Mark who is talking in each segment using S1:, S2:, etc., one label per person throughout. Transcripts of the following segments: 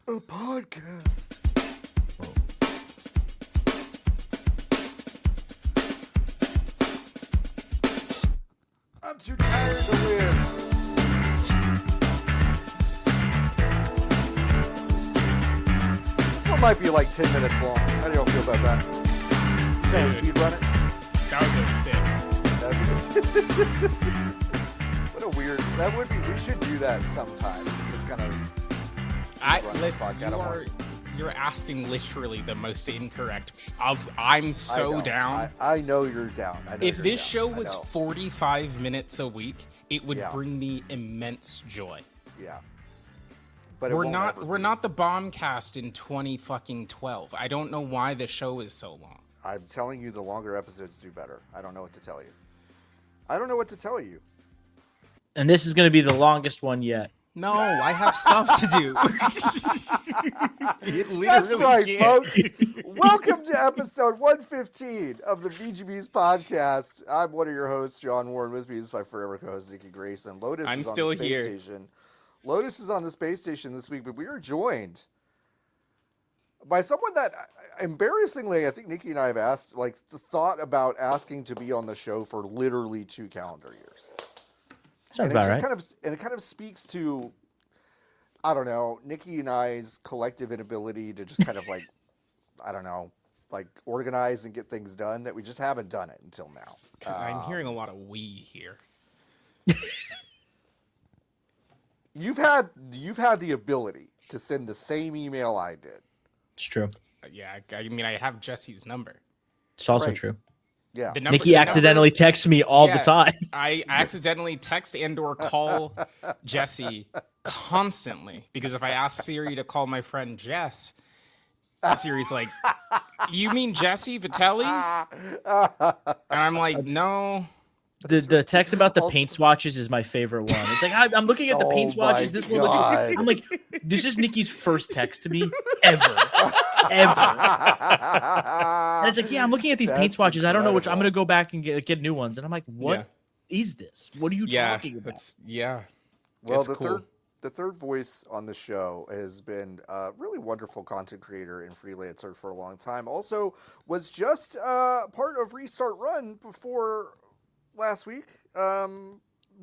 S1: A podcast. I'm too tired to live. This one might be like 10 minutes long. How do y'all feel about that? Speed runner?
S2: That would be sick.
S1: What a weird. That would be. We should do that sometime. Just kind of.
S2: You're asking literally the most incorrect. I'm so down.
S1: I know you're down.
S2: If this show was 45 minutes a week, it would bring me immense joy.
S1: Yeah. But
S2: we're not the Bombcast in 2012. I don't know why the show is so long.
S1: I'm telling you, the longer episodes do better. I don't know what to tell you.
S3: And this is going to be the longest one yet.
S2: No, I have stuff to do. It literally
S1: That's right,
S2: can't.
S1: folks. Welcome to episode 115 of the VGB's podcast. I'm one of your hosts, John Warren. With me is my forever co-host, Niki Grayson. Lotus
S2: I'm
S1: is on
S2: still
S1: the space
S2: here.
S1: station. Lotus is on the space station this week, but we are joined by someone that, embarrassingly, I think Niki and I have asked, thought about asking to be on the show for literally 2 calendar years.
S3: Sounds about right.
S1: It kind of speaks to, I don't know, Niki and I's collective inability to just kind of organize and get things done, that we just haven't done it until now.
S2: I'm hearing a lot of we here.
S1: You've had the ability to send the same email I did.
S3: It's true.
S2: Yeah, I mean, I have Jesse's number.
S3: It's also
S1: Right.
S3: true.
S1: Yeah.
S3: Nikki accidentally texts me all the time.
S2: I accidentally text and or call Jesse constantly, because if I ask Siri to call my friend Jess, Siri's like, "You mean Jesse Vitelli?" And I'm like, "No."
S3: The text about the paint swatches is my favorite one. It's like, I'm looking at the paint swatches. This one looks. I'm like, this is Nikki's first text to me ever. And it's like, yeah, I'm looking at these paint swatches. I don't know which. I'm gonna go back and get new ones. And I'm like, what is this? What are you talking about?
S1: Well,
S2: it's cool.
S1: The third voice on the show has been a really wonderful content creator and freelancer for a long time. Also, was just part of Restart.Run before last week,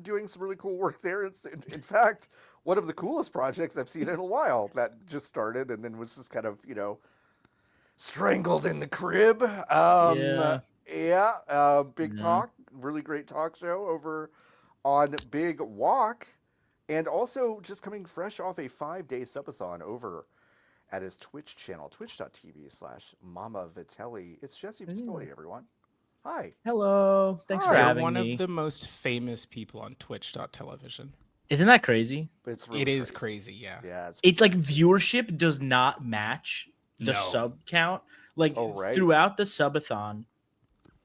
S1: doing some really cool work there. It's in fact one of the coolest projects I've seen in a while that just started and then was just kind of, strangled in the crib. Big Talk, really great talk show over on Big Walk, and also just coming fresh off a 5-day subathon over at his Twitch channel, twitch.tv/Mama Vitelli. It's Jesse Vitelli, everyone. Hi.
S3: Hello. Thanks for
S2: You're
S3: having
S2: one
S3: me.
S2: of the most famous people on Twitch.television.
S3: Isn't that crazy?
S1: But it's really
S2: It is crazy, yeah.
S1: Yeah,
S3: It's like viewership does not match the
S2: No.
S3: sub count. Like
S1: right.
S3: throughout the subathon,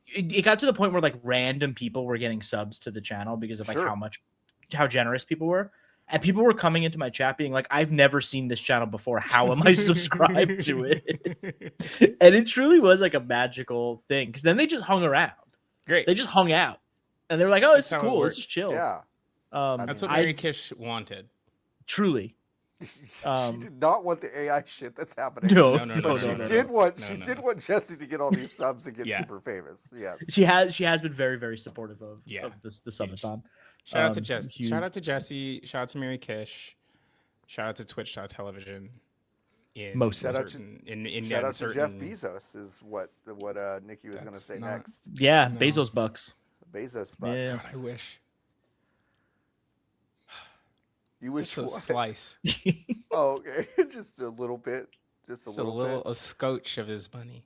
S3: it got to the point where like random people were getting subs to the channel because of like how generous people were. And people were coming into my chat being like, I've never seen this channel before. How am I subscribed to it? And it truly was like a magical thing. Because then they just hung around.
S2: Great.
S3: They just hung out. And they were like, oh, this is
S2: That's how it
S3: cool.
S2: works.
S3: This is chill.
S1: Yeah.
S2: That's what Mary Kish wanted.
S3: Truly.
S1: She did not want the AI shit that's happening.
S3: No.
S1: She did want Jesse to get all these subs and get super famous. Yes.
S3: She has been very, very supportive of the subathon.
S2: Shout out to Jesse. Shout out to Jesse. Shout out to Mary Kish. Shout out to Twitch.television.
S1: Shout out to Jeff Bezos is what Niki was going to say next.
S3: Yeah, no. Bezos bucks.
S1: Bezos bucks.
S3: Yeah.
S2: I wish.
S1: You wish
S2: just a
S1: what?
S2: Slice.
S1: Oh, okay. Just a little bit. Just a
S2: scotch of his money.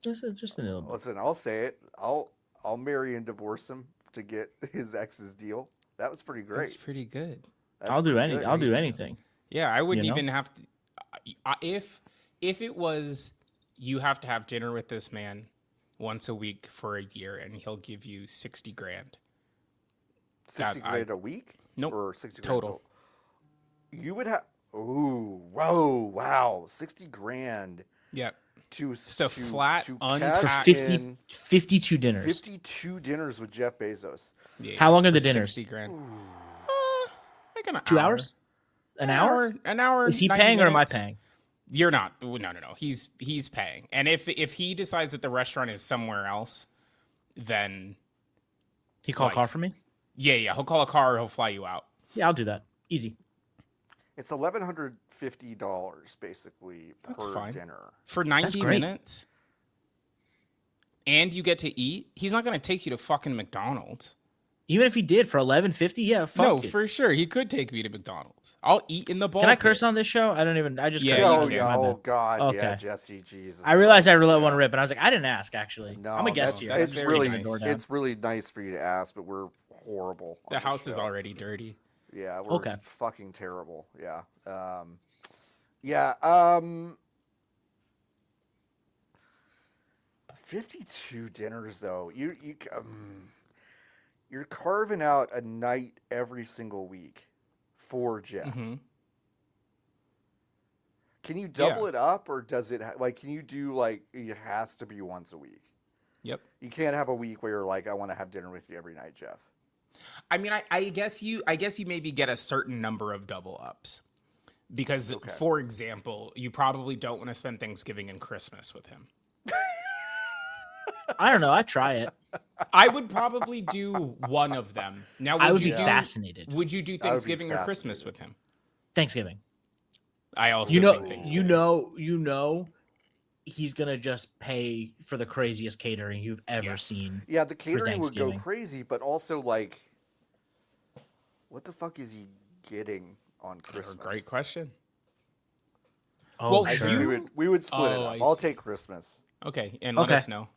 S3: Just a little bit.
S1: Listen, I'll say it. I'll marry and divorce him to get his ex's deal. That was pretty great.
S2: That's pretty good.
S3: I'll do anything.
S2: Yeah, I wouldn't even have to. If it was, you have to have dinner with this man once a week for a year, and he'll give you $60,000.
S1: 60 grand a week?
S2: Nope.
S1: Or 60
S2: total.
S1: You would have. Ooh, whoa, wow, 60 grand.
S2: Yeah.
S1: Just
S2: a flat, untaxed
S3: 52 dinners.
S1: 52 dinners with Jeff Bezos.
S3: Yeah, how long are the dinners?
S2: 60 grand.
S3: Like an 2 hours? An hour?
S2: An hour.
S3: Is he
S2: 90
S3: paying or am I
S2: minutes.
S3: paying?
S2: You're not. No. He's paying. And if he decides that the restaurant is somewhere else, then
S3: He call a
S2: Like-
S3: car for me?
S2: yeah, he'll call a car or he'll fly you out.
S3: Yeah, I'll do that. Easy.
S1: It's $1,150 basically
S2: That's
S1: per
S2: fine.
S1: dinner.
S2: For 90
S3: great.
S2: minutes. And you get to eat. He's not going to take you to fucking McDonald's.
S3: Even if he did for $11.50, yeah, fuck
S2: No,
S3: it.
S2: for sure. He could take me to McDonald's. I'll eat in the ball
S3: Can I
S2: pit.
S3: curse on this show? I don't even. I just
S2: Yeah,
S3: cursed.
S2: you
S1: Oh,
S2: can.
S1: yeah.
S3: My
S1: Oh,
S3: bad.
S1: God. Yeah,
S3: Okay.
S1: Jesse, Jesus.
S3: I realized I
S1: Christ,
S3: let
S1: yeah.
S3: one rip, and I was like, I didn't ask actually.
S1: No,
S3: I'm a guest
S1: that's-
S3: here.
S2: that's
S1: It's
S2: very
S1: really
S2: nice.
S3: Door down.
S1: It's really nice for you to ask, but we're horrible. on
S2: The
S1: this
S2: house is
S1: show.
S2: already dirty.
S1: Yeah, we're
S3: Okay.
S1: fucking terrible. Yeah. 52 dinners though. You're carving out a night every single week for Jeff.
S2: hmm
S1: Can you double it up, or does it can you do like it has to be once a week?
S2: Yep.
S1: You can't have a week where you're like, I want to have dinner with you every night, Jeff.
S2: I mean, I guess you maybe get a certain number of double ups. Because,
S1: Okay.
S2: for example, you probably don't want to spend Thanksgiving and Christmas with him.
S3: I don't know. I try it.
S2: I would probably do one of them. Now,
S3: I would be
S2: do,
S3: fascinated.
S2: Would you do
S1: be
S2: Thanksgiving or Christmas
S1: fascinated.
S2: with him?
S3: Thanksgiving.
S2: I also
S3: You know,
S2: think Thanksgiving.
S3: you know, he's gonna just pay for the craziest catering you've ever
S2: Yeah.
S3: seen.
S1: Yeah, the catering would go
S3: Thanksgiving.
S1: crazy, but also like, what the fuck is he getting on Christmas?
S2: Great question.
S3: Oh,
S2: Well,
S1: I
S3: sure.
S1: think we would split it
S2: Oh,
S1: up.
S2: I
S1: I'll
S2: see.
S1: take Christmas.
S2: Okay, and let
S3: Okay.
S2: us know.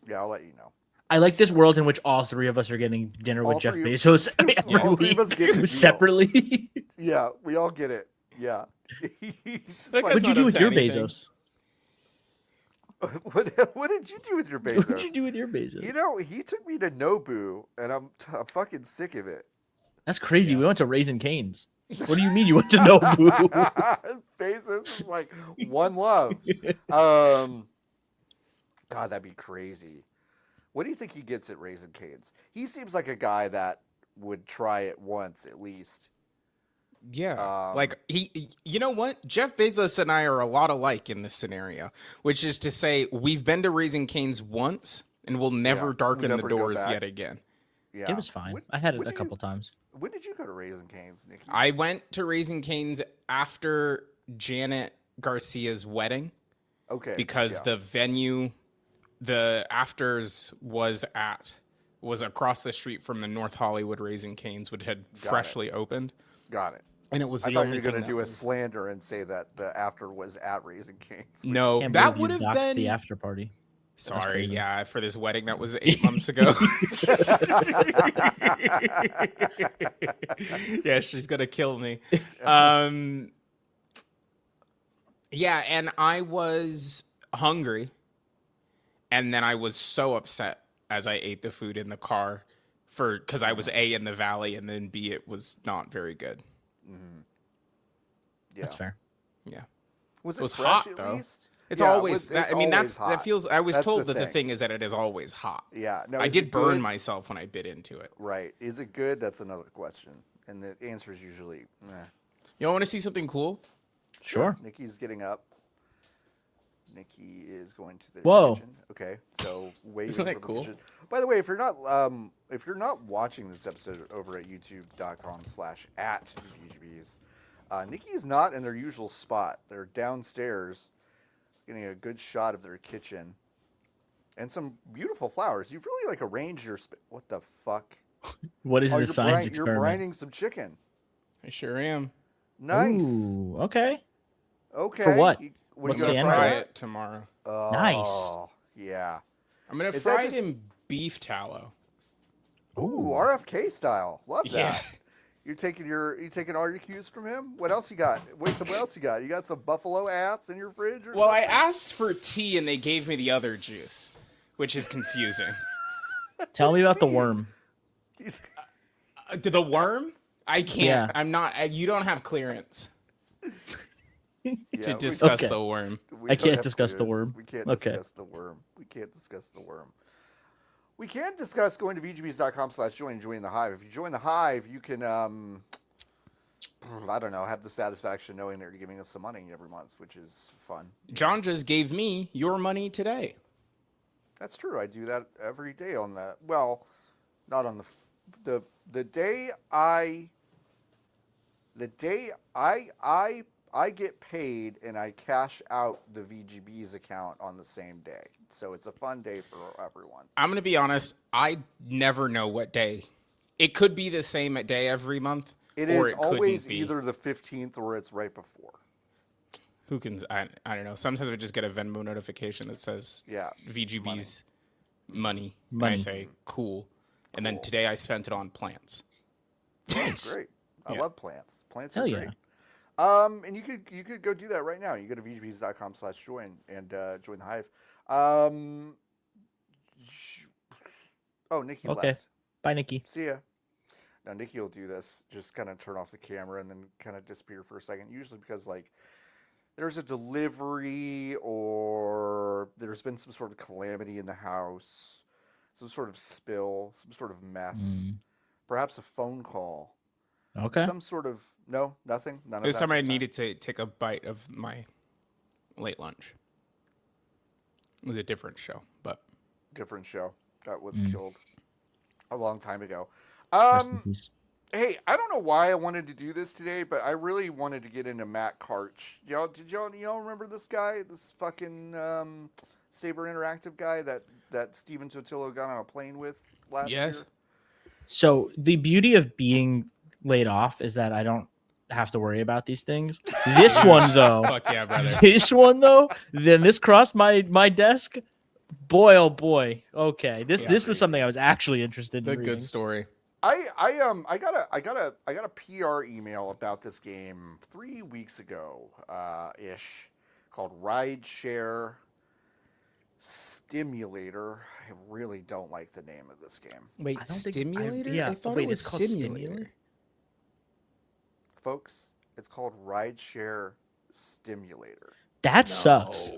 S1: Yeah, I'll let you know.
S3: I like this world in which all three of us are getting dinner
S1: All
S3: with Jeff
S1: three of-
S3: Bezos every
S1: all three of us
S3: week
S1: get the deal.
S3: separately.
S1: Yeah, we all get it. Yeah. He's just
S2: That
S1: like,
S3: What'd you
S2: not
S3: do
S2: up
S3: with
S2: to
S3: your
S2: anything.
S3: Bezos?
S1: what did you do with your Bezos?
S3: What'd you do with your Bezos?
S1: You know, he took me to Nobu, and I'm fucking sick of it.
S3: That's crazy. We went to Raising Cane's. What do you mean you went to Nobu?
S1: Bezos is like one love. God, that'd be crazy. What do you think he gets at Raising Cane's? He seems like a guy that would try it once at least.
S2: Yeah.
S1: Um,
S2: you know what? Jeff Bezos and I are a lot alike in this scenario, which is to say we've been to Raising Cane's once and we'll never
S1: Yeah,
S2: darken
S1: never
S2: the
S1: go
S2: doors
S1: back.
S2: yet again.
S1: Yeah,
S3: It was fine.
S1: When-
S3: I had it
S1: when
S3: a
S1: did
S3: couple
S1: you,
S3: times.
S1: When did you go to Raising Cane's, Nikki?
S2: I went to Raising Cane's after Janet Garcia's wedding
S1: Okay,
S2: because
S1: yeah.
S2: the venue, the afters was across the street from the North Hollywood Raising Cane's, which had
S1: it.
S2: freshly opened.
S1: Got it.
S2: And it was
S1: I
S2: the
S1: thought you
S2: only
S1: were
S2: thing
S1: going to do a
S2: was-
S1: slander and say that the after was at Raising Cane's. which-
S2: No,
S3: Can't
S2: that
S3: believe
S2: would
S3: you
S2: have
S3: doxed
S2: been
S3: the after party.
S2: Sorry,
S3: crazy.
S2: yeah, for this wedding that was 8 months ago. Yeah, she's gonna kill me. Yeah, and I was hungry, and then I was so upset as I ate the food in the car because I was A, in the valley, and then B, it was not very good.
S1: Yeah.
S3: That's fair.
S2: Yeah.
S1: Was
S2: It was
S1: fresh
S2: hot,
S1: at
S2: though.
S1: least?
S2: It's
S1: Yeah,
S2: always that.
S1: it's
S2: I mean,
S1: always
S2: that
S1: hot.
S2: feels. I was
S1: That's
S2: told
S1: the
S2: that the
S1: thing.
S2: thing is that it is always hot.
S1: Yeah. No,
S2: I
S1: is
S2: did
S1: it
S2: burn
S1: good?
S2: myself when I bit into it.
S1: Right. Is it good? That's another question. And the answer is usually, eh.
S2: You want to see something cool?
S3: Sure.
S1: Nikki's getting up. Nikki is going to the
S3: Whoa.
S1: kitchen. Okay, so waiting
S2: Isn't that
S1: for the
S2: cool?
S1: kitchen. By the way, if you're not watching this episode over at youtube.com/@VGBs, Nikki is not in their usual spot. They're downstairs, getting a good shot of their kitchen, and some beautiful flowers. You've really arranged your. What the fuck?
S3: What is
S1: Oh,
S3: this science
S1: you're
S3: experiment?
S1: brining some chicken.
S2: I sure am.
S1: Nice.
S3: Ooh, okay.
S1: Okay.
S3: what?
S1: You
S3: What's
S1: gonna
S3: the end
S1: fry
S2: Fry
S3: goal?
S2: it tomorrow.
S1: Oh,
S3: Nice.
S1: Yeah.
S2: I'm gonna
S1: Is
S2: fry
S1: that
S2: it
S1: just-
S2: in beef tallow.
S1: Ooh, RFK style. Love
S2: Yeah.
S1: that. You taking all your cues from him? What else you got? Wait, what else you got? You got some buffalo ass in your fridge or
S2: Well, I
S1: something?
S2: asked for tea and they gave me the other juice, which is confusing.
S3: Tell me about the worm.
S2: The worm? I can't.
S3: Yeah.
S2: I'm not. You don't have clearance
S1: Yeah,
S2: to
S1: we-
S2: discuss
S3: Okay.
S2: the worm.
S1: we
S3: I
S1: don't
S3: can't
S1: have
S3: discuss the
S1: clearance.
S3: worm.
S1: We can't
S3: Okay.
S1: discuss the worm. We can't discuss the worm. We can discuss going to vgbs.com/join and joining the Hive. If you join the Hive, you can I don't know, have the satisfaction knowing they're giving us some money every month, which is fun.
S2: John just gave me your money today.
S1: That's true. I do that every day on that. Well, not on the day I get paid and I cash out the VGB's account on the same day. So it's a fun day for everyone.
S2: I'm going to be honest. I never know what day. It could be the same day every month.
S1: It
S2: or
S1: is
S2: it
S1: always
S2: be.
S1: either the 15th or it's right before.
S2: Who can, I don't know. Sometimes I just get a Venmo notification that says VGB's money. And I say, cool. And then today I spent it on plants.
S1: That's great. I love plants. Plants are great.
S3: Yeah.
S1: And you could go do that right now. You go to vgbs.com/join and join the Hive. Niki left.
S3: Bye, Niki.
S1: See ya. Now Niki will do this. Just kind of turn off the camera and then kind of disappear for a second. Usually because like there's a delivery or there's been some sort of calamity in the house, some sort of spill, some sort of mess, perhaps a phone call.
S3: Okay.
S1: Some sort of nothing. None of that.
S2: This time I needed to take a bite of my late lunch. It was a different show, but
S1: different show that was killed a long time ago. Hey, I don't know why I wanted to do this today, but I really wanted to get into Matt Karch. Did y'all remember this guy? This fucking Saber Interactive guy that Steven Totillo got on a plane with last year?
S3: So the beauty of being laid off is that I don't have to worry about these things. This one though,
S2: fuck yeah, brother.
S3: This one though, then this crossed my desk. Boy, oh boy. Okay, this was something I was actually interested in.
S2: The good story.
S1: I got a PR email about this game 3 weeks ago, ish, called Rideshare Stimulator. I really don't like the name of this game.
S2: Wait, Stimulator? I thought it was Simulator.
S1: Folks, it's called Rideshare Stimulator.
S3: That sucks.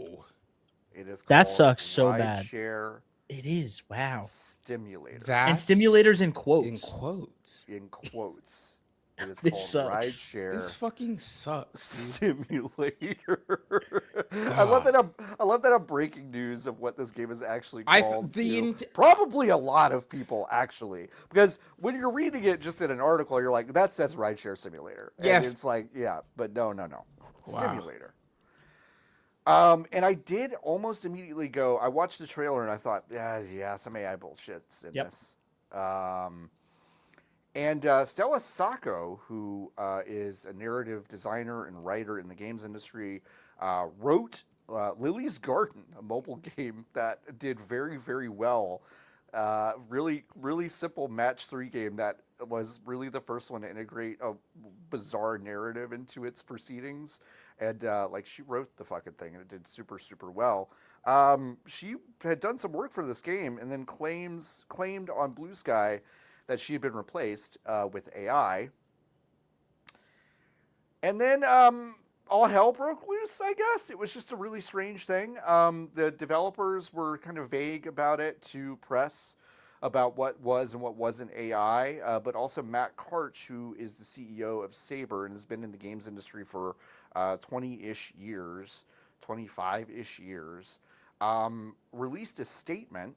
S1: It is.
S3: That sucks so bad.
S1: Rideshare.
S3: It is. Wow.
S1: Stimulator.
S3: And stimulators in quotes.
S2: In quotes.
S1: In quotes. It is
S3: This
S1: called
S3: sucks.
S1: Rideshare.
S2: This fucking sucks.
S1: Simulator. I love that I'm breaking news of what this game is actually called. Probably a lot of people actually, because when you're reading it just in an article, you're like, that says Rideshare Simulator.
S2: Yes.
S1: And it's like, yeah, but no.
S2: Wow.
S1: Stimulator. And I did almost immediately go. I watched the trailer and I thought, yeah, some AI bullshit's in this. And Stella Sacco, who is a narrative designer and writer in the games industry, wrote Lily's Garden, a mobile game that did very, very well. Really, really simple match 3 game that was really the first one to integrate a bizarre narrative into its proceedings. And she wrote the fucking thing, and it did super, super well. She had done some work for this game, and then claimed on Blue Sky that she had been replaced with AI. And then all hell broke loose, I guess. It was just a really strange thing. The developers were kind of vague about it to press about what was and what wasn't AI, but also Matt Karch, who is the CEO of Saber and has been in the games industry for 20-ish years, 25-ish years, released a statement,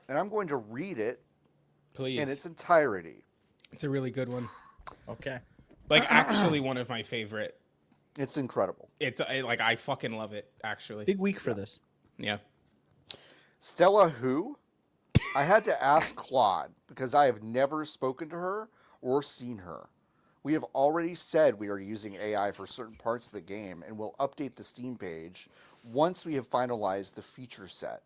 S1: and I'm going to read it
S2: Please.
S1: In its entirety.
S2: It's a really good one.
S3: Okay.
S2: Like, actually one of my favorite.
S1: It's incredible.
S2: I fucking love it, actually.
S3: Big week for this.
S2: Yeah.
S1: Stella who? I had to ask Claude because I have never spoken to her or seen her. We have already said we are using AI for certain parts of the game and will update the Steam page once we have finalized the feature set.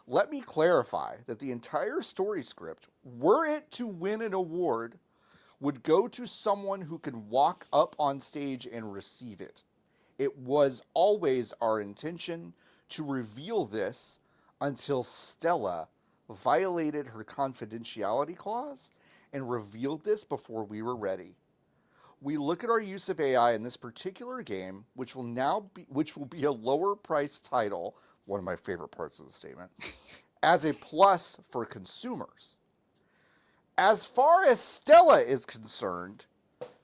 S1: Let me clarify that the entire story script, were it to win an award, would go to someone who can walk up on stage and receive it. It was always our intention to reveal this until Stella violated her confidentiality clause and revealed this before we were ready. We look at our use of AI in this particular game, which will be a lower price title, one of my favorite parts of the statement, as a plus for consumers. As far as Stella is concerned,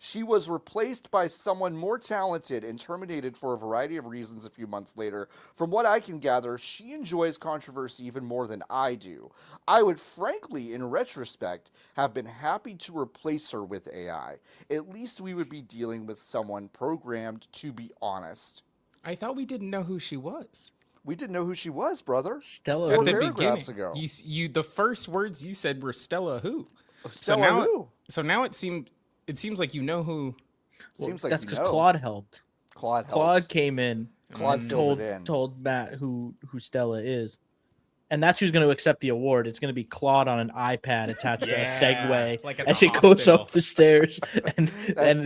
S1: She was replaced by someone more talented and terminated for a variety of reasons a few months later. From what I can gather, she enjoys controversy even more than I do. I would frankly, in retrospect, have been happy to replace her with AI. At least we would be dealing with someone programmed to be honest.
S2: I thought we didn't know who she was.
S1: We didn't know who she was, brother.
S3: Stella
S2: At
S1: Four
S2: the
S1: paragraphs
S2: beginning,
S1: ago.
S2: you the first words you said were Stella who.
S1: Stella
S2: now,
S1: who?
S2: So now it seems like you know who.
S1: Seems like
S3: that's
S1: you
S3: because
S1: know.
S3: Claude helped.
S1: Claude helped.
S3: Claude came in,
S1: Claude
S3: and
S1: filled it in.
S3: told Matt who Stella is, and that's who's going to accept the award. It's going to be Claude on an iPad attached to a Segway
S2: like at
S3: as
S2: the
S3: it goes
S2: hospital.
S3: up the stairs, and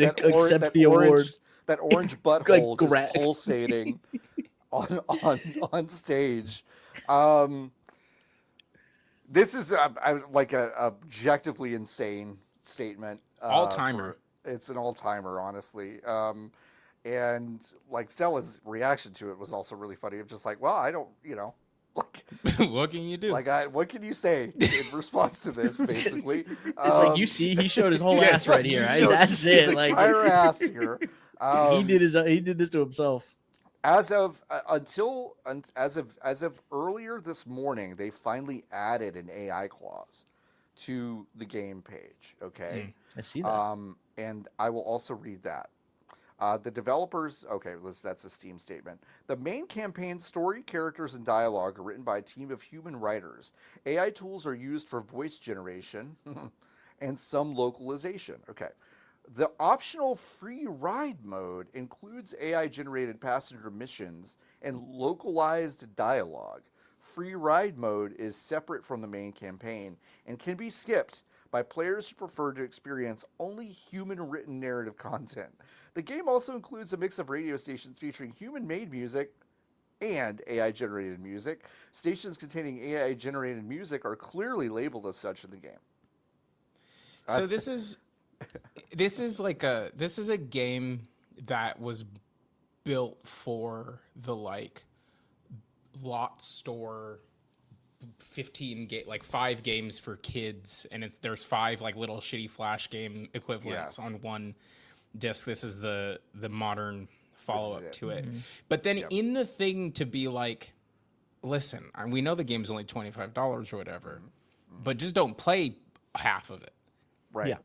S3: it accepts the award.
S1: That orange butthole
S3: Like
S1: just pulsating on stage. This is like a objectively insane statement.
S2: All-timer.
S1: It's an all-timer, honestly. And like Stella's reaction to it was also really funny. Of just like, well, I don't, like,
S2: What can you do?
S1: like what can you say in response to this? Basically,
S3: It's like you see, he showed his whole ass right here. That's it.
S1: His
S3: Like
S1: entire ass here.
S3: he did this to himself.
S1: As of earlier this morning, they finally added an AI clause to the game page. Okay,
S3: I see that.
S1: and I will also read that. The developers, that's a Steam statement. The main campaign story, characters, and dialogue are written by a team of human writers. AI tools are used for voice generation and some localization. Okay. The optional free ride mode includes AI-generated passenger missions and localized dialogue. Free ride mode is separate from the main campaign and can be skipped by players who prefer to experience only human-written narrative content. The game also includes a mix of radio stations featuring human-made music and AI-generated music. Stations containing AI-generated music are clearly labeled as such in the game.
S2: So this is a game that was built for the like lot store 5 games for kids, and there's 5 like little shitty flash game equivalents on one disc. This is the modern follow-up to it. But then in the thing to be like, listen, we know the game's only $25 or whatever, but just don't play half of it.
S1: Right.
S3: Yeah.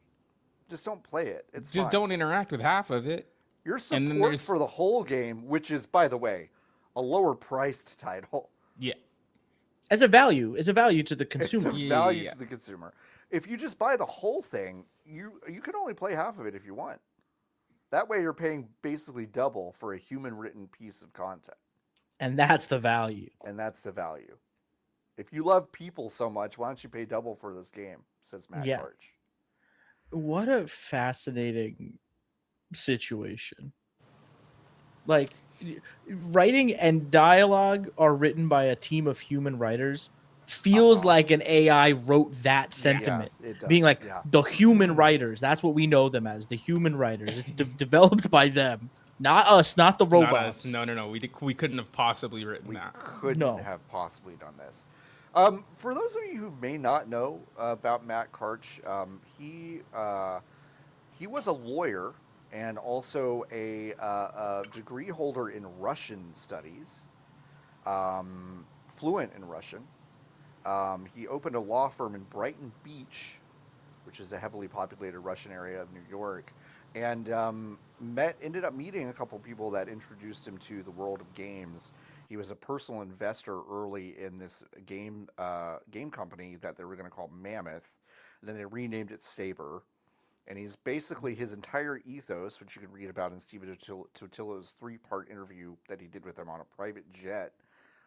S1: Just don't play it. It's
S2: Just
S1: fine.
S2: don't interact with half of it.
S1: Your support for the whole game, which is, by the way, a lower priced title.
S2: Yeah.
S3: As a value to the consumer.
S1: It's a value to the consumer. If you just buy the whole thing, you can only play half of it if you want. That way you're paying basically double for a human-written piece of content.
S3: And that's the value.
S1: And that's the value. If you love people so much, why don't you pay double for this game, says Matt Karch.
S3: What a fascinating situation. Like, writing and dialogue are written by a team of human writers. Feels like an AI wrote that sentiment.
S1: Yes, it does.
S3: Being like, the human writers. That's what we know them as, the human writers. It's developed by them. Not us, not the robots.
S2: No. We couldn't have possibly written that.
S1: Couldn't have possibly done this. For those of you who may not know about Matt Karch, he was a lawyer and also a degree holder in Russian studies, fluent in Russian. He opened a law firm in Brighton Beach, which is a heavily populated Russian area of New York, and ended up meeting a couple people that introduced him to the world of games. He was a personal investor early in this game company that they were going to call Mammoth. Then they renamed it Saber. And he's basically, his entire ethos, which you can read about in Stephen Totillo's 3-part interview that he did with him on a private jet.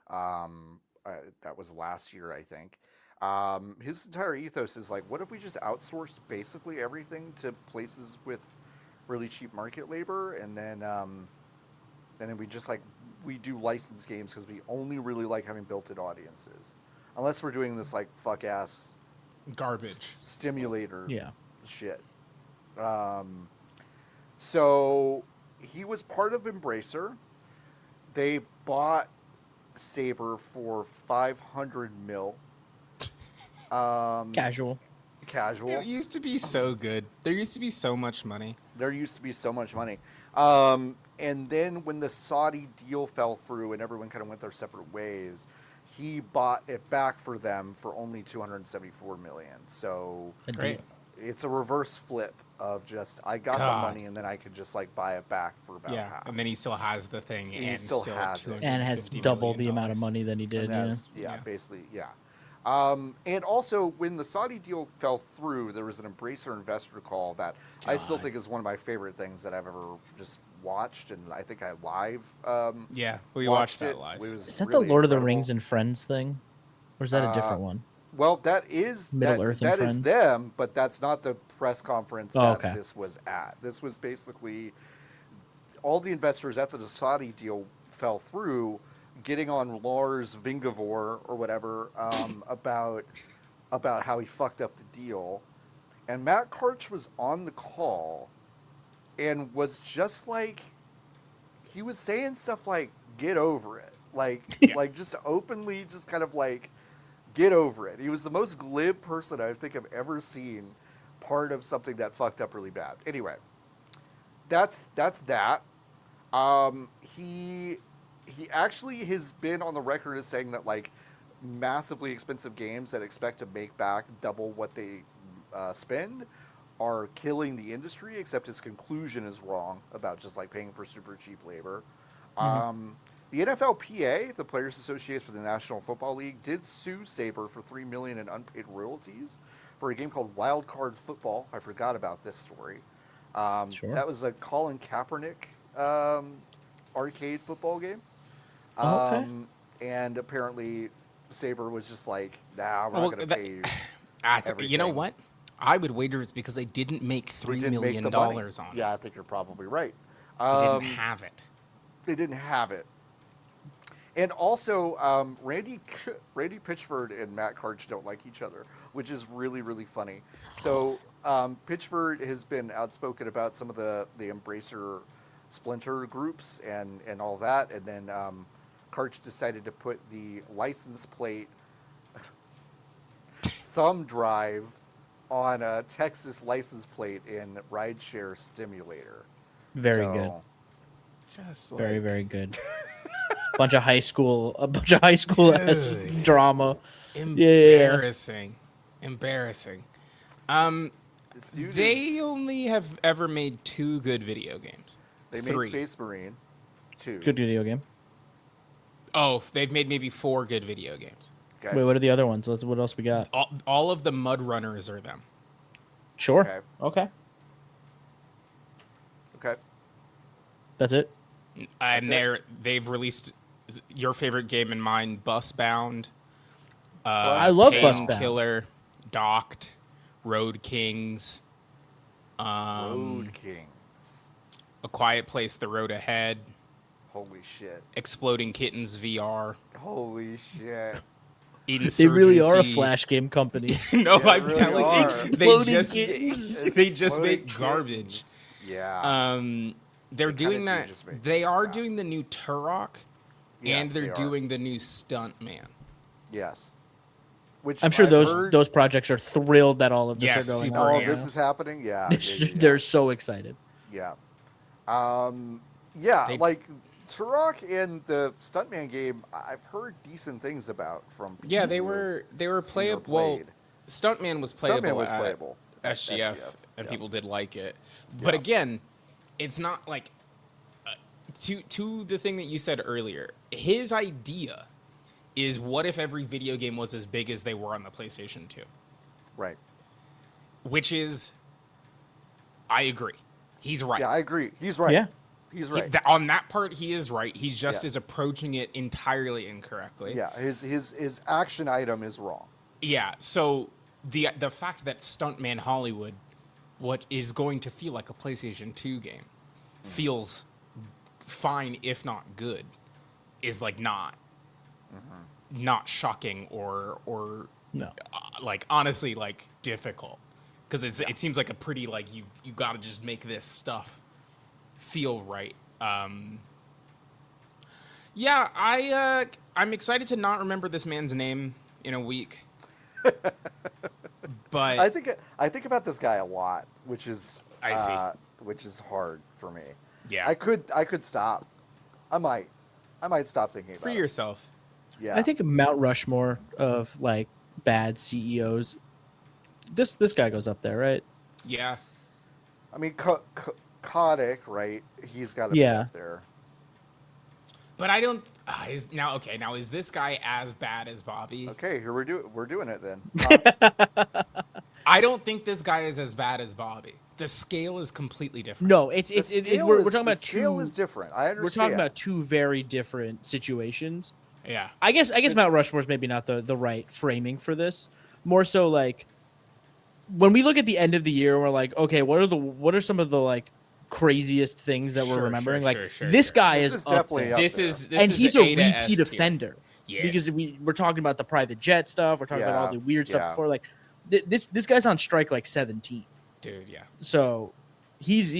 S1: That was last year, I think. His entire ethos is like, what if we just outsourced basically everything to places with really cheap market labor, and then we just we do licensed games because we only really like having built-in audiences, unless we're doing this like fuck ass
S2: garbage
S1: stimulator shit. So he was part of Embracer. They bought Saber for $500 million.
S3: Casual.
S1: casual.
S2: It used to be so good. There used to be so much money.
S1: There used to be so much money. And then when the Saudi deal fell through and everyone kind of went their separate ways, he bought it back for them for only $274 million. So
S2: Great.
S1: it's a reverse flip of just I got the money and then I could just like buy it back for about half.
S2: And then he still has the thing
S1: He
S2: and
S1: still has it.
S3: And has double the amount of money that he did.
S1: Basically, yeah. And also, when the Saudi deal fell through, there was an Embracer investor call that I still think is one of my favorite things that I've ever just watched, and I think I live.
S2: We watched that live.
S3: Is that really the Lord of the Rings and Friends thing, or is that a different one?
S1: Well, that is
S3: Middle Earth and
S1: that
S3: Friends?
S1: is them, but that's not the press conference that this was at. This was basically all the investors after the Saudi deal fell through, getting on Lars Vingavor or whatever about how he fucked up the deal, and Matt Karch was on the call and was just like, he was saying stuff like "get over it," like just openly, just kind of like get over it. He was the most glib person I think I've ever seen part of something that fucked up really bad. Anyway, that's that. He actually has been on the record as saying that like massively expensive games that expect to make back double what they spend are killing the industry, except his conclusion is wrong about just like paying for super cheap labor. The NFLPA, the Players Association for the National Football League, did sue Saber for $3 million in unpaid royalties for a game called Wild Card Football. I forgot about this story. That was a Colin Kaepernick arcade football game. And apparently Saber was just like, nah, we're not going to pay you.
S2: You know what? I would wager it's because they didn't make $3 million on it.
S1: Yeah, I think you're probably right.
S2: They didn't have it.
S1: They didn't have it. And also, Randy Pitchford and Matt Karch don't like each other, which is really, really funny. So Pitchford has been outspoken about some of the Embracer splinter groups and all that. And then Karch decided to put the license plate thumb drive on a Texas license plate in Rideshare Stimulator.
S3: Very good.
S2: Just
S3: very, very good. A bunch of high school drama.
S2: Embarrassing. They only have ever made 2 good video games.
S1: They
S2: 3.
S1: made Space Marine 2.
S3: Good video game.
S2: Oh, they've made maybe 4 good video games.
S1: Okay.
S3: Wait, what are the other ones? What else we got?
S2: All of the Mud Runners are them.
S3: Sure. Okay. That's it.
S2: And they've released your favorite game and mine, Busbound.
S3: I love Busbound.
S2: Killer, Docked, Road Kings.
S1: Road Kings.
S2: A Quiet Place, The Road Ahead.
S1: Holy shit.
S2: Exploding Kittens VR.
S1: Holy shit.
S3: They really are a Flash game company.
S2: No,
S1: yeah,
S2: I'm
S1: really
S2: telling you, they just make garbage.
S1: Yeah.
S2: They're doing that. They are doing the new Turok, and they're doing the new Stuntman.
S1: Yes. Which
S3: I'm sure those projects are thrilled that all of this are going on.
S1: Oh, this is happening? Yeah.
S3: They're so excited.
S1: Yeah. Like Turok and the Stuntman game, I've heard decent things about from people.
S2: Yeah, they were playable. Well, Stuntman was playable at SGF, and people did like it. But again, it's not like to the thing that you said earlier. His idea is, what if every video game was as big as they were on the PlayStation 2?
S1: Right.
S2: Which is, I agree. He's right.
S1: Yeah, I agree. He's right.
S3: Yeah.
S1: He's right.
S2: On that part, he is right. He just is approaching it entirely incorrectly.
S1: Yeah, his action item is wrong.
S2: Yeah, so the fact that Stuntman Hollywood, what is going to feel like a PlayStation 2 game, feels fine if not good, is like not shocking or
S3: no.
S2: Like honestly like difficult, because it seems like a pretty like you got to just make this stuff feel right. I'm excited to not remember this man's name in a week. But
S1: I think about this guy a lot, which is
S2: I see.
S1: Which is hard for me.
S2: Yeah.
S1: I could stop. I might stop thinking about
S2: For
S1: it.
S2: yourself.
S1: Yeah.
S3: I think Mount Rushmore of like bad CEOs. This guy goes up there, right?
S2: Yeah.
S1: I mean, Kotick, right? He's got to be
S3: Yeah.
S1: up there.
S2: But I don't. Now, is this guy as bad as Bobby?
S1: Okay, here we're doing it then.
S2: I don't think this guy is as bad as Bobby. The scale is completely different.
S3: No,
S1: we're
S3: talking about
S1: scale
S3: two.
S1: is different. I understand.
S3: We're talking about two very different situations.
S2: Yeah.
S3: I guess Mount Rushmore is maybe not the right framing for this. More so like when we look at the end of the year, we're like, okay, what are some of the like craziest things that we're
S2: Sure,
S3: remembering?
S2: sure,
S3: like
S2: sure,
S3: this
S2: sure.
S3: guy
S1: This
S3: is
S1: is
S3: up
S1: definitely
S3: there.
S1: up
S2: This
S1: there.
S2: is
S3: And he's a
S2: A to S
S3: repeat
S2: tier.
S3: offender.
S2: Yes.
S3: Because we're talking about the private jet stuff. We're talking about all the weird
S1: Yeah.
S3: stuff before. Like this guy's on strike like 17.
S2: Dude, yeah.
S3: So he's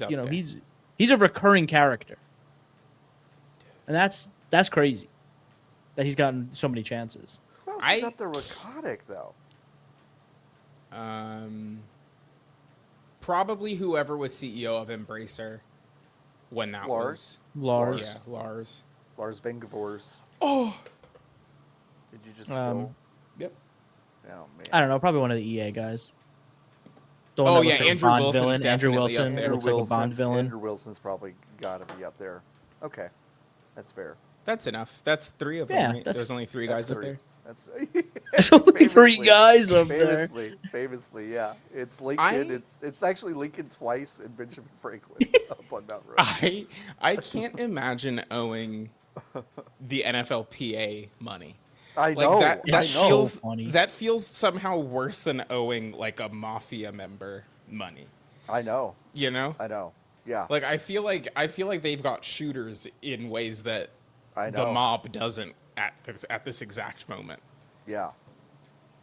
S2: up
S3: you know
S2: there.
S3: he's a recurring character, and that's crazy that he's gotten so many chances.
S1: Who else is up there with Kotick, though?
S2: Probably whoever was CEO of Embracer when that
S1: Lars?
S2: was.
S3: Lars.
S2: Yeah, Lars.
S1: Lars Vengevors.
S2: Oh.
S1: Did you just spill?
S2: Yep.
S1: Oh man.
S3: I don't know, probably one of the EA guys. The one
S2: Oh,
S3: that
S2: yeah,
S3: looks like a
S2: Andrew
S3: Bond
S2: Wilson's
S3: villain. Andrew
S2: definitely up
S3: Wilson
S2: there.
S3: looks like a Bond villain.
S1: Andrew Wilson's probably got to be up there. Okay, that's fair.
S2: That's enough. That's 3 of them,
S3: Yeah,
S2: right?
S3: that's-
S2: There's only 3
S1: That's
S2: guys up
S1: three.
S2: there.
S1: That's
S3: There's only 3
S1: famously-
S3: guys up there.
S1: Famously, yeah. It's Lincoln. It's actually Lincoln twice and Benjamin Franklin up on Mount Rushmore.
S2: I can't imagine owing the NFLPA money.
S1: I
S2: Like
S1: know.
S2: that
S1: I know.
S2: feels
S3: So funny.
S2: that feels somehow worse than owing like a mafia member money.
S1: I know.
S2: You know?
S1: I know. Yeah.
S2: Like I feel like they've got shooters in ways that
S1: I know.
S2: the mob doesn't at this exact moment.
S1: Yeah.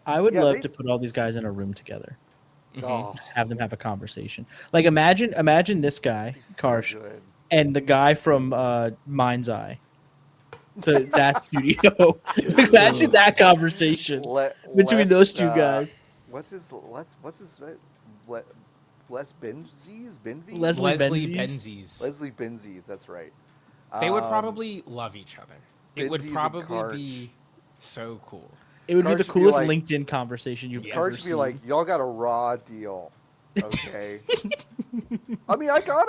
S3: I would
S1: Yeah,
S3: love
S1: they-
S3: to put all these guys in a room together.
S1: Oh,
S3: Just have them have a conversation. Like imagine this guy,
S1: so
S3: Karch,
S1: good.
S3: and the guy from Mind's Eye. That studio. Imagine that conversation between those two guys.
S1: What's his Les Benzies? Benvie?
S2: Leslie
S3: Benzies?
S2: Benzies.
S1: Leslie Benzies, that's right.
S2: They would
S1: Um,
S2: probably love each other. It would
S1: Benzies and
S2: probably be so cool.
S3: It would be
S1: Karch
S3: the
S1: would be
S3: coolest
S1: like-
S3: LinkedIn conversation you've ever
S1: Karch
S3: seen.
S1: be like, y'all got a raw deal. Okay. I mean, I got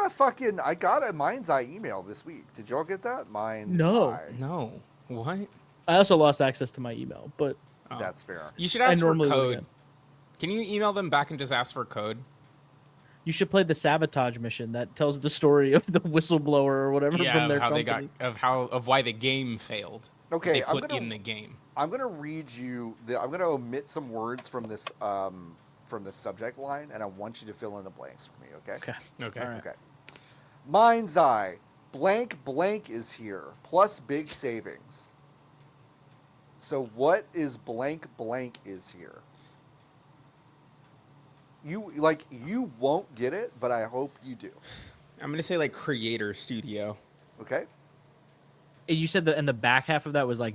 S1: a Mind's Eye email this week. Did y'all get that? Mind's
S3: No.
S1: Eye.
S2: No. What?
S3: I also lost access to my email, but
S2: Oh.
S1: That's fair.
S2: You should ask for
S3: normally would
S2: code.
S3: get.
S2: Can you email them back and just ask for code?
S3: you should play the sabotage mission that tells the story of the whistleblower or whatever
S2: Yeah,
S3: from
S2: of
S3: their
S2: how
S3: company.
S2: they got of why the game failed.
S1: Okay,
S2: They
S1: I'm
S2: put
S1: gonna-
S2: in the game.
S1: I'm gonna read you. I'm gonna omit some words from this subject line, and I want you to fill in the blanks for me. Okay.
S3: Okay.
S2: Okay.
S3: All right.
S1: Okay. Mind's Eye. Blank blank is here. Plus big savings. So what is blank blank is here? You won't get it, but I hope you do.
S2: I'm gonna say like creator studio.
S1: Okay.
S3: And you said that, and the back half of that was like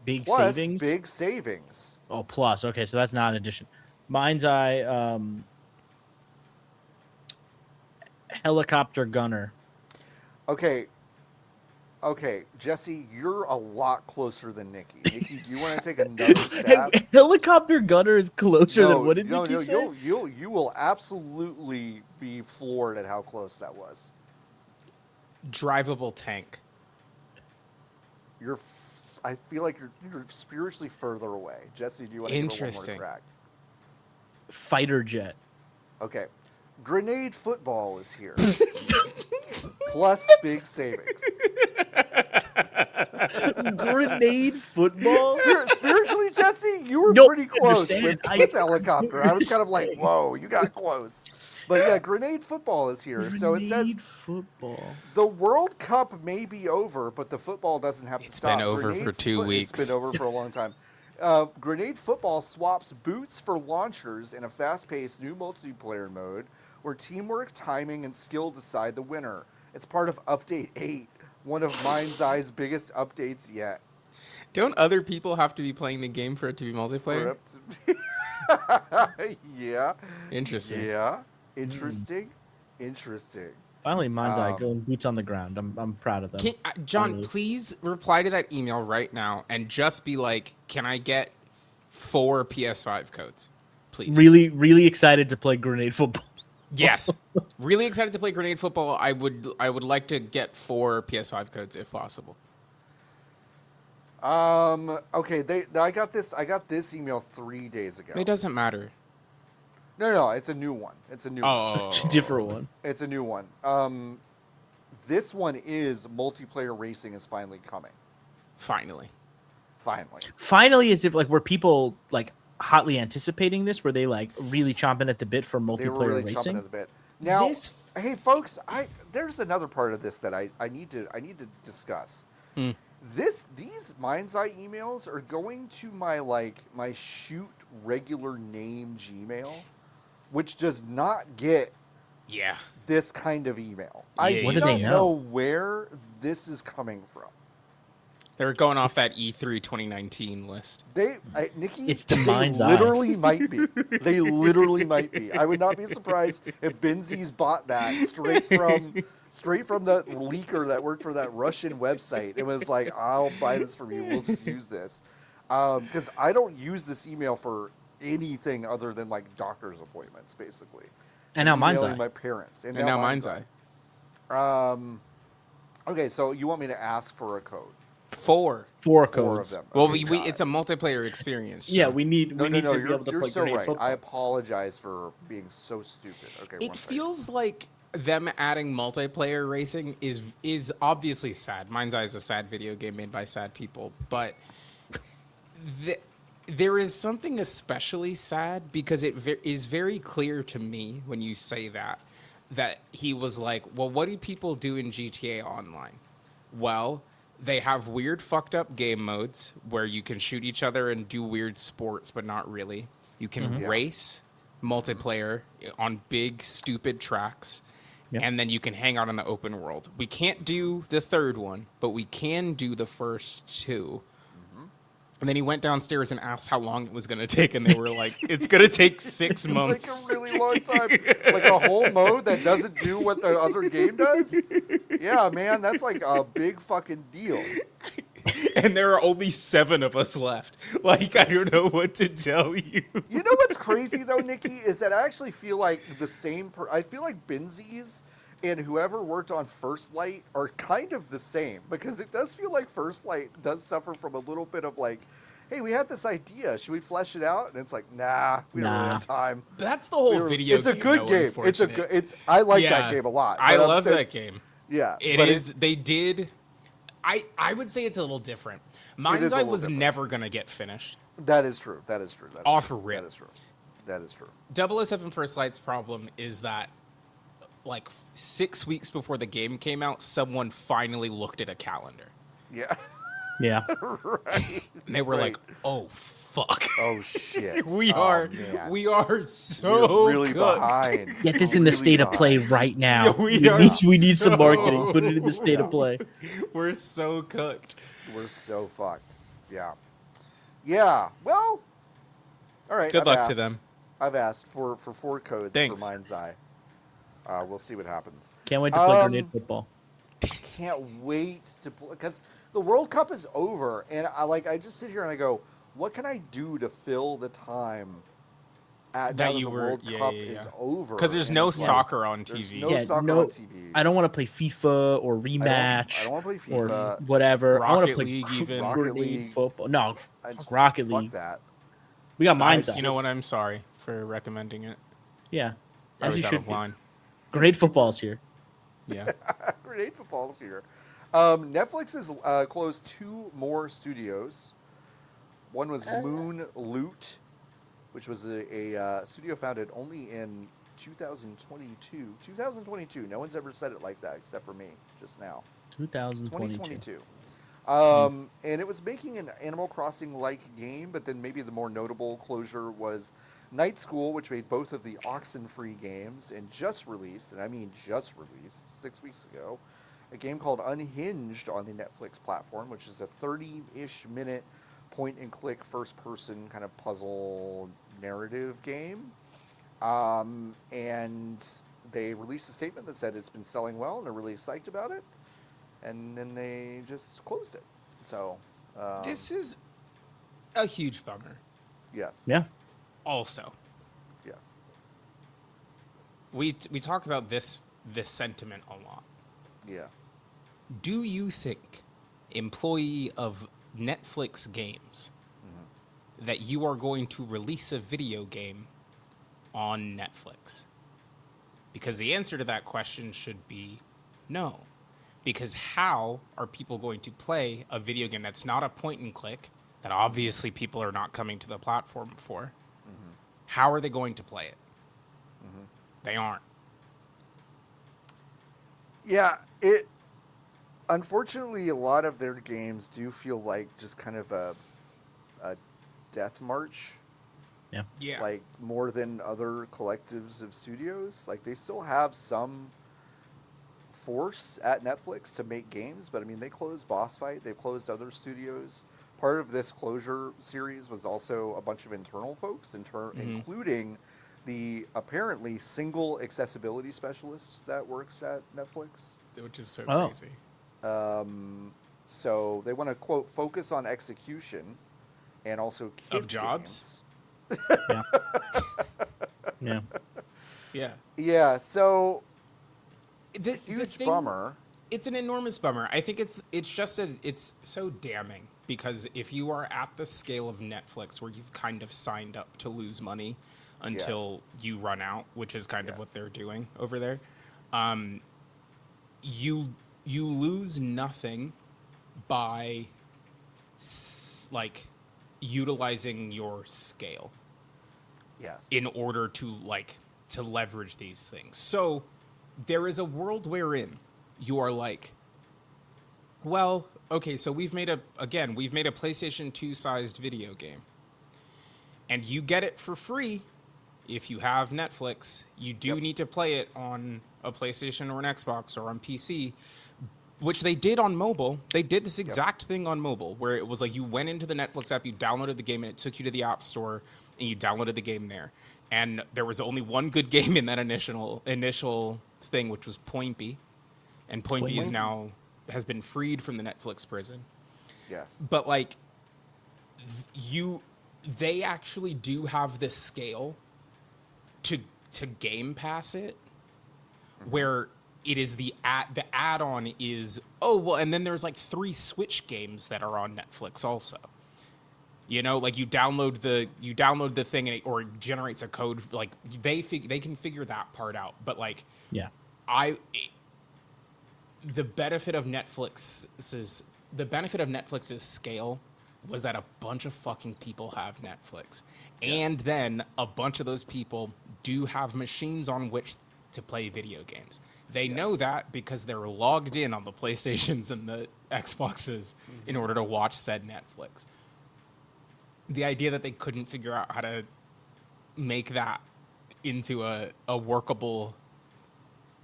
S3: big
S1: Plus
S3: savings.
S1: big savings.
S3: Oh, plus. Okay, so that's not an addition. Mind's Eye, helicopter gunner.
S1: Okay, Jesse, you're a lot closer than Nikki. Nikki, do you want to take another stab?
S3: Helicopter gunner is closer than what did Nikki say?
S1: You will absolutely be floored at how close that was.
S2: Drivable tank.
S1: I feel like you're spiritually further away. Jesse, do you want to give it one more
S2: Interesting.
S1: crack?
S3: Fighter jet.
S1: Okay. Grenade football is here. Plus big savings.
S3: Grenade football?
S1: Spiritually, Jesse, you were
S3: No,
S1: pretty
S3: I
S1: close
S3: understand.
S1: with helicopter. I was kind of like, whoa, you got close. But yeah, grenade football is here. So it says
S3: Grenade football.
S1: the World Cup may be over, but the football doesn't have to
S2: It's
S1: stop.
S2: been over for 2 weeks.
S1: It's been over for a long time. Grenade football swaps boots for launchers in a fast-paced new multiplayer mode where teamwork, timing, and skill decide the winner. It's part of Update 8, one of Mind's Eye's biggest updates yet.
S2: Don't other people have to be playing the game for it to be multiplayer?
S1: Yeah.
S2: Interesting.
S1: Yeah. Interesting.
S3: Finally, Mind's Eye
S1: Um,
S3: going boots on the ground. I'm proud of them.
S2: John,
S3: Finally.
S2: please reply to that email right now and just be like, "Can I get 4 PS5 codes, please?"
S3: Really, really excited to play grenade football.
S2: Yes. Really excited to play Grenade Football. I would like to get 4 PS5 codes if possible.
S1: Okay, I got this email 3 days ago.
S2: It doesn't matter.
S1: No, it's a new one. It's a new one.
S2: Oh,
S3: Different one.
S1: It's a new one. This one is multiplayer racing is finally coming.
S2: finally.
S3: Finally, as if like were people like hotly anticipating this? Were they like really chomping at the bit for
S1: They were
S3: multiplayer
S1: really
S3: racing?
S1: chomping at the bit. Now,
S2: This-
S1: hey folks, there's another part of this that I need to discuss. These Mind's Eye emails are going to my shoot regular name Gmail, which does not get
S2: Yeah.
S1: this kind of email.
S2: Yeah,
S1: I
S2: What
S1: do
S2: do
S1: not
S3: they
S1: know
S3: know?
S1: where this is coming from.
S2: They're going off that E3 2019 list.
S1: Nikki,
S3: It's the
S1: they
S3: Mind's Eye.
S1: literally might be. They literally might be. I would not be surprised if Benzies bought that straight from the leaker that worked for that Russian website. It was like, I'll buy this from you. We'll just use this. Because I don't use this email for anything other than like doctor's appointments, basically.
S3: And now Mind's
S1: Emailing
S3: Eye.
S1: my parents.
S2: And now Mind's Eye.
S1: Okay, so you want me to ask for a code?
S2: 4.
S3: Four
S1: Four
S3: codes.
S1: of them.
S2: Well,
S1: Okay,
S2: we
S1: got
S2: it's
S1: it.
S2: a multiplayer experience.
S3: Yeah,
S2: John.
S3: we need
S1: No,
S3: to be
S1: you're
S3: able to play
S1: so
S3: grenade
S1: right.
S3: football.
S1: I apologize for being so stupid. Okay,
S2: It
S1: one second.
S2: feels like them adding multiplayer racing is obviously sad. Mind's Eye is a sad video game made by sad people, but there is something especially sad because it is very clear to me when you say that he was like, well, what do people do in GTA Online? Well, they have weird fucked up game modes where you can shoot each other and do weird sports, but not really. You can race multiplayer on big, stupid tracks.
S3: Yep.
S2: And then you can hang out in the open world. We can't do the third one, but we can do the first 2. And then he went downstairs and asked how long it was going to take, and they were like, "It's going to take 6 months."
S1: Like a really long time. Like a whole mode that doesn't do what the other game does? Yeah, man, that's like a big fucking deal.
S2: And there are only 7 of us left. Like, I don't know what to tell you.
S1: You know what's crazy though, Nikki, is that I actually feel like I feel like Benzies and whoever worked on First Light are kind of the same, because it does feel like First Light does suffer from a little bit of like, hey, we had this idea, should we flesh it out? And it's like, nah, we don't really have time.
S2: That's the whole video
S1: It's a
S2: game,
S1: good
S2: though,
S1: game.
S2: unfortunate.
S1: I like
S2: Yeah,
S1: that game a lot.
S2: I
S1: but I'm
S2: love
S1: saying-
S2: that game.
S1: Yeah.
S2: It
S1: but
S2: is. They did. I would say it's a little different. Mind's
S1: is a
S2: Eye
S1: little
S2: was
S1: different.
S2: never going to get finished.
S1: That is true. That is true. That is
S2: Off
S1: true.
S2: rip.
S1: That is true. That is true.
S2: 007 First Light's problem is that, like, 6 weeks before the game came out, someone finally looked at a calendar.
S1: Yeah.
S3: Yeah.
S1: Right.
S2: And they were
S1: Right.
S2: like, oh, fuck.
S1: Oh shit.
S2: we
S1: Oh,
S2: are
S1: man.
S2: we are so
S1: We're really
S2: cooked.
S1: behind.
S3: Get this in the
S1: Really
S3: state of play
S1: behind.
S3: right now.
S2: Yeah,
S3: we need some
S2: so-
S3: marketing. Put it in the state of play.
S2: We're so cooked.
S1: We're so fucked. Yeah. Yeah. Well. All right.
S2: Good
S1: I've
S2: luck
S1: asked.
S2: to them.
S1: I've asked for 4 codes
S2: Thanks.
S1: for Mind's Eye. We'll see what happens.
S3: Can't wait to play
S1: Um,
S3: grenade football.
S1: Can't wait to play, because the World Cup is over, and I just sit here and I go, what can I do to fill the time
S2: That
S1: now
S2: you
S1: the
S2: were-
S1: World
S2: yeah,
S1: Cup
S2: yeah, yeah.
S1: is over?
S2: Because there's
S1: And
S2: no
S1: it's like,
S2: soccer on
S1: there's
S2: TV.
S1: no
S3: Yeah,
S1: soccer
S3: no-
S1: on TV.
S3: I don't want to play FIFA or
S1: I
S3: rematch
S1: don't want to play
S3: or
S1: FIFA.
S3: whatever. I want
S2: Rocket
S3: to play
S2: League even.
S1: Rocket
S3: grenade
S1: League.
S3: football. No,
S1: I
S3: fuck
S1: just-
S3: Rocket
S1: fuck
S3: League.
S1: that.
S3: We got Mind's Eye.
S2: You know what? I'm sorry for recommending it.
S3: Yeah,
S2: I
S3: as you
S2: was out
S3: should
S2: of
S3: be.
S2: line.
S3: Grenade football's here.
S2: Yeah.
S1: Grenade football's here. Netflix has closed 2 more studios. One was Moonloot, which was a studio founded only in 2022. 2022. No one's ever said it like that except for me just now.
S3: 2022.
S1: 2022. And it was making an Animal Crossing-like game, but then maybe the more notable closure was Night School, which made both of the Oxenfree games and just released, and I mean just released, 6 weeks ago, a game called Unhinged on the Netflix platform, which is a 30-ish minute point-and-click first-person kind of puzzle narrative game. And they released a statement that said it's been selling well and they're really psyched about it. And then they just closed it. So
S2: This is a huge bummer.
S1: yes,
S3: Yeah.
S2: Also,
S1: yes,
S2: we talk about this sentiment a lot.
S1: yeah.
S2: Do you think, employee of Netflix Games, that you are going to release a video game on Netflix? Because the answer to that question should be no. Because how are people going to play a video game that's not a point and click, that obviously people are not coming to the platform for? How are they going to play it? They aren't.
S1: Yeah, unfortunately, a lot of their games do feel like just kind of a death march.
S2: Yeah.
S1: Like more than other collectives of studios. Like they still have some force at Netflix to make games, but I mean they closed Boss Fight, they've closed other studios. Part of this closure series was also a bunch of internal folks, including the apparently single accessibility specialist that works at Netflix.
S2: Which is so
S3: Oh.
S2: crazy.
S1: So they want to quote focus on execution and also kid
S2: jobs?
S3: Yeah. Yeah.
S2: Yeah.
S1: Yeah, so
S2: The
S1: huge
S2: thing-
S1: bummer.
S2: It's an enormous bummer. I think it's so damning, because if you are at the scale of Netflix where you've kind of signed up to lose money until you run out, which is kind of what they're doing over there, you lose nothing by like utilizing your scale
S1: Yes.
S2: in order to leverage these things. So there is a world wherein you are like, well, okay, so we've made a PlayStation 2 sized video game, and you get it for free if you have Netflix. You do need to play it on a PlayStation or an Xbox or on PC, which they did on mobile. They did this exact thing on mobile, where it was like you went into the Netflix app, you downloaded the game, and it took you to the App Store, and you downloaded the game there. And there was only one good game in that initial thing, which was Pointy. And Pointy has been freed from the Netflix prison.
S1: Yes.
S2: But like, they actually do have this scale to Game Pass it, where it is the add-on is, oh well, and then there's like 3 Switch games that are on Netflix also. You know, like you download the thing and it generates a code. Like they can figure that part out. But like,
S3: Yeah.
S2: the benefit of Netflix's scale was that a bunch of fucking people have Netflix, and then a bunch of those people do have machines on which to play video games. They know that because they're logged in on the PlayStations and the Xboxes in order to watch said Netflix. The idea that they couldn't figure out how to make that into a workable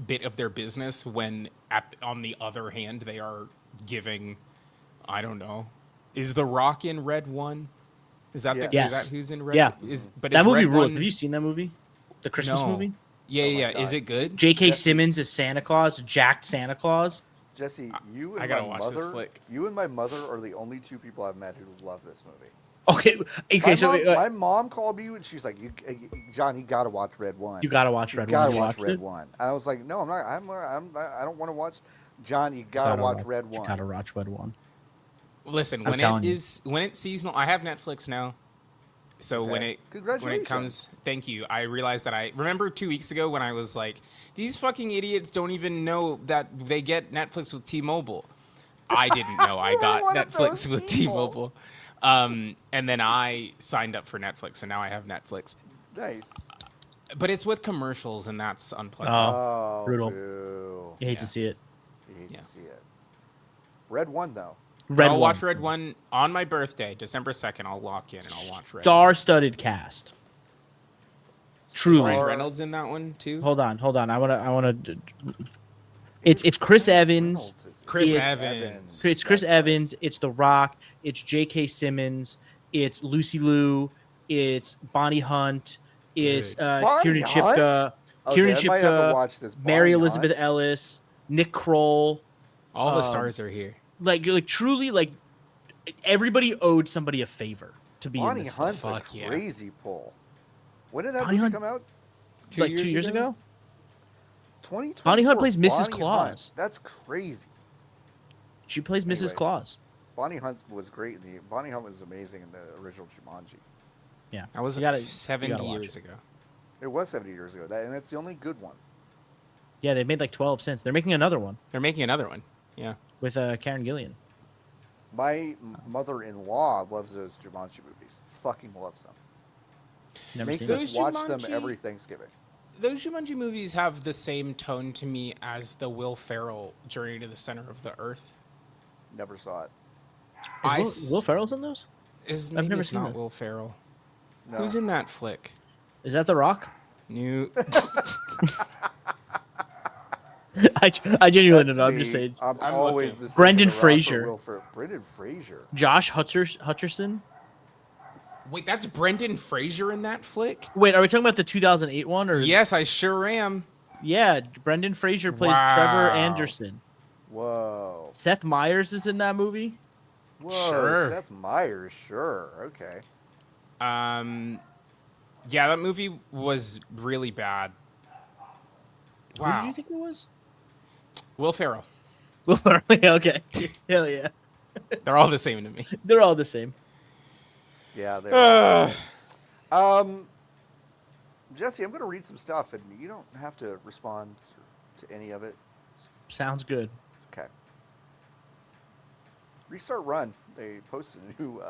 S2: bit of their business, when on the other hand they are giving, I don't know, is The Rock in Red 1? Is that
S3: Yes.
S2: is that who's in Red?
S3: Yeah.
S2: But
S3: That
S2: is
S3: movie
S2: Red
S3: rules.
S2: 1
S3: Have you seen that movie? The Christmas
S2: No.
S3: movie?
S2: Yeah,
S1: Oh my
S2: yeah.
S1: God.
S2: Is it good?
S3: J.K. Simmons is Santa Claus, jacked Santa Claus.
S1: Jesse, you
S2: I
S1: and
S2: gotta
S1: my
S2: watch
S1: mother,
S2: this flick.
S1: you and my mother are the only 2 people I've met who love this movie.
S3: Okay,
S1: My mom called me and she's like, "John, you gotta watch Red 1.
S3: you gotta watch
S1: You
S3: Red
S1: gotta
S3: One.
S1: watch
S3: You
S1: Red
S3: watched it?
S1: 1." I was like, "No, I'm not. I don't want to watch." John, you gotta watch Red 1.
S3: You gotta watch Red One.
S2: Listen,
S3: I'm telling you.
S2: when it's seasonal, I have Netflix now. So when
S1: Okay.
S2: it comes, thank you. I realized that I remember 2 weeks ago when I was like, these fucking idiots don't even know that they get Netflix with T-Mobile. I didn't know I got
S1: one of
S2: Netflix
S1: those
S2: with
S1: people.
S2: T-Mobile. And then I signed up for Netflix, and now I have Netflix.
S1: Nice.
S2: But it's with commercials, and that's unpleasant.
S1: Oh,
S3: brutal.
S1: boo.
S3: You hate
S2: Yeah.
S3: to see it.
S1: You hate
S2: Yeah.
S1: to see it. Red 1 though.
S2: I'll watch Red 1 on my birthday, December 2nd. I'll lock in and I'll watch Red.
S3: Star-studded cast. Truly.
S2: Ryan Reynolds in that one too.
S3: Hold on. I wanna. It's Chris Evans.
S1: Reynolds is-
S2: Chris
S3: It's
S2: Evans.
S3: It's Chris
S1: That's right.
S3: Evans. It's The Rock. It's J.K. Simmons. It's Lucy Liu. It's Bonnie Hunt. It's
S1: Bonnie
S3: Kieran
S1: Hunt?
S3: Chipka.
S1: Okay,
S3: Kieran
S1: I might have to
S3: Chipka.
S1: watch this.
S3: Mary
S1: Bonnie
S3: Elizabeth
S1: Hunt?
S3: Ellis. Nick Kroll.
S2: All the stars are here.
S3: Like truly, like everybody owed somebody a favor to be in
S1: Bonnie
S3: this.
S1: Hunt's
S2: Fuck
S1: a
S2: yeah.
S1: crazy pull. When did that
S3: Bonnie
S1: movie
S3: Hunt-
S1: come out?
S2: 2
S3: Like 2 years ago.
S1: 2024.
S3: Bonnie Hunt plays Mrs.
S1: Bonnie
S3: Claus.
S1: Hunt. That's crazy.
S3: She plays Mrs.
S1: Anyway.
S3: Claus.
S1: Bonnie Hunt was great. Bonnie Hunt was amazing in the original Jumanji.
S3: Yeah,
S2: That was
S3: You gotta-
S2: 70
S3: you gotta watch
S2: years
S3: it.
S2: ago.
S1: It was 70 years ago, and that's the only good one.
S3: Yeah, they made like 12 since. They're making another one
S2: They're making another one. Yeah.
S3: with Karen Gillian.
S1: My mother-in-law loves those Jumanji movies. Fucking loves them.
S3: Never
S1: Makes
S3: seen
S1: us
S2: Those
S1: watch
S2: Jumanji-
S1: them every Thanksgiving.
S2: Those Jumanji movies have the same tone to me as the Will Ferrell Journey to the Center of the Earth.
S1: Never saw it.
S3: Is Will Ferrell's in those?
S2: Maybe
S3: never
S2: it's
S3: seen
S2: not
S3: that.
S2: Will Ferrell.
S1: No.
S2: Who's in that flick?
S3: Is that The Rock?
S2: New.
S3: I genuinely
S1: That's
S3: don't know. I'm
S1: me.
S3: just saying.
S1: I'm
S2: I'm
S1: always
S2: looking.
S1: mistaking
S3: Brendan
S1: The Rock for
S3: Fraser.
S1: Will Ferrell. Brendan Fraser.
S3: Josh Hutcherson.
S2: Wait, that's Brendan Fraser in that flick?
S3: Wait, are we talking about the 2008 one or?
S2: Yes, I sure am.
S3: Yeah, Brendan Fraser plays
S2: Wow.
S3: Trevor Anderson.
S1: Whoa.
S3: Seth Meyers is in that movie.
S1: Whoa.
S2: Sure.
S1: Seth Meyers. Sure. Okay.
S2: Yeah, that movie was really bad.
S3: Who
S2: Wow.
S3: did you think it was?
S2: Will Ferrell.
S3: Will Ferrell. Okay. Hell yeah.
S2: They're all the same to me.
S3: They're all the same.
S1: Yeah. There. Jesse, I'm going to read some stuff, and you don't have to respond to any of it.
S3: Sounds good.
S1: Okay. Restart.Run. They posted a new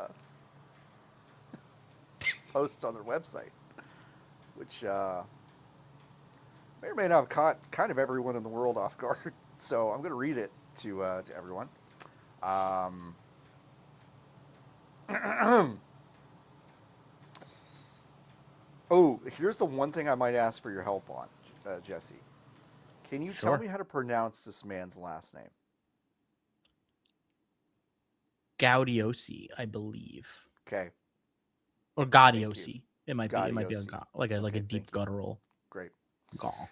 S1: post on their website, which may or may not have caught kind of everyone in the world off guard. So I'm going to read it to everyone. Oh, here's the one thing I might ask for your help on, Jesse. Can you tell
S3: Sure.
S1: me how to pronounce this man's last name?
S3: Gaudiosi, I believe,
S1: Okay,
S3: or Gaudiosi. It might be. It might be
S1: Gaudiosi.
S3: like a
S1: Okay,
S3: deep
S1: thank you.
S3: guttural.
S1: great.
S3: Gaul.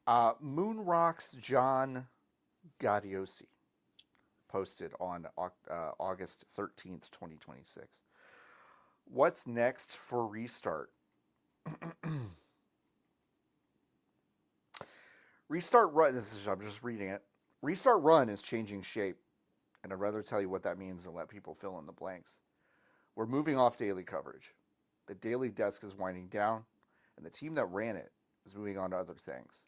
S1: Moonrock's John Gaudiosi posted on August 13th, 2026. What's next for Restart? Restart.Run, I'm just reading it. Restart.Run is changing shape, and I'd rather tell you what that means than let people fill in the blanks. We're moving off daily coverage. The daily desk is winding down, and the team that ran it is moving on to other things.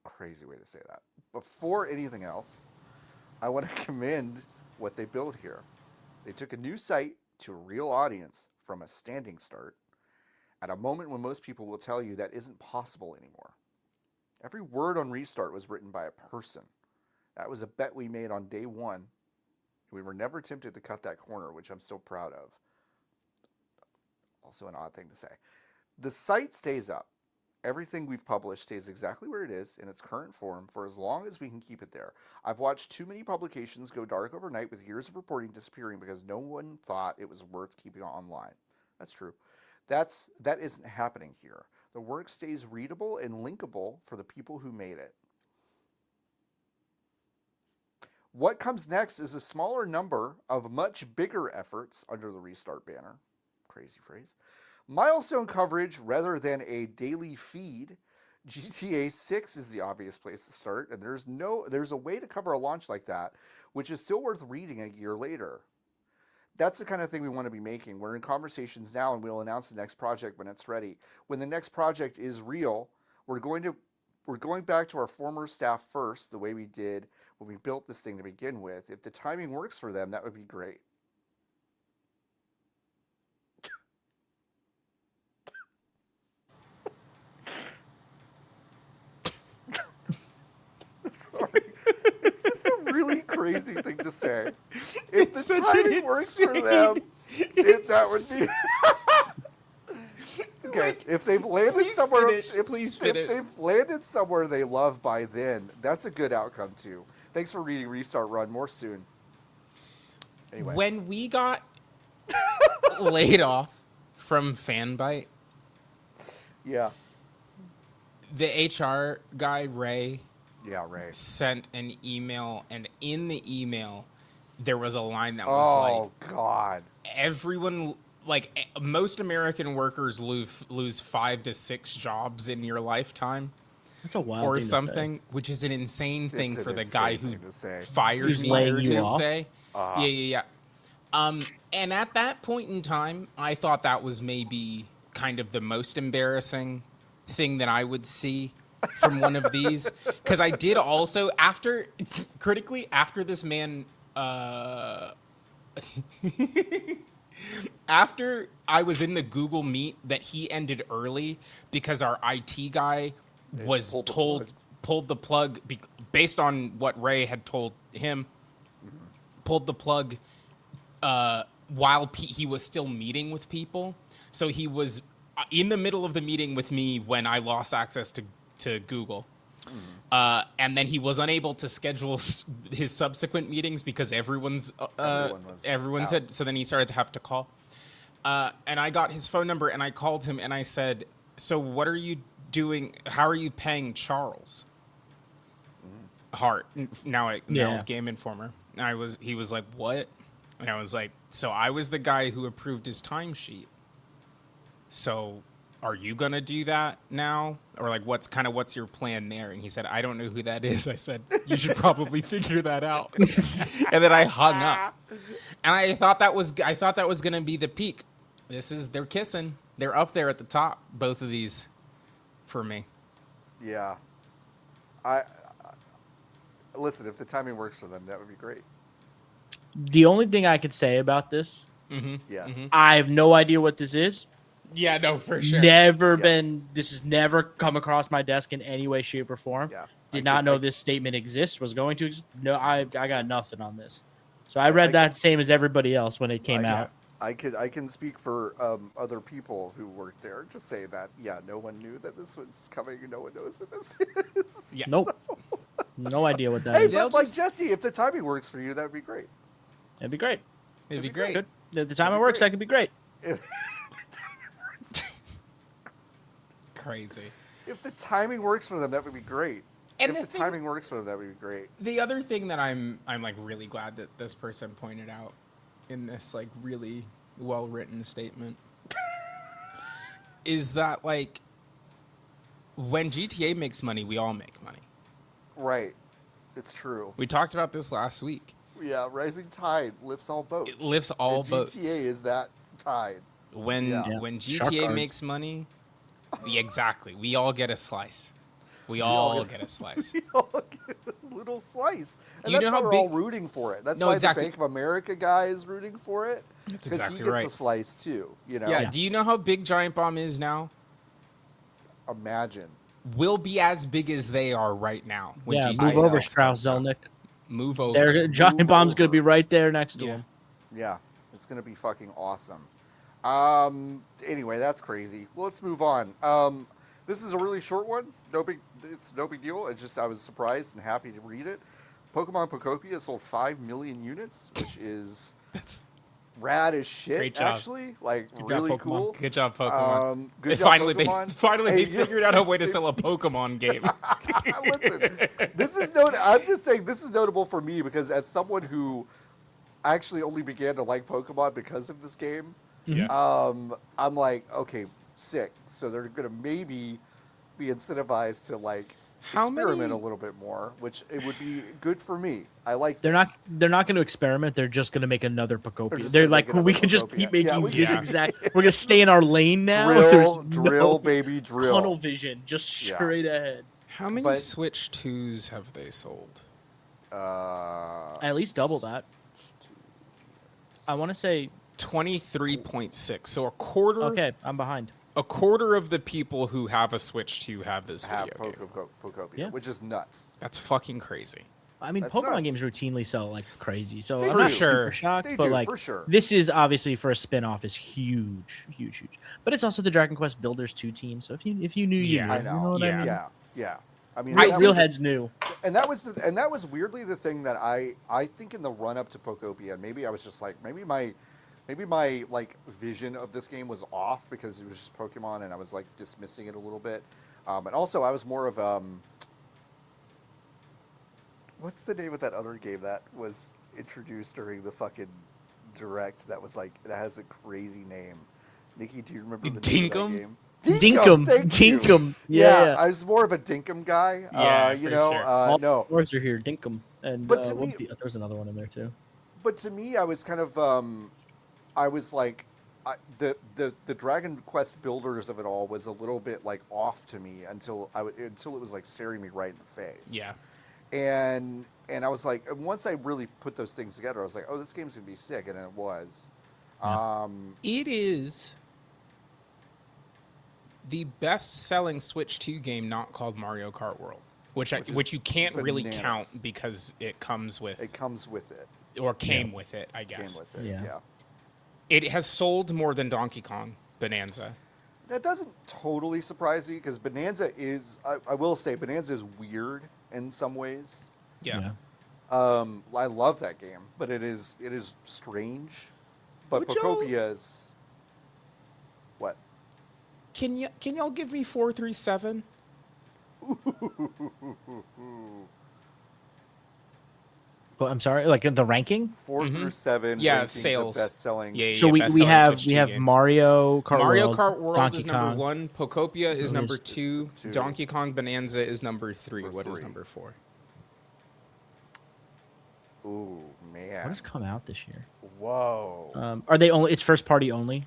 S1: Crazy way to say that. Before anything else, I want to commend what they built here. They took a new site to a real audience from a standing start at a moment when most people will tell you that isn't possible anymore. Every word on Restart was written by a person. That was a bet we made on day one. We were never tempted to cut that corner, which I'm so proud of. Also an odd thing to say. The site stays up. Everything we've published stays exactly where it is in its current form for as long as we can keep it there. I've watched too many publications go dark overnight with years of reporting disappearing because no one thought it was worth keeping online. That's true. That isn't happening here. The work stays readable and linkable for the people who made it. What comes next is a smaller number of much bigger efforts under the Restart banner. Crazy phrase. Milestone coverage rather than a daily feed. GTA 6 is the obvious place to start, and there's a way to cover a launch like that, which is still worth reading a year later. That's the kind of thing we want to be making. We're in conversations now, and we'll announce the next project when it's ready. When the next project is real, we're going back to our former staff first, the way we did when we built this thing to begin with. If the timing works for them, that would be great. Sorry. It's just a really crazy thing to say. If
S2: It's
S1: the
S2: such an
S1: timing works for them, that would be... Okay,
S2: Like,
S1: if they've landed
S2: please
S1: somewhere,
S2: finish, please finish.
S1: If they've landed somewhere they love by then, that's a good outcome too. Thanks for reading Restart.Run. More soon. Anyway,
S2: When we got laid off from Fanbyte.
S1: Yeah.
S2: The HR guy, Ray,
S1: Ray.
S2: sent an email, and in the email, there was a line that was
S1: God.
S2: everyone, most American workers lose 5 to 6 jobs in your lifetime.
S3: That's a wild
S2: Or
S3: thing to
S2: something, which is an insane thing for the guy who fired
S3: He's
S2: me
S3: laying you
S2: to
S3: off?
S2: say. Yeah. And at that point in time, I thought that was maybe kind of the most embarrassing thing that I would see from one of these. Because I did also, critically, after this man... after I was in the Google Meet that he ended early because our IT guy was pulled the plug based on what Ray had told him, pulled the plug while he was still meeting with people. So he was in the middle of the meeting with me when I lost access to Google. And then he was unable to schedule his subsequent meetings because everyone's had. So then he started to have to call. And I got his phone number and I called him and I said, "So what are you doing? How are you paying Charles Hart now of Game Informer?" And he was like, "What?" And I was like, "So I was the guy who approved his timesheet. So are you gonna do that now, or what's your plan there?" And he said, "I don't know who that is." I said, "You should probably figure that out." And then I hung up. And I thought that was gonna be the peak. They're kissing. They're up there at the top, both of these, for me.
S1: Yeah. I listen, if the timing works for them, that would be great.
S3: The only thing I could say about this,
S1: Yes.
S3: I have no idea what this is.
S2: Yeah, no, for sure.
S3: This has never come across my desk in any way, shape, or form.
S1: Yeah.
S3: Did not know this statement exists, was going to exist. No, I got nothing on this. So I read that same as everybody else when it came out.
S1: I can speak for other people who worked there to say that, no one knew that this was coming. No one knows what this is.
S2: Yeah.
S3: Nope. No idea what that is.
S1: But like Jesse, if the timing works for you, that would be great.
S3: It'd be great.
S2: It'd be great.
S3: If the timing works, that could be great.
S2: Crazy.
S1: If the timing works for them, that would be great.
S2: And
S1: if the timing works for them, that would be great.
S2: The other thing that I'm like really glad that this person pointed out in this like really well written statement is that like when GTA makes money, we all make money.
S1: Right. It's true.
S2: We talked about this last week.
S1: Yeah, rising tide lifts all boats.
S2: It lifts all boats.
S1: GTA is that tide.
S2: When GTA makes money, exactly. We all get a slice. We all get a slice.
S1: We all get a little slice. And
S2: Do you know how
S1: we're
S2: big...
S1: all rooting for it. That's why the Bank of America guy is rooting for it.
S2: That's exactly right.
S1: Because he gets a slice too. You know?
S2: Yeah. Do you know how big Giant Bomb is now?
S1: Imagine.
S2: Will be as big as they are right now. When GTA
S3: move over, Strauss Zelnick.
S2: Move over.
S3: Giant Bomb's going to be right there next to him.
S1: Yeah. It's going to be fucking awesome. Anyway, that's crazy. Well, let's move on. This is a really short one. It's no big deal. It's just I was surprised and happy to read it. Pokemon Pokopia sold 5 million units, which is rad as shit.
S2: Great job.
S1: Actually, like
S2: Good
S1: really
S2: job,
S1: cool.
S2: Good job, Pokemon.
S1: Good job, Pokemon.
S2: They figured out a way to sell a Pokemon game.
S1: Listen, I'm just saying this is notable for me because as someone who actually only began to like Pokemon because of this game, I'm like, okay, sick. So they're gonna maybe be incentivized to like experiment a little bit more, which it would be good for me. I like.
S3: They're not going to experiment. They're just going to make another Pokopia. They're like, we can just keep making this exact. We're going to stay in our lane now.
S1: Drill, baby, drill.
S3: Tunnel vision, just straight ahead.
S2: How many Switch 2s have they sold?
S3: At least double that. I want to say
S2: 23.6. So a quarter.
S3: Okay, I'm behind.
S2: A quarter of the people who have a Switch 2 have this video game.
S1: Pokopia, which is nuts.
S2: That's fucking crazy.
S3: I mean, Pokemon games routinely sell like crazy, so
S1: I'm
S3: not super shocked. But like, this is obviously for a spin-off is huge. But it's also the Dragon Quest Builders 2 team. So if you knew, you knew.
S1: I know.
S3: You know what I mean?
S1: Yeah. I mean,
S3: real heads knew.
S1: And that was weirdly the thing that I think in the run up to Pokopia, maybe I was just like, maybe my maybe my like vision of this game was off because it was just Pokemon and I was like dismissing it a little bit. And also I was more of what's the name of that other game that was introduced during the fucking direct that was like that has a crazy name? Nikki, do you remember the name of that game?
S3: Dinkum.
S1: Thank you.
S3: Dinkum.
S1: Yeah,
S3: Yeah.
S1: I was more of a Dinkum guy.
S2: Yeah,
S1: You
S2: for
S1: know,
S2: sure.
S3: All
S1: no.
S3: the stores are here. Dinkum. And
S1: But to
S3: what was
S1: me-
S3: there was another one in there too.
S1: But to me, I was kind of, I was like, the Dragon Quest builders of it all was a little bit like off to me until until it was like staring me right in the face.
S2: Yeah.
S1: And I was like, once I really put those things together, I was like, oh, this game's gonna be sick, and it was.
S3: Yeah.
S2: It is the best-selling Switch 2 game not called Mario Kart World, which you can't really
S1: bananas.
S2: count because it comes with
S1: It comes with it.
S2: or came with it, I
S1: Came
S2: guess.
S1: with it.
S3: Yeah.
S1: Yeah.
S2: It has sold more than Donkey Kong Bonanza.
S1: That doesn't totally surprise me because Bonanza is, I will say, Bonanza is weird in some ways.
S2: Yeah.
S1: I love that game, but it is strange. But
S2: Would y'all-
S1: Pokopia is what?
S2: Can y'all give me 437?
S3: But I'm sorry, like in the ranking.
S1: 4 through 7.
S2: Yeah,
S1: rankings
S2: sales.
S1: of best selling.
S2: Yeah,
S3: So we
S2: best-selling
S3: have
S2: Switch
S3: we
S2: 2
S3: have
S2: games.
S3: Mario Kart
S2: Mario
S3: World,
S2: Kart World
S3: Donkey
S2: is number
S3: Kong.
S2: 1. Pokopia is number
S3: is
S2: 2.
S1: two.
S2: Donkey Kong Bonanza is number 3.
S1: Number
S2: What is
S1: three.
S2: number 4?
S1: Ooh, man.
S3: What has come out this year?
S1: Whoa.
S3: Are they only? It's first party only.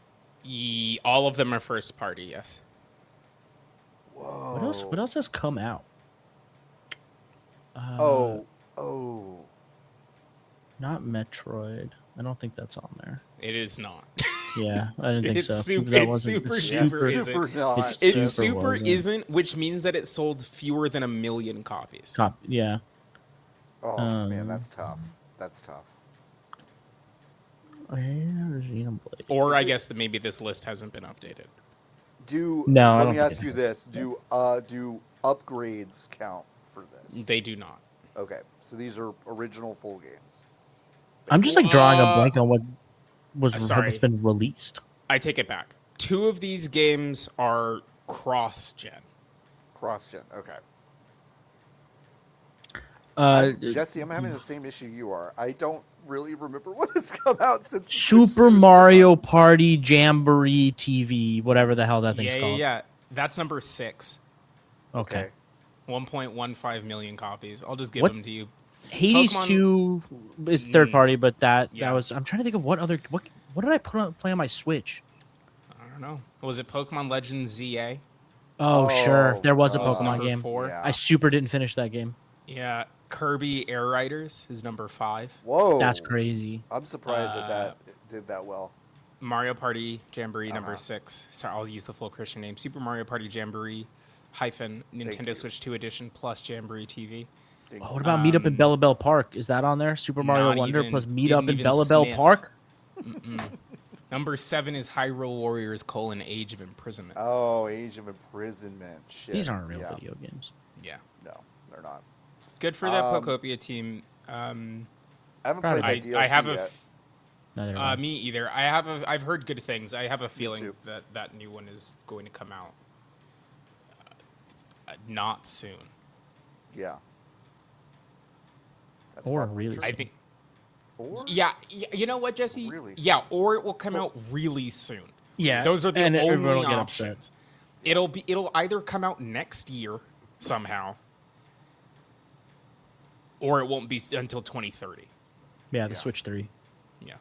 S2: All of them are first party. Yes.
S1: Whoa.
S3: What else? What else has come out?
S1: Oh.
S3: Not Metroid. I don't think that's on there.
S2: It is not.
S3: Yeah, I didn't think
S2: It's
S3: so.
S2: super-
S3: That
S2: it's
S3: wasn't-
S2: super
S3: it's
S2: duper isn't.
S1: Super not.
S3: It's
S2: It
S3: Super
S2: super
S3: wasn't.
S2: isn't, which means that it sold fewer than 1 million copies.
S3: Yeah.
S1: Oh, man, that's tough. That's tough.
S3: Xenoblade.
S2: Or I guess that maybe this list hasn't been updated.
S3: No, I
S1: let
S3: don't
S1: me
S3: think
S1: ask
S3: it
S1: you
S3: has.
S1: this. Do upgrades count for this?
S2: They do not.
S1: Okay, so these are original full games.
S3: I'm just like drawing a
S2: Uh,
S3: blank on what was
S2: sorry.
S3: what's been released.
S2: I take it back. 2 of these games are cross-gen.
S1: Cross-gen, okay. Jesse, I'm having the same issue you are. I don't really remember what has come out since
S3: Super Mario Party Jamboree TV, whatever the hell that thing's
S2: Yeah,
S3: called.
S2: yeah. That's number 6.
S3: Okay.
S2: 1.15 million copies. I'll just give
S3: What-
S2: them to you.
S3: Hades
S2: Pokemon-
S3: 2 is third party, but that
S2: Yeah.
S3: was. I'm trying to think of what did I play on my Switch?
S2: I don't know. Was it Pokemon Legends ZA?
S3: Oh, sure, there was a
S1: that was
S3: Pokemon
S2: number
S3: game.
S2: 4.
S1: Yeah.
S3: I super didn't finish that game.
S2: Yeah. Kirby Air Riders is number 5.
S1: Whoa.
S3: That's crazy.
S1: I'm surprised that did that well.
S2: Mario Party Jamboree
S1: Uh-huh.
S2: number 6. Sorry, I'll use the full Christian name. Super Mario Party Jamboree hyphen
S1: you.
S2: Nintendo Switch 2 edition plus Jamboree TV.
S1: Ding.
S3: Oh, what about Meetup in Bella Bell Park? Is that on there? Super Mario
S2: Not
S3: Wonder
S2: even-
S3: plus
S2: didn't
S3: Meetup in
S2: even
S3: Bella Bell
S2: sniff.
S3: Park?
S2: Number 7 is Hyrule Warriors: Age of Imprisonment.
S1: Oh, Age of Imprisonment. Shit.
S3: These aren't real
S1: Yeah.
S3: video games.
S2: Yeah.
S1: No, they're not.
S2: Good for that
S1: Um,
S2: Pokopia team.
S1: I haven't
S3: Proud
S1: played
S3: of
S1: that
S2: I
S1: DLC
S2: have a
S1: yet.
S2: f-
S3: Neither am I.
S2: me either. I've heard good things. I have a feeling
S1: too.
S2: that that new one is going to come out not soon.
S1: Yeah. That's
S3: Or
S1: probably
S3: really
S1: true.
S2: I think.
S1: Or?
S2: Yeah, you know what, Jesse?
S1: Really
S2: Yeah, or it will come out really soon.
S3: Yeah,
S2: Those are the
S3: and everyone will
S2: only
S3: get upset.
S2: options. It'll either come out next year somehow, or it won't be until 2030.
S3: Yeah, the
S1: Yeah.
S3: Switch 3.
S2: Yeah.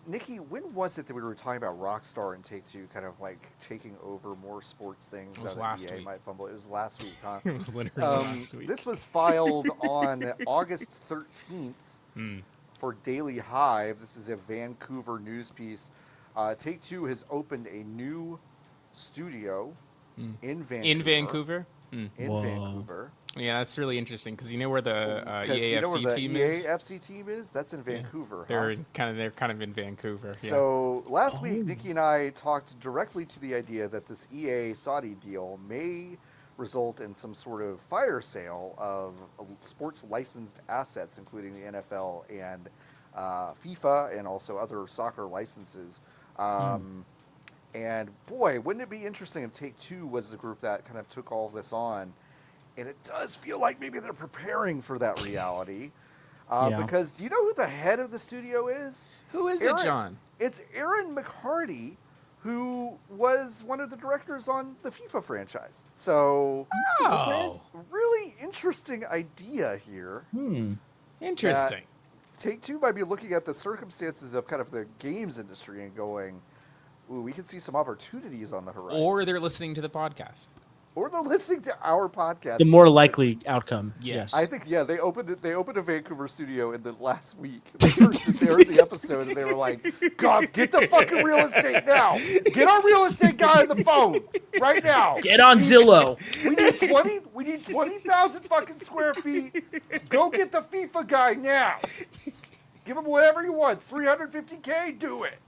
S1: Nikki, when was it that we were talking about Rockstar and Take-Two kind of like taking over more sports things?
S2: It was
S1: that
S2: last
S1: EA
S2: week.
S1: might fumble. It was last week, huh?
S2: It was literally last week.
S1: This was filed on August 13th for Daily Hive. This is a Vancouver news piece. Take-Two has opened a new studio in Vancouver.
S2: In Vancouver?
S1: In
S3: Whoa.
S1: Vancouver.
S2: Yeah, that's really interesting because you know where the
S1: 'Cause you know where
S2: EAFC
S1: the
S2: team is?
S1: EAFC team is? That's in Vancouver. huh?
S2: They're kind of in Vancouver. Yeah.
S1: So last week, Nikki and I talked directly to the idea that this EA Saudi deal may result in some sort of fire sale of sports licensed assets, including the NFL and FIFA and also other soccer licenses. And boy, wouldn't it be interesting if Take-Two was the group that kind of took all this on? And it does feel like maybe they're preparing for that reality. Because do you know who the head of the studio is?
S2: Who is it, John?
S1: It's Aaron McHardy, who was one of the directors on the FIFA franchise. So, really interesting idea here.
S2: Interesting.
S1: Take-Two might be looking at the circumstances of kind of the games industry and going, ooh, we can see some opportunities on the horizon.
S2: Or they're listening to the podcast.
S1: Or they're listening to our podcast.
S3: The more likely outcome.
S2: Yes.
S3: Yes.
S1: I think, they opened a Vancouver studio in the last week. They heard the episode and they were like, God, get the fucking real estate now. Get our real estate guy on the phone right now.
S3: Get on Zillow.
S1: We need 20,000 fucking square feet. Go get the FIFA guy now. Give him whatever he wants. 350K, do it.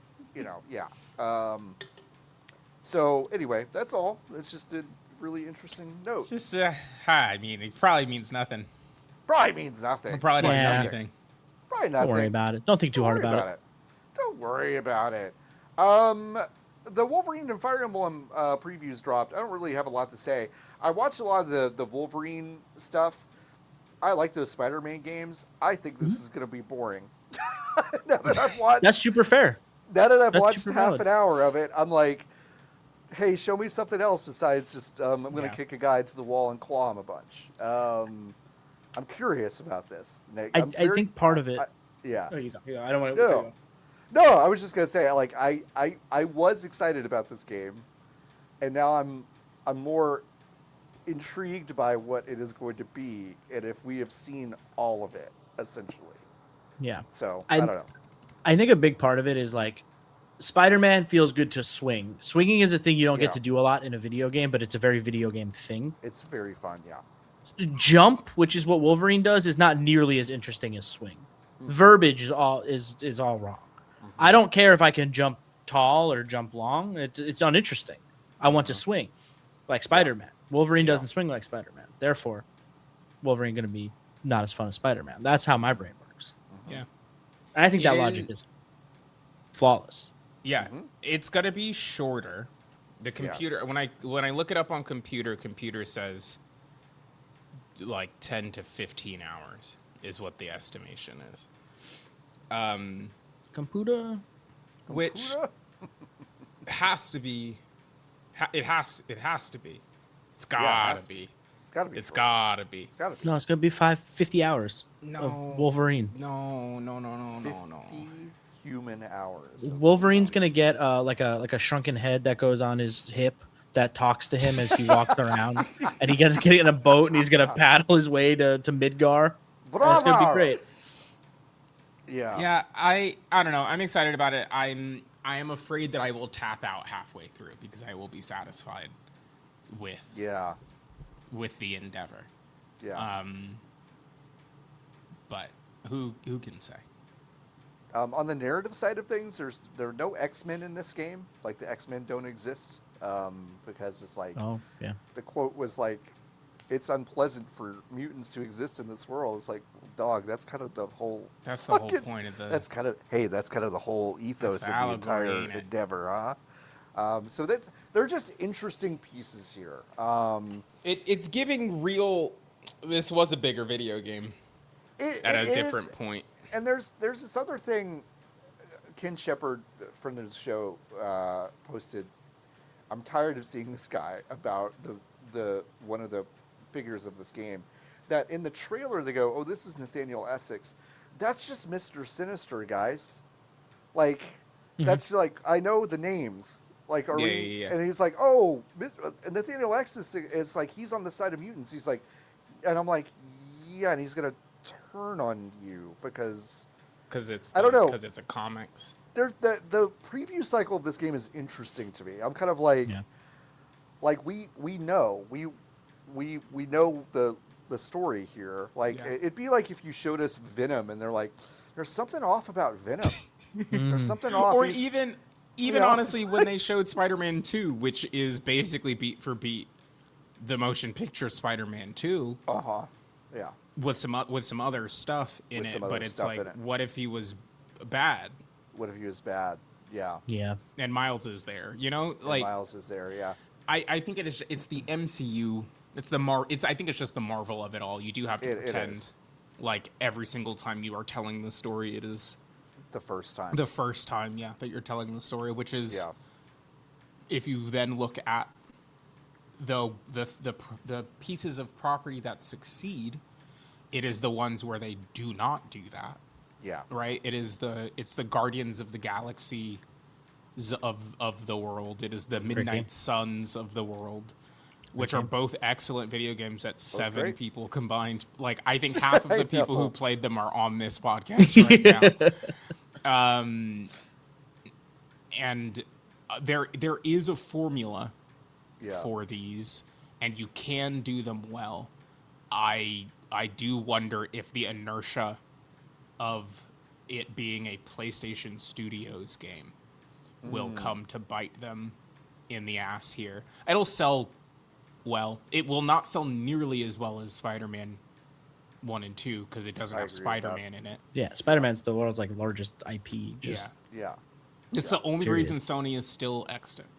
S1: So anyway, that's all. It's just a really interesting note.
S2: Just, I mean, it probably means nothing.
S1: Probably means nothing.
S2: It probably doesn't
S3: Yeah.
S2: mean anything.
S1: Probably nothing.
S3: Don't worry about it. Don't think too hard about it.
S1: Don't worry about it. The Wolverine and Fire Emblem previews dropped. I don't really have a lot to say. I watched a lot of the Wolverine stuff. I like those Spider-Man games. I think this is going to be boring. Now that I've watched,
S3: That's super fair.
S1: now that I've
S3: That's
S1: watched
S3: super
S1: half
S3: valid.
S1: an hour of it, I'm like, hey, show me something else besides just I'm going to kick a guy to the wall and claw him a bunch. I'm curious about this, Nick.
S3: I think part of it.
S1: Yeah.
S3: Oh, you go. I don't want
S1: No. No, I was just gonna say, like, I was excited about this game, and now I'm more intrigued by what it is going to be, and if we have seen all of it, essentially.
S3: Yeah.
S1: So I don't know.
S3: I think a big part of it is like Spider-Man feels good to swing. Swinging is a thing you don't get to do a lot in a video game, but it's a very video game thing.
S1: It's very fun, yeah.
S3: Jump, which is what Wolverine does, is not nearly as interesting as swing. Verbiage is all wrong. I don't care if I can jump tall or jump long. It's uninteresting. I want to swing like Spider-Man. Wolverine doesn't swing like Spider-Man. Therefore, Wolverine going to be not as fun as Spider-Man. That's how my brain works.
S2: Yeah.
S3: And I think that logic is flawless.
S2: Yeah, it's gonna be shorter. The computer when I look it up on computer says like 10 to 15 hours is what the estimation is.
S3: Computer,
S2: which has to be. It has to be. It's gotta be.
S1: It's gotta be.
S2: It's gotta be.
S1: It's gotta be.
S3: No, it's gonna be 50 hours of Wolverine.
S2: No.
S1: 50 human hours.
S3: Wolverine's gonna get like a shrunken head that goes on his hip that talks to him as he walks around, and he gets getting in a boat and he's gonna paddle his way to Midgar. That's gonna be great.
S1: Yeah.
S2: Yeah, I don't know. I'm excited about it. I am afraid that I will tap out halfway through because I will be satisfied with the endeavor.
S1: Yeah.
S2: But who can say?
S1: On the narrative side of things, there are no X-Men in this game. Like the X-Men don't exist because it's like the quote was like, "It's unpleasant for mutants to exist in this world." It's like, dog, that's kind of the whole.
S2: That's the whole point of the.
S1: That's kind of the whole ethos of the entire endeavor, huh? So they're just interesting pieces here.
S2: It's giving real. This was a bigger video game at a different point.
S1: And there's this other thing. Ken Shepard, friend of the show, posted. I'm tired of seeing this guy about the one of the figures of this game. That in the trailer they go, "Oh, this is Nathaniel Essex." That's just Mr. Sinister, guys. Like that's like I know the names. Like are we? Yeah. And he's like, "Oh, Nathaniel Essex is like he's on the side of mutants." He's like, and I'm like, "Yeah," and he's gonna turn on you because
S2: it's
S1: I don't know
S2: because it's a comics.
S1: The preview cycle of this game is interesting to me. I'm kind of like we know the story here. Like it'd be like if you showed us Venom and they're like, there's something off about Venom. There's something off.
S2: Or even honestly, when they showed Spider-Man 2, which is basically beat for beat the motion picture Spider-Man 2.
S1: Yeah.
S2: With some other stuff in it, but it's like, what if he was bad?
S1: What if he was bad? Yeah.
S3: Yeah.
S2: And Miles is there.
S1: And Miles is there. Yeah.
S2: I think it's the MCU. I think it's just the Marvel of it all. You do have to pretend like every single time you are telling the story, it is
S1: the first time.
S2: The first time, yeah, that you're telling the story, which is if you then look at the pieces of property that succeed, it is the ones where they do not do that.
S1: Yeah.
S2: Right? It's the Guardians of the Galaxy of the world. It is the Midnight Suns of the world, which are both excellent video games that 7 people combined. Like, I think half of the people who played them are on this podcast right now. And there is a formula for these, and you can do them well. I do wonder if the inertia of it being a PlayStation Studios game will come to bite them in the ass here. It'll sell well. It will not sell nearly as well as Spider-Man 1 and 2 because it doesn't have Spider-Man in it.
S3: Yeah, Spider-Man's the world's like largest IP.
S2: It's the only reason Sony is still extant,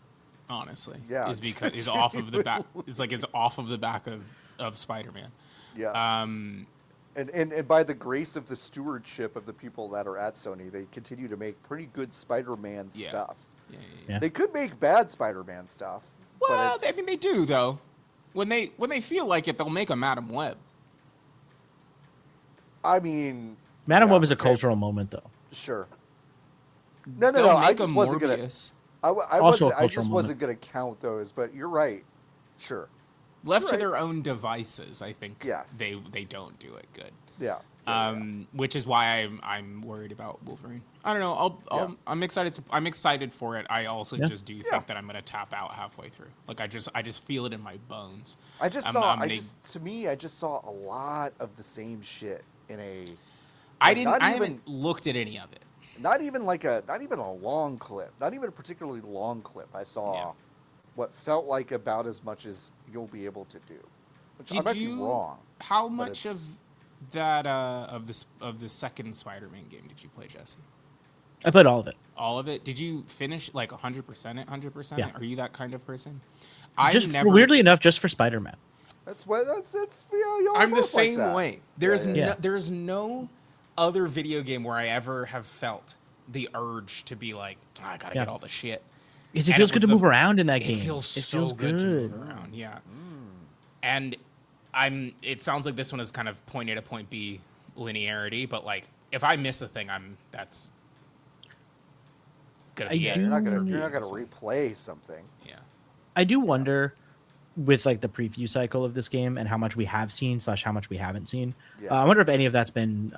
S2: honestly.
S1: Yeah.
S2: Is because it's off of the back. It's off of the back of Spider-Man.
S1: Yeah. And by the grace of the stewardship of the people that are at Sony, they continue to make pretty good Spider-Man stuff.
S3: Yeah.
S1: They could make bad Spider-Man stuff.
S2: Well, I mean, they do though. When they feel like it, they'll make a Madam Web.
S1: I mean,
S3: Madam Web is a cultural moment, though.
S1: Sure. No. I just wasn't gonna. I just wasn't gonna count those, but you're right. Sure.
S2: Left to their own devices, I think they don't do it good.
S1: Yeah.
S2: Which is why I'm worried about Wolverine. I don't know. I'm excited. I'm excited for it. I also just do think that I'm gonna tap out halfway through. Like I just feel it in my bones.
S1: I just saw a lot of the same shit in a.
S2: I haven't looked at any of it.
S1: Not even a long clip. Not even a particularly long clip. I saw what felt like about as much as you'll be able to do. Which I might be wrong.
S2: How much of that of the second Spider-Man game did you play, Jesse?
S3: I played all of it.
S2: All of it? Did you finish like 100% it? 100%?
S3: Yeah.
S2: Are you that kind of person?
S3: Weirdly enough, just for Spider-Man.
S2: I'm the same way. There's no other video game where I ever have felt the urge to be like, I gotta get all the shit.
S3: Because it feels good to move around in that game.
S2: It feels so good to move around, And it sounds like this one is kind of point A to point B linearity, but like if I miss a thing, that's gonna be
S1: you're not gonna replay something.
S2: Yeah.
S3: I do wonder with like the preview cycle of this game and how much we have seen / how much we haven't seen. I wonder if any of that's been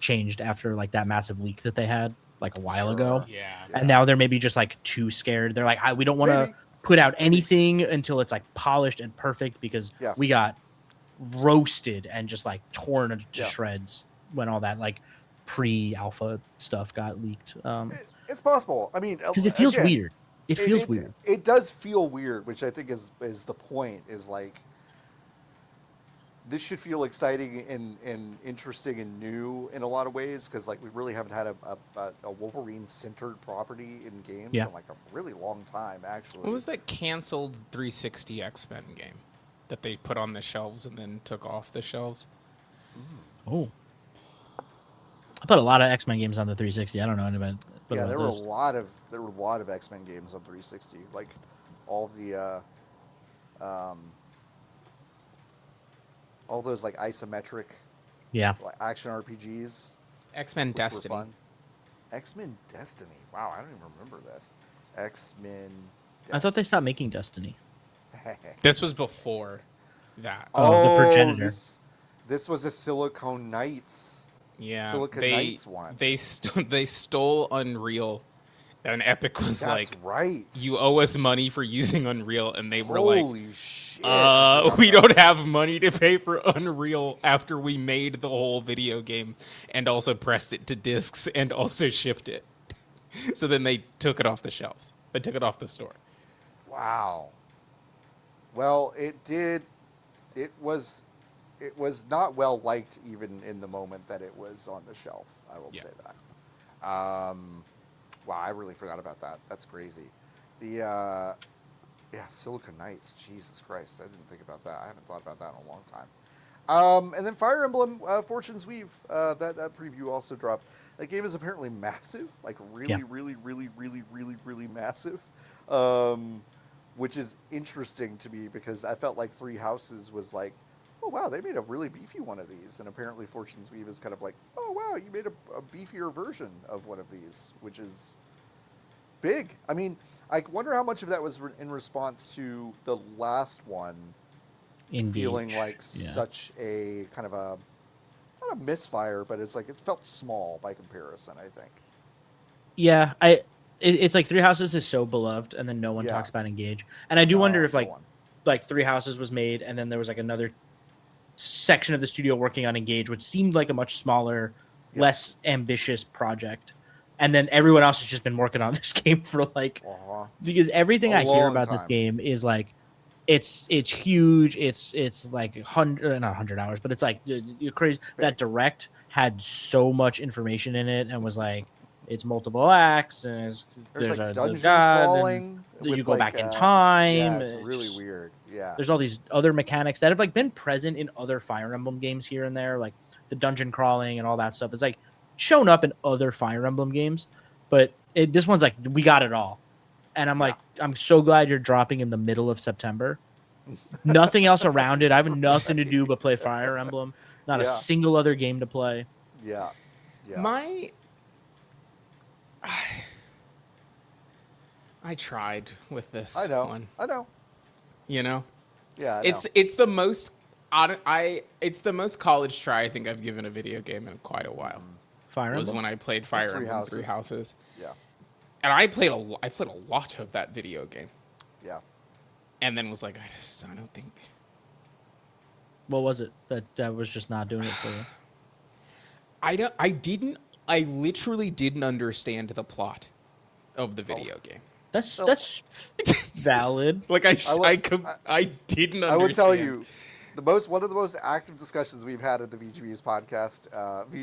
S3: changed after like that massive leak that they had like a while ago.
S2: Yeah.
S3: And now they're maybe just like too scared. They're like, we don't want to put out anything until it's like polished and perfect because we got roasted and just like torn to shreds when all that like pre-alpha stuff got leaked.
S1: It's possible. I mean,
S3: because it feels weird. It feels weird.
S1: It does feel weird, which I think is the point. Is like this should feel exciting and interesting and new in a lot of ways because like we really haven't had a Wolverine-centered property in games in like a really long time. Actually,
S2: what was that canceled 360 X-Men game that they put on the shelves and then took off the shelves?
S3: Oh, I put a lot of X-Men games on the 360. I don't know anything.
S1: Yeah, there were a lot of X-Men games on 360. Like all the all those like isometric like, action RPGs.
S2: X-Men Destiny.
S1: X-Men Destiny. Wow, I don't even remember this. X-Men Destiny.
S3: I thought they stopped making Destiny.
S2: This was before that.
S3: Oh, the progenitor.
S1: This was a Silicon Knights.
S2: Yeah,
S1: Knights one.
S2: They stole Unreal, and Epic was
S1: That's right.
S2: You owe us money for using Unreal, and they were
S1: Holy shit!
S2: We don't have money to pay for Unreal after we made the whole video game and also pressed it to discs and also shipped it. So then they took it off the shelves. They took it off the store.
S1: Wow. Well, it did. It was not well liked even in the moment that it was on the shelf. I will say that. Wow, I really forgot about that. That's crazy. The Silicon Knights. Jesus Christ, I didn't think about that. I haven't thought about that in a long time. And then Fire Emblem Fortune's Weave. That preview also dropped. That game is apparently massive, like really, really, really, really, really, really massive. Which is interesting to me because I felt like Three Houses was like, oh wow, they made a really beefy one of these, and apparently Fortune's Weave is kind of like, oh wow, you made a beefier version of one of these, which is big. I mean, I wonder how much of that was in response to the last one feeling like such a kind of a not a misfire, but it's like it felt small by comparison. I think.
S3: Yeah, it's like Three Houses is so beloved, and then no one talks about Engage, and I do wonder if like Three Houses was made, and then there was like another section of the studio working on Engage, which seemed like a much smaller, less ambitious project, and then everyone else has just been working on this game for like because everything I hear about this game is like it's huge, it's like not 100 hours, but it's like you're crazy. That direct had so much information in it and was like it's multiple acts and there's
S1: like
S3: a
S1: dungeon
S3: god
S1: crawling
S3: and you go back in time.
S1: Yeah, it's really weird. Yeah,
S3: there's all these other mechanics that have like been present in other Fire Emblem games here and there, like the dungeon crawling and all that stuff is like shown up in other Fire Emblem games, but this one's like we got it all, and I'm like I'm so glad you're dropping in the middle of September. Nothing else around it. I have nothing to do but play Fire Emblem. Not a single other game to play.
S1: Yeah.
S2: I tried with this one.
S1: I know.
S2: You know?
S1: Yeah.
S2: It's the most it's the most college try I think I've given a video game in quite a while.
S3: Fire Emblem
S2: was when I played Fire Emblem Three Houses.
S1: Yeah.
S2: And I played a lot of that video game.
S1: Yeah.
S2: And then was like, I don't think.
S3: What was it that was just not doing it for you?
S2: I literally didn't understand the plot of the video game.
S3: That's valid.
S2: Like I didn't understand.
S1: I would tell you, one of the most active discussions we've had at the VGB's podcast,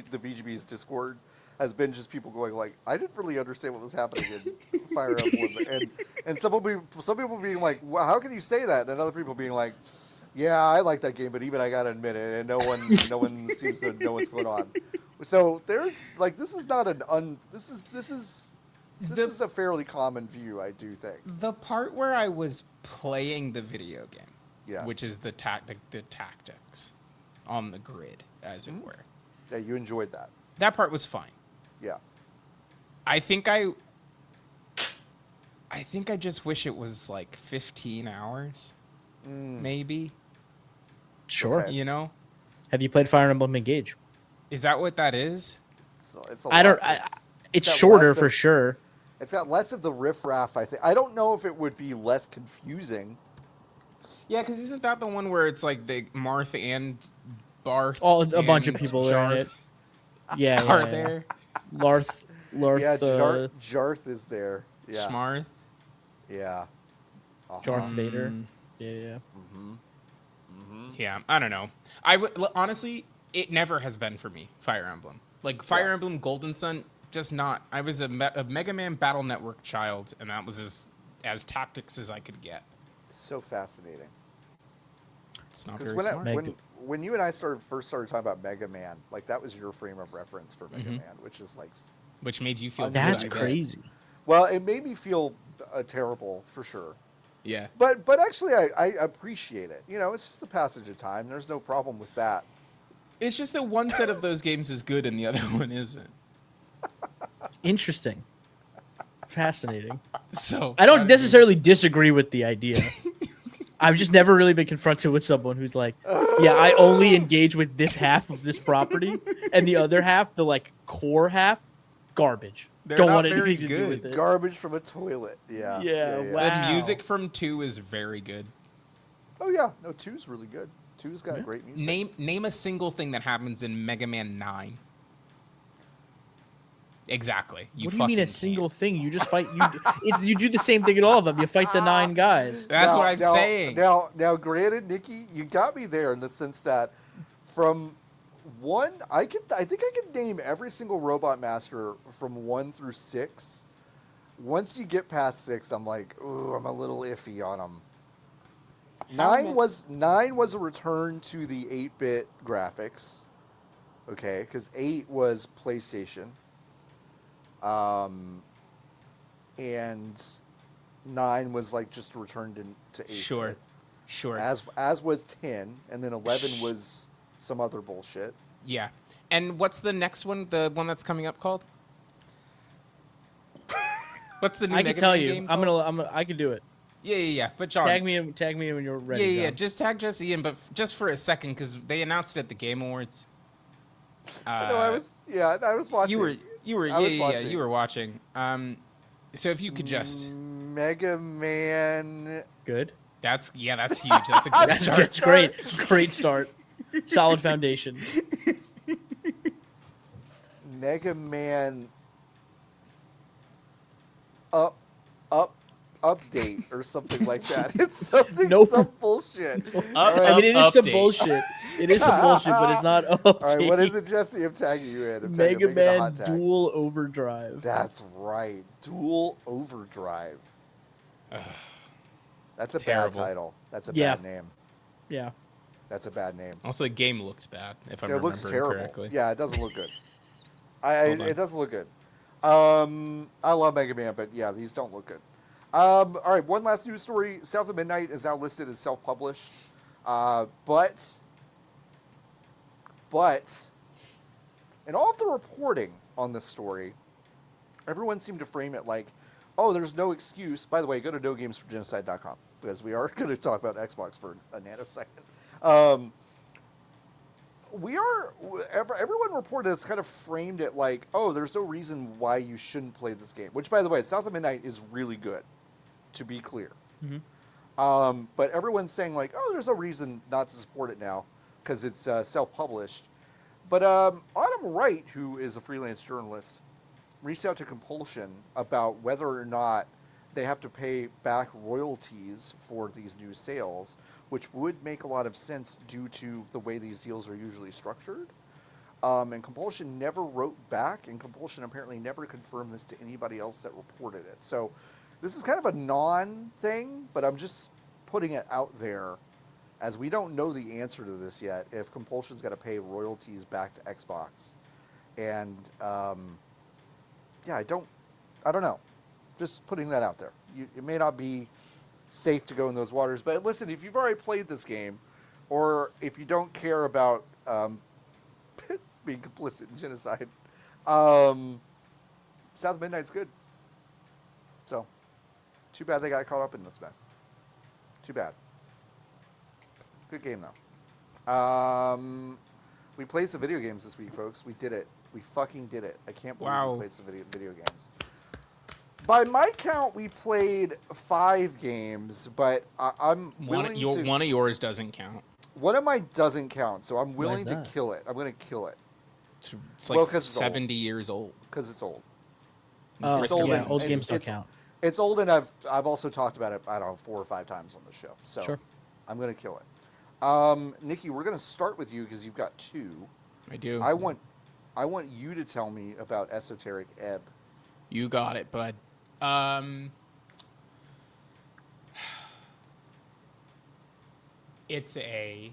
S1: the VGB's Discord, has been just people going like, I didn't really understand what was happening in Fire Emblem, and some people being like, well, how can you say that? And other people being like, yeah, I like that game, but even I gotta admit it, and no one seems to know what's going on. So there's like this is not this is a fairly common view, I do think.
S2: The part where I was playing the video game, which is the tactics on the grid, as it were.
S1: Yeah, you enjoyed that.
S2: That part was fine.
S1: Yeah.
S2: I think I just wish it was like 15 hours, maybe.
S3: Sure.
S1: Okay.
S2: You know?
S3: Have you played Fire Emblem Engage?
S2: Is that what that is?
S3: It's shorter for sure.
S1: It's got less of the riffraff, I think. I don't know if it would be less confusing.
S2: Yeah, because isn't that the one where it's like the Marth and Barth?
S3: A bunch of people are in it. Yeah,
S2: are there?
S3: Larth.
S1: Yeah, Jarth is there. Yeah.
S2: Schmarth.
S1: Yeah.
S3: Darth Vader. Yeah.
S1: Mm-hmm. Mm-hmm.
S2: Yeah, I don't know. I would honestly, it never has been for me. Fire Emblem, like Fire Emblem Golden Sun, just not. I was a Mega Man Battle Network child, and that was as tactics as I could get.
S1: So fascinating.
S2: It's not very smart.
S1: When you and I first started talking about Mega Man, like that was your frame of reference for Mega Man, which is like,
S2: which made you feel
S3: that's crazy.
S1: Well, it made me feel terrible for sure.
S2: Yeah.
S1: But actually, I appreciate it. You know, it's just the passage of time. There's no problem with that.
S2: It's just that one set of those games is good and the other one isn't.
S3: Interesting. Fascinating.
S2: So
S3: I don't necessarily disagree with the idea. I've just never really been confronted with someone who's like, yeah, I only engage with this half of this property, and the other half, the like core half, garbage. Don't want anything to do with it.
S1: Garbage from a toilet. Yeah.
S3: Wow.
S2: The music from 2 is very good.
S1: Oh yeah, no, 2's really good. 2's got great music.
S2: Name a single thing that happens in Mega Man 9. Exactly.
S3: What do you mean a single thing? You just fight. You do the same thing in all of them. You fight the 9 guys.
S2: That's what I'm saying.
S1: Now, granted, Niki, you got me there in the sense that from I think I could name every single Robot Master from 1 through 6. Once you get past 6, I'm like, ooh, I'm a little iffy on them. 9 was a return to the 8-bit graphics. Okay, because 8 was PlayStation. And 9 was like just returned to 8-bit.
S2: Sure.
S1: As was 10, and then 11 was some other bullshit.
S2: Yeah. And what's the next one? The one that's coming up called? What's the new
S3: I can
S2: Mega
S3: tell
S2: Man
S3: you.
S2: game called?
S3: I can do it.
S2: Yeah. But John,
S3: Tag me in when you're ready.
S2: Yeah.
S3: John.
S2: Just tag Jesse in, but just for a second, because they announced it at the Game Awards.
S1: No, I was watching.
S2: You were watching. So if you could just
S1: Mega Man.
S3: Good.
S2: That's huge. That's a good start.
S3: That's great start. Solid foundation.
S1: Mega Man update or something like that. It's something some bullshit.
S3: I mean, it is some bullshit. It is some bullshit, but it's not update.
S1: All right, what is it, Jesse? I'm tagging you in.
S3: Mega Man Dual Overdrive.
S1: That's right. Dual Overdrive. That's a
S2: Terrible.
S1: bad title. That's a bad name.
S3: Yeah.
S1: That's a bad name.
S2: Also, the game looks bad, if I'm
S1: It
S2: remembering
S1: looks terrible.
S2: correctly.
S1: Yeah, it doesn't look good. It doesn't look good. I love Mega Man, but yeah, these don't look good. All right, one last news story. South of Midnight is now listed as self-published. But in all of the reporting on this story, everyone seemed to frame it like, oh, there's no excuse. By the way, go to nogamesforgenocide.com because we are going to talk about Xbox for a nanosecond. Everyone reported has kind of framed it like, oh, there's no reason why you shouldn't play this game. Which, by the way, South of Midnight is really good, to be clear.
S3: Mm-hmm.
S1: But everyone's saying like, oh, there's no reason not to support it now because it's self-published. But Autumn Wright, who is a freelance journalist, reached out to Compulsion about whether or not they have to pay back royalties for these new sales, which would make a lot of sense due to the way these deals are usually structured. And Compulsion never wrote back, and Compulsion apparently never confirmed this to anybody else that reported it. So this is kind of a non-thing, but I'm just putting it out there as we don't know the answer to this yet, if Compulsion's got to pay royalties back to Xbox. And yeah, I don't know. Just putting that out there. It may not be safe to go in those waters, but listen, if you've already played this game, or if you don't care about being complicit in genocide, South of Midnight's good. So, too bad they got caught up in this mess. Too bad. Good game, though. We played some video games this week, folks. We did it. We fucking did it. I can't believe we played some video games. By my count, we played 5 games, but I'm willing to...
S2: One of yours doesn't count.
S1: One of mine doesn't count, so I'm willing to kill it. I'm going to kill it.
S2: It's like 70 years old.
S1: Because it's old.
S3: Oh,
S1: it's old.
S3: Yeah, old games don't count.
S1: It's old, and I've also talked about it, I don't know, 4 or 5 times on the show. So
S3: sure.
S1: I'm going to kill it. Niki, we're going to start with you because you've got 2.
S2: I do.
S1: I want you to tell me about Esoteric Ebb.
S2: You got it, bud. It's a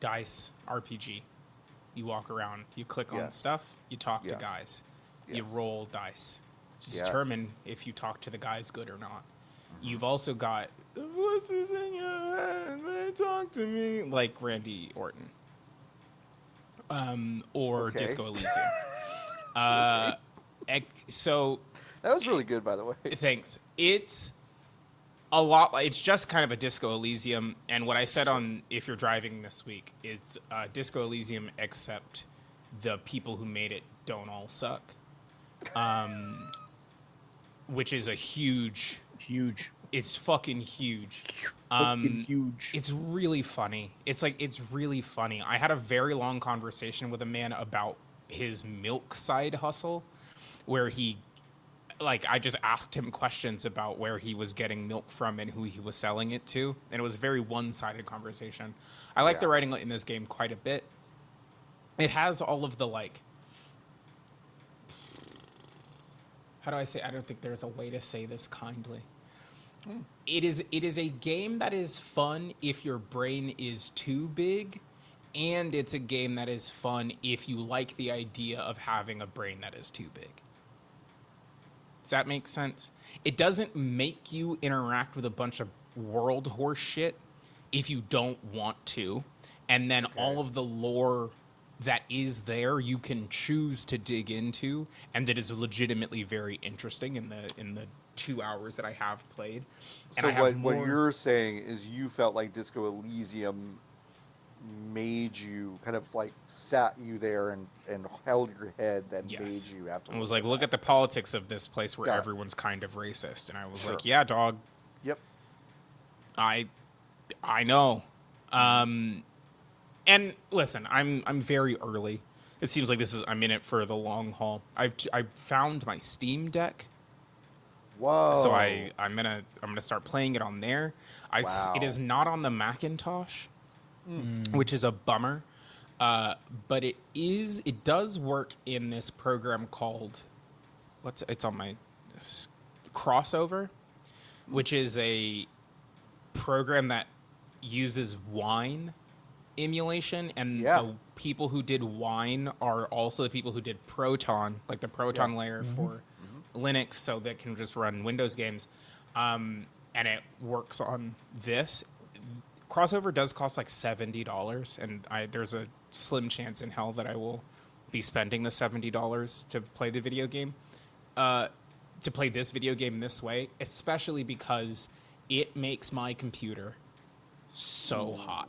S2: dice RPG. You walk around, you click on stuff, you talk to guys, you roll dice to determine if you talk to the guys good or not. You've also got the voices in your head, they talk to me, like Randy Orton, or Disco Elysium. So
S1: that was really good, by the way.
S2: Thanks. It's a lot. It's just kind of a Disco Elysium, and what I said on If You're Driving this week, it's Disco Elysium, except the people who made it don't all suck, which is a huge. It's fucking huge.
S3: Huge.
S2: It's really funny. It's really funny. I had a very long conversation with a man about his milk side hustle, where I just asked him questions about where he was getting milk from and who he was selling it to. And it was a very one-sided conversation. I like the writing in this game quite a bit. it has all of the like, how do I say? I don't think there's a way to say this kindly. It is a game that is fun if your brain is too big, and it's a game that is fun if you like the idea of having a brain that is too big. Does that make sense? It doesn't make you interact with a bunch of world horse shit if you don't want to, and then all of the lore that is there you can choose to dig into, and that is legitimately very interesting in the 2 hours that I have played. And
S1: So
S2: I have
S1: what you're saying is you felt like Disco Elysium made you kind of like sat you there and held your head, that
S2: Yes.
S1: made you have to.
S2: I was like, look at the politics of this place where
S1: Got it.
S2: everyone's kind of racist, and I was
S1: Sure.
S2: like, yeah, dog,
S1: Yep.
S2: I know. And listen, I'm very early. It seems like I'm in it for the long haul. I found my Steam Deck.
S1: Whoa.
S2: So I'm gonna start playing it on there.
S1: Wow.
S2: It is not on the Macintosh, which is a bummer. But it does work in this program called it's on my Crossover, which is a program that uses Wine emulation, and the people who did Wine are also the people who did Proton, like the Proton layer for Linux, so that can just run Windows games, and it works on this. Crossover does cost like $70, and there's a slim chance in hell that I will be spending the $70 to play the video game, to play this video game this way, especially because it makes my computer so hot.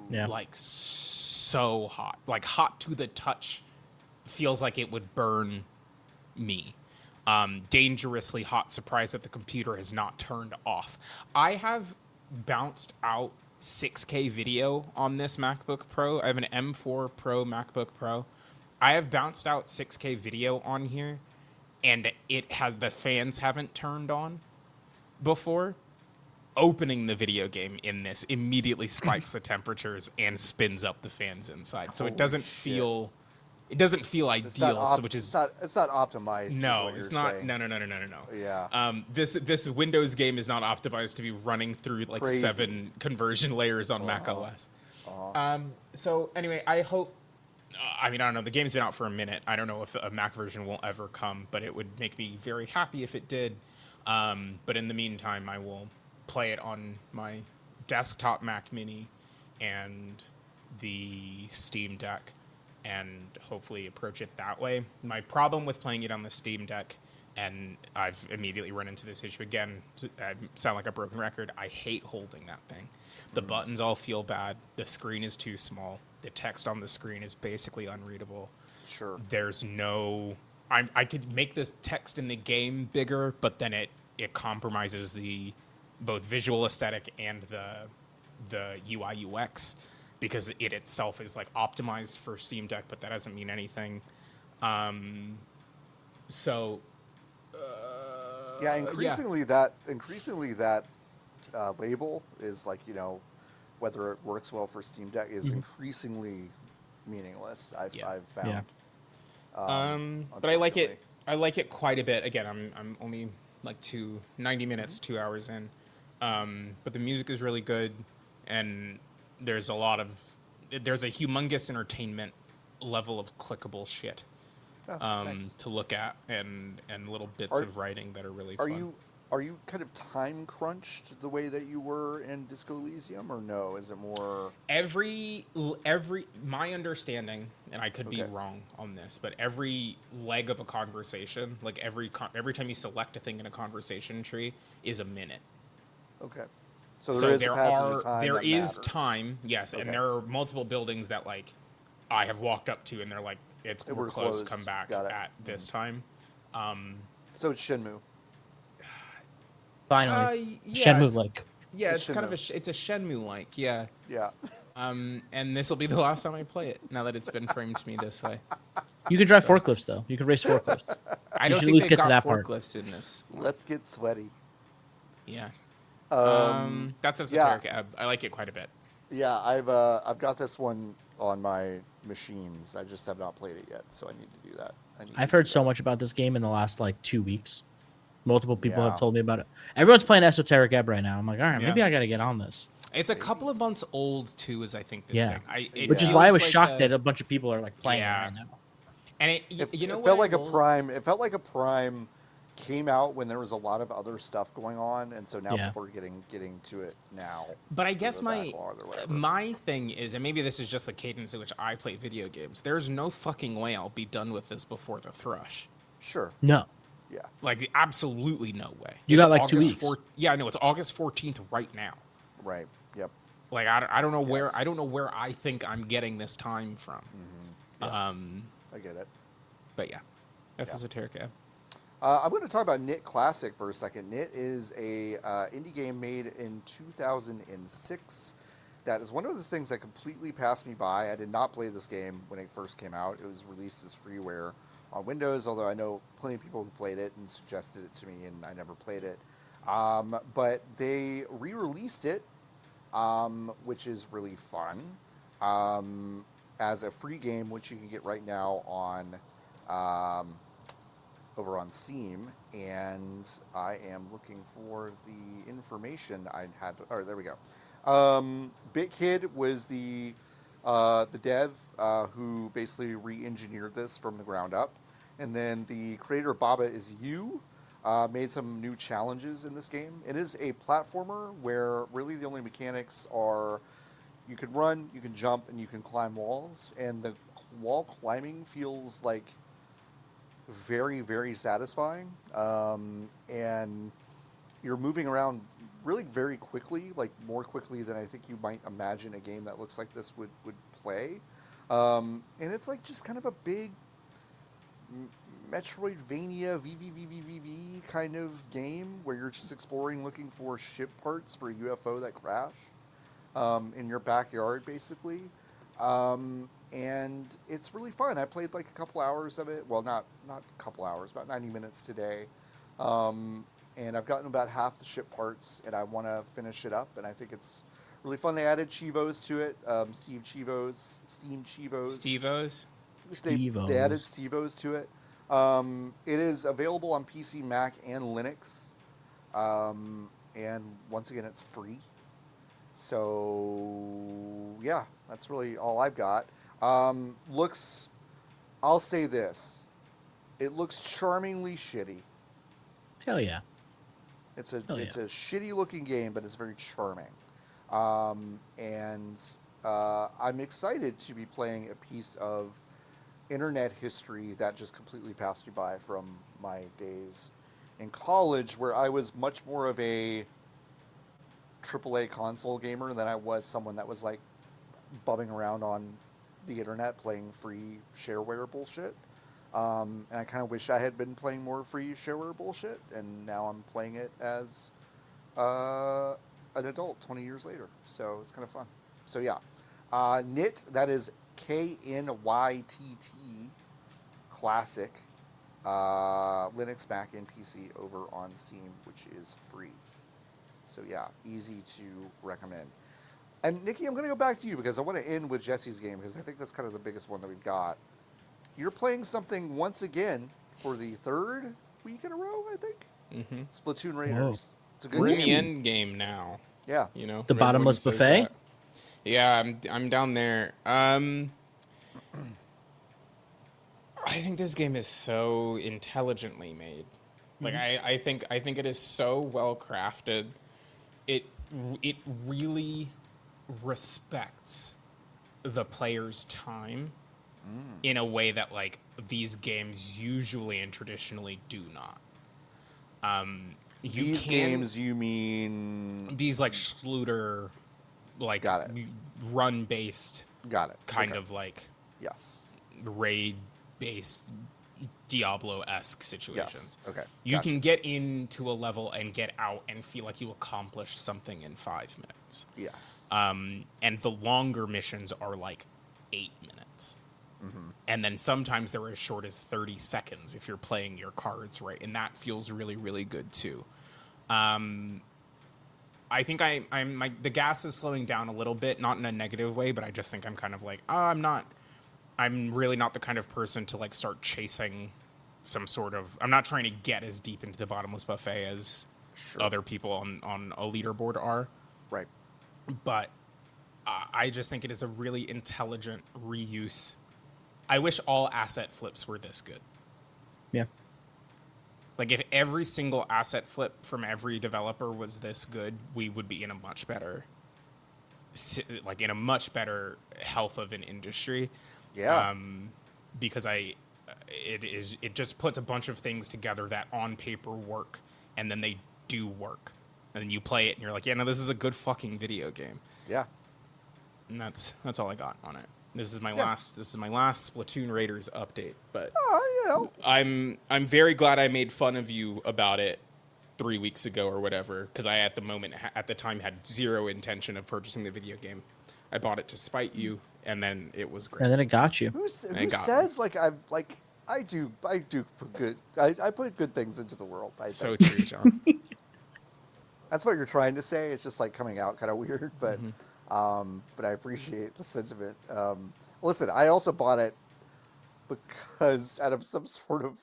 S3: Yeah.
S2: Like so hot, like hot to the touch. Feels like it would burn me. Dangerously hot. Surprised that the computer has not turned off. I have bounced out 6K video on this MacBook Pro. I have an M4 Pro MacBook Pro. I have bounced out 6K video on here, and the fans haven't turned on before. Opening the video game in this immediately spikes the temperatures and spins up the fans inside. So it doesn't feel ideal.
S1: It's not optimized.
S2: No,
S1: is what
S2: it's
S1: you're
S2: not.
S1: saying.
S2: No.
S1: Yeah.
S2: This Windows game is not optimized to be running through like
S1: Crazy.
S2: 7 conversion layers on Mac OS. So anyway, I hope. I mean, I don't know. The game's been out for a minute. I don't know if a Mac version will ever come, but it would make me very happy if it did. But in the meantime, I will play it on my desktop Mac Mini and the Steam Deck, and hopefully approach it that way. My problem with playing it on the Steam Deck, and I've immediately run into this issue again, I sound like a broken record, I hate holding that thing. The buttons all feel bad, the screen is too small, the text on the screen is basically unreadable.
S1: Sure.
S2: There's no... I could make this text in the game bigger, but then it compromises the both visual aesthetic and the UI UX, because it itself is like optimized for Steam Deck, but that doesn't mean anything.
S1: Increasingly that label is like, whether it works well for Steam Deck is increasingly meaningless. I've found.
S2: But I like it. I like it quite a bit. Again, I'm only like 90 minutes, 2 hours in. But the music is really good, and there's a humongous entertainment level of clickable shit
S1: Nice.
S2: to look at, and little bits of writing that are really fun.
S1: Are you kind of time crunched the way that you were in Disco Elysium, or no? Is it more
S2: Every my understanding, and I could be wrong on this, but every leg of a conversation, like every time you select a thing in a conversation tree, is a minute.
S1: okay? So there is a passage of time.
S2: There
S1: that
S2: is
S1: matters.
S2: time, yes, and there are multiple buildings that like I have walked up to, and they're like, we're
S1: We're
S2: closed.
S1: closed.
S2: Come back
S1: Got it.
S2: at this time.
S1: So it's Shenmue.
S3: Finally,
S2: Yeah,
S3: Shenmue like.
S2: Yeah,
S1: It's
S2: it's kind of
S1: Shenmue.
S2: it's a Shenmue-like, yeah.
S1: Yeah.
S2: And this will be the last time I play it, now that it's been framed to me this way.
S3: You can drive forklifts though. You can race forklifts.
S2: I
S3: You
S2: don't
S3: should at
S2: think
S3: least
S2: they've
S3: get to
S2: got
S3: that part.
S2: forklifts in this.
S1: Let's get sweaty.
S2: Yeah.
S1: Um,
S2: That's Esoteric Ebb. I like it quite a bit.
S1: Yeah, I've got this one on my machines. I just have not played it yet, so I need to do that.
S3: I've heard so much about this game in the last like 2 weeks. Multiple people have
S1: Yeah.
S3: told me about it. Everyone's playing Esoteric Ebb right now. I'm like, all right, maybe
S2: Yeah.
S3: I got to get on this.
S2: It's a couple of months old too, is I think the
S3: Yeah.
S2: thing.
S3: Which is why I was
S2: feels
S3: shocked
S2: like
S3: that a bunch of people are like playing
S2: Yeah.
S3: it right now.
S2: And
S1: It
S2: you know,
S1: felt
S2: what
S1: like
S2: I
S1: a
S2: will-
S1: prime. It felt like a prime came out when there was a lot of other stuff going on, and so now
S3: Yeah.
S1: people are getting to it now.
S2: But I
S1: for
S2: guess
S1: the backlog or whatever.
S2: my thing is, and maybe this is just the cadence in which I play video games. There's no fucking way I'll be done with this before the Thrush.
S1: Sure.
S3: No.
S1: Yeah.
S2: Like, absolutely no way.
S3: You got, like, 2
S2: August
S3: weeks.
S2: Yeah, no, it's August 14th right now.
S1: Right. Yep.
S2: Like, I don't know where
S1: Yes.
S2: I don't know where I think I'm getting this time from.
S1: Yeah. I get it.
S2: But yeah, that's
S1: Yeah.
S2: Esoteric Ebb.
S1: I'm going to talk about Knytt Classic for a second. Knytt is a indie game made in 2006. That is one of those things that completely passed me by. I did not play this game when it first came out. It was released as freeware on Windows, although I know plenty of people who played it and suggested it to me, and I never played it. But they re-released it, which is really fun, as a free game, which you can get right now on over on Steam. And I am looking for the information I had. Oh, there we go. BitKid was the dev who basically re-engineered this from the ground up, and then the creator Baba Is You made some new challenges in this game. It is a platformer where really the only mechanics are you can run, you can jump, and you can climb walls, and the wall climbing feels like very, very satisfying, and you're moving around really very quickly, like more quickly than I think you might imagine a game that looks like this would play. And it's like just kind of a big Metroidvania VVVVVV kind of game where you're just exploring, looking for ship parts for a UFO that crash in your backyard, basically. And it's really fun. I played like a couple hours of it. Well, not a couple hours, about 90 minutes today. And I've gotten about half the ship parts, and I want to finish it up. And I think it's really fun. They added Chivos to it. Steam Chivos.
S2: Steve-O's?
S1: They added Steve-O's to it. It is available on PC, Mac, and Linux. And once again, it's free. So, yeah, that's really all I've got. I'll say this. It looks charmingly shitty.
S3: Hell yeah.
S1: It's a shitty looking game, but it's very charming. And I'm excited to be playing a piece of internet history that just completely passed me by from my days in college, where I was much more of a AAA console gamer than I was someone that was like bumming around on the internet playing free shareware bullshit. And I kind of wish I had been playing more free shareware bullshit, and now I'm playing it as an adult 20 years later. So it's kind of fun. So yeah, Knytt, that is Knytt Classic, Linux, Mac, and PC over on Steam, which is free. So yeah, easy to recommend. And Niki, I'm going to go back to you because I want to end with Jesse's game because I think that's kind of the biggest one that we've got. You're playing something once again for the third week in a row, I think.
S2: Mm-hmm.
S1: Splatoon Raiders.
S3: Whoa.
S1: It's a good
S2: We're in
S1: game.
S2: the end game now.
S1: Yeah.
S2: You know,
S3: The
S2: everyone
S3: bottomless
S2: says
S3: buffet?
S2: that. Yeah, I'm down there. I think this game is so intelligently made. Like I think it is so well crafted. It really respects the player's time in a way that like these games usually and traditionally do not.
S1: These games, you mean?
S2: These like Schluter, like
S1: Got it.
S2: run based
S1: Got it.
S2: kind
S1: Okay.
S2: of like
S1: Yes.
S2: raid based Diablo-esque situations.
S1: Yes. Okay.
S2: You
S1: Gotcha.
S2: can get into a level and get out and feel like you accomplished something in 5 minutes.
S1: Yes.
S2: And the longer missions are like 8 minutes.
S1: Mm-hmm.
S2: And then sometimes they're as short as 30 seconds if you're playing your cards right. And that feels really, really good too. I I think I'm the gas is slowing down a little bit, not in a negative way, but I just think I'm kind of like, I'm really not the kind of person to like start chasing some sort of, I'm not trying to get as deep into the bottomless buffet as other people on a leaderboard are.
S1: Right.
S2: But I just think it is a really intelligent reuse. I wish all asset flips were this good.
S3: Yeah.
S2: Like if every single asset flip from every developer was this good, we would be in a much better, health of an industry.
S1: Yeah.
S2: Because it just puts a bunch of things together that on paper work, and then they do work, and then you play it and you're like, yeah, no, this is a good fucking video game.
S1: Yeah.
S2: And that's all I got on it. This is my last Splatoon Raiders update, but I'm very glad I made fun of you about it 3 weeks ago or whatever, because I at the time had zero intention of purchasing the video game. I bought it to spite you, and then it was great.
S3: And then it got you.
S1: Who says like I do put good I put good things into the world.
S2: So true, John.
S1: That's what you're trying to say. It's just like coming out kind of weird, but I appreciate the sentiment. Listen, I also bought it because out of some sort of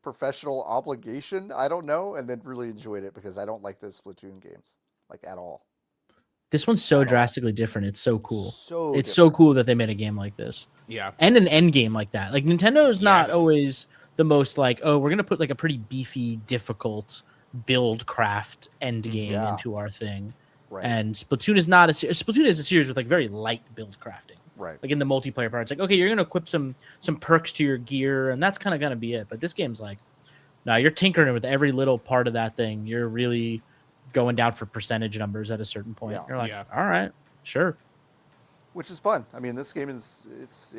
S1: professional obligation, I don't know, and then really enjoyed it because I don't like those Splatoon games like at all.
S3: This one's so drastically different. It's so cool.
S1: It's
S3: so cool that they made a game like this.
S2: Yeah.
S3: And an end game like that. Like Nintendo is not always the most like, oh, we're going to put like a pretty beefy, difficult build craft end game into our thing.
S1: Right.
S3: And Splatoon is not Splatoon is a series with like very light build crafting.
S1: Right.
S3: Like in the multiplayer part, it's like, okay, you're going to equip some perks to your gear, and that's kind of going to be it. But this game's like, no, you're tinkering with every little part of that thing. You're really going down for percentage numbers at a certain point. You're like, all right, sure.
S1: Which is fun. I mean, this game is it's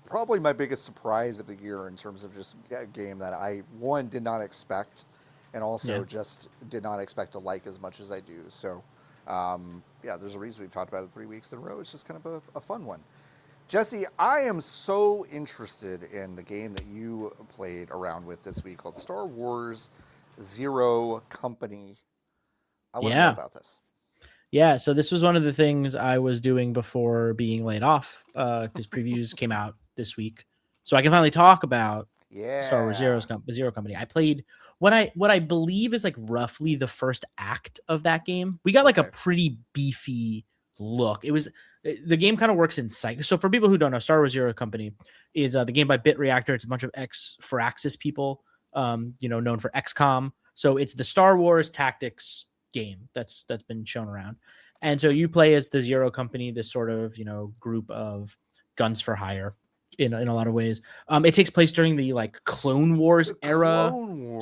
S1: probably my biggest surprise of the year in terms of just a game that I did not expect, and also just did not expect to like as much as I do. So, there's a reason we've talked about it 3 weeks in a row. It's just kind of a fun one. Jesse, I am so interested in the game that you played around with this week called Star Wars Zero Company. I want to know about this.
S3: Yeah, so this was one of the things I was doing before being laid off, because previews came out this week, so I can finally talk about Star Wars Zero Company. I played what I believe is like roughly the first act of that game. We got like a pretty beefy look. It was the game kind of works in cycles. So for people who don't know, Star Wars Zero Company is the game by Bit Reactor. It's a bunch of ex-Firaxis people, known for XCOM. So it's the Star Wars tactics game that's been shown around. And so you play as the Zero Company, this sort of, group of guns for hire in a lot of ways. It takes place during the like Clone Wars era.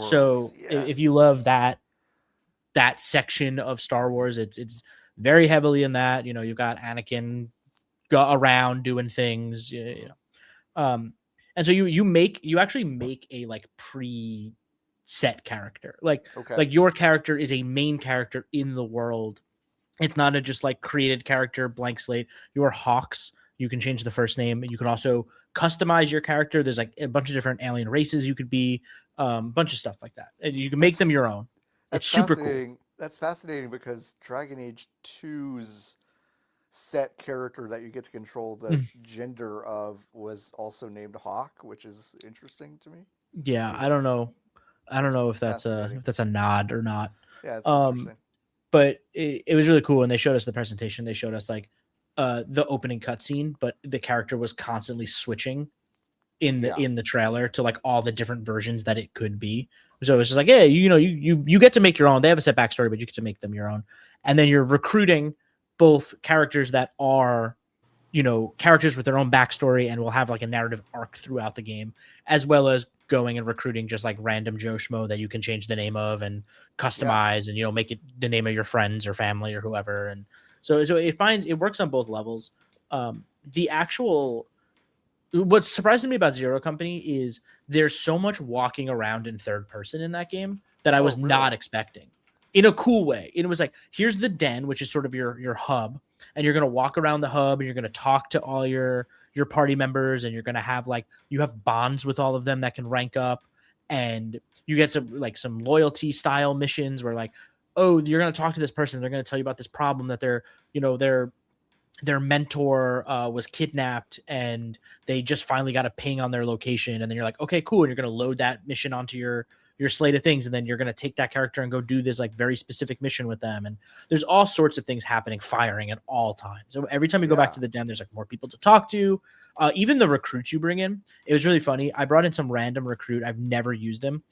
S3: So if you love that section of Star Wars, it's very heavily in that. You've got Anakin go around doing things. And so you actually make a like pre-set character. Like your character is a main character in the world. It's not a just like created character, blank slate. You're Hawks. You can change the first name. You can also customize your character. There's like a bunch of different alien races you could be, bunch of stuff like that. And you can make them your own. It's super cool.
S1: That's fascinating because Dragon Age 2's set character that you get to control the gender of was also named Hawk, which is interesting to me.
S3: Yeah, I don't know if that's a nod or not.
S1: Yeah, it's interesting.
S3: But it was really cool, and they showed us the presentation. They showed us like the opening cutscene, but the character was constantly switching in the trailer to like all the different versions that it could be. So it's just like, hey, you get to make your own. They have a set backstory, but you get to make them your own. And then you're recruiting both characters that are, characters with their own backstory and will have like a narrative arc throughout the game, as well as going and recruiting just like random Joe Schmo that you can change the name of and customize and, make it the name of your friends or family or whoever. And so it works on both levels. What surprised me about Zero Company is there's so much walking around in third person in that game that I was not expecting in a cool way. It was like, here's the den, which is sort of your hub, and you're going to walk around the hub and you're going to talk to all your party members, and you're going to have you have bonds with all of them that can rank up, and you get some loyalty style missions where like oh, you're going to talk to this person. They're going to tell you about this problem that their mentor was kidnapped and they just finally got a ping on their location. And then you're like, okay, cool. And you're going to load that mission onto your slate of things. And then you're going to take that character and go do this like very specific mission with them. And there's all sorts of things happening, firing at all times. So every time you go back to the den, there's like more people to talk to. Even the recruits you bring in, it was really funny. I brought in some random recruit. I've never used him.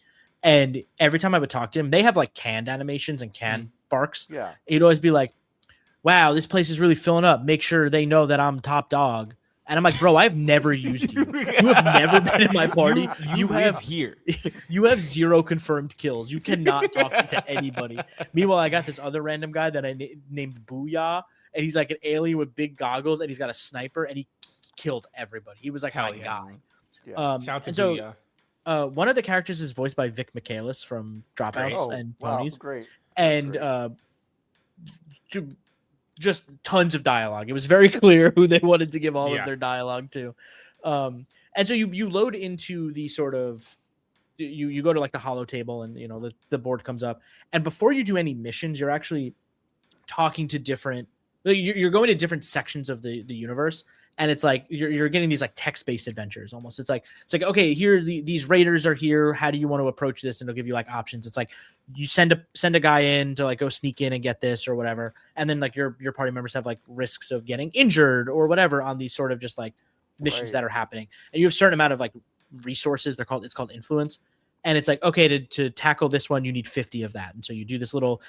S3: And every time I would talk to him, they have like canned animations and canned barks.
S1: Yeah.
S3: He'd always be like, wow, this place is really filling up. Make sure they know that I'm top dog. And I'm like, bro, I've never used you. You have never been in my party.
S2: You have here.
S3: You have 0 confirmed kills. You cannot talk to anybody. Meanwhile, I got this other random guy that I named Booyah, and he's like an alien with big goggles, and he's got a sniper, and he killed everybody. He was like my guy.
S1: Yeah.
S2: Shout out to Booyah.
S3: One of the characters is voiced by Vic Michaelis from Dropouts and Ponies.
S1: Great.
S3: And just tons of dialogue. It was very clear who they wanted to give all of their dialogue to. And so you load into the sort of you go to like the holo table, and the board comes up, and before you do any missions, you're actually talking to different. You're going to different sections of the universe. And it's like you're getting these like text-based adventures almost. It's like okay, here these raiders are here. How do you want to approach this? And it'll give you like options. It's like you send a guy in to like go sneak in and get this or whatever. And then like your party members have like risks of getting injured or whatever on these sort of just like missions that are happening. And you have a certain amount of like resources. It's called influence. And it's like, okay, to tackle this one, you need 50 of that. And so you do this little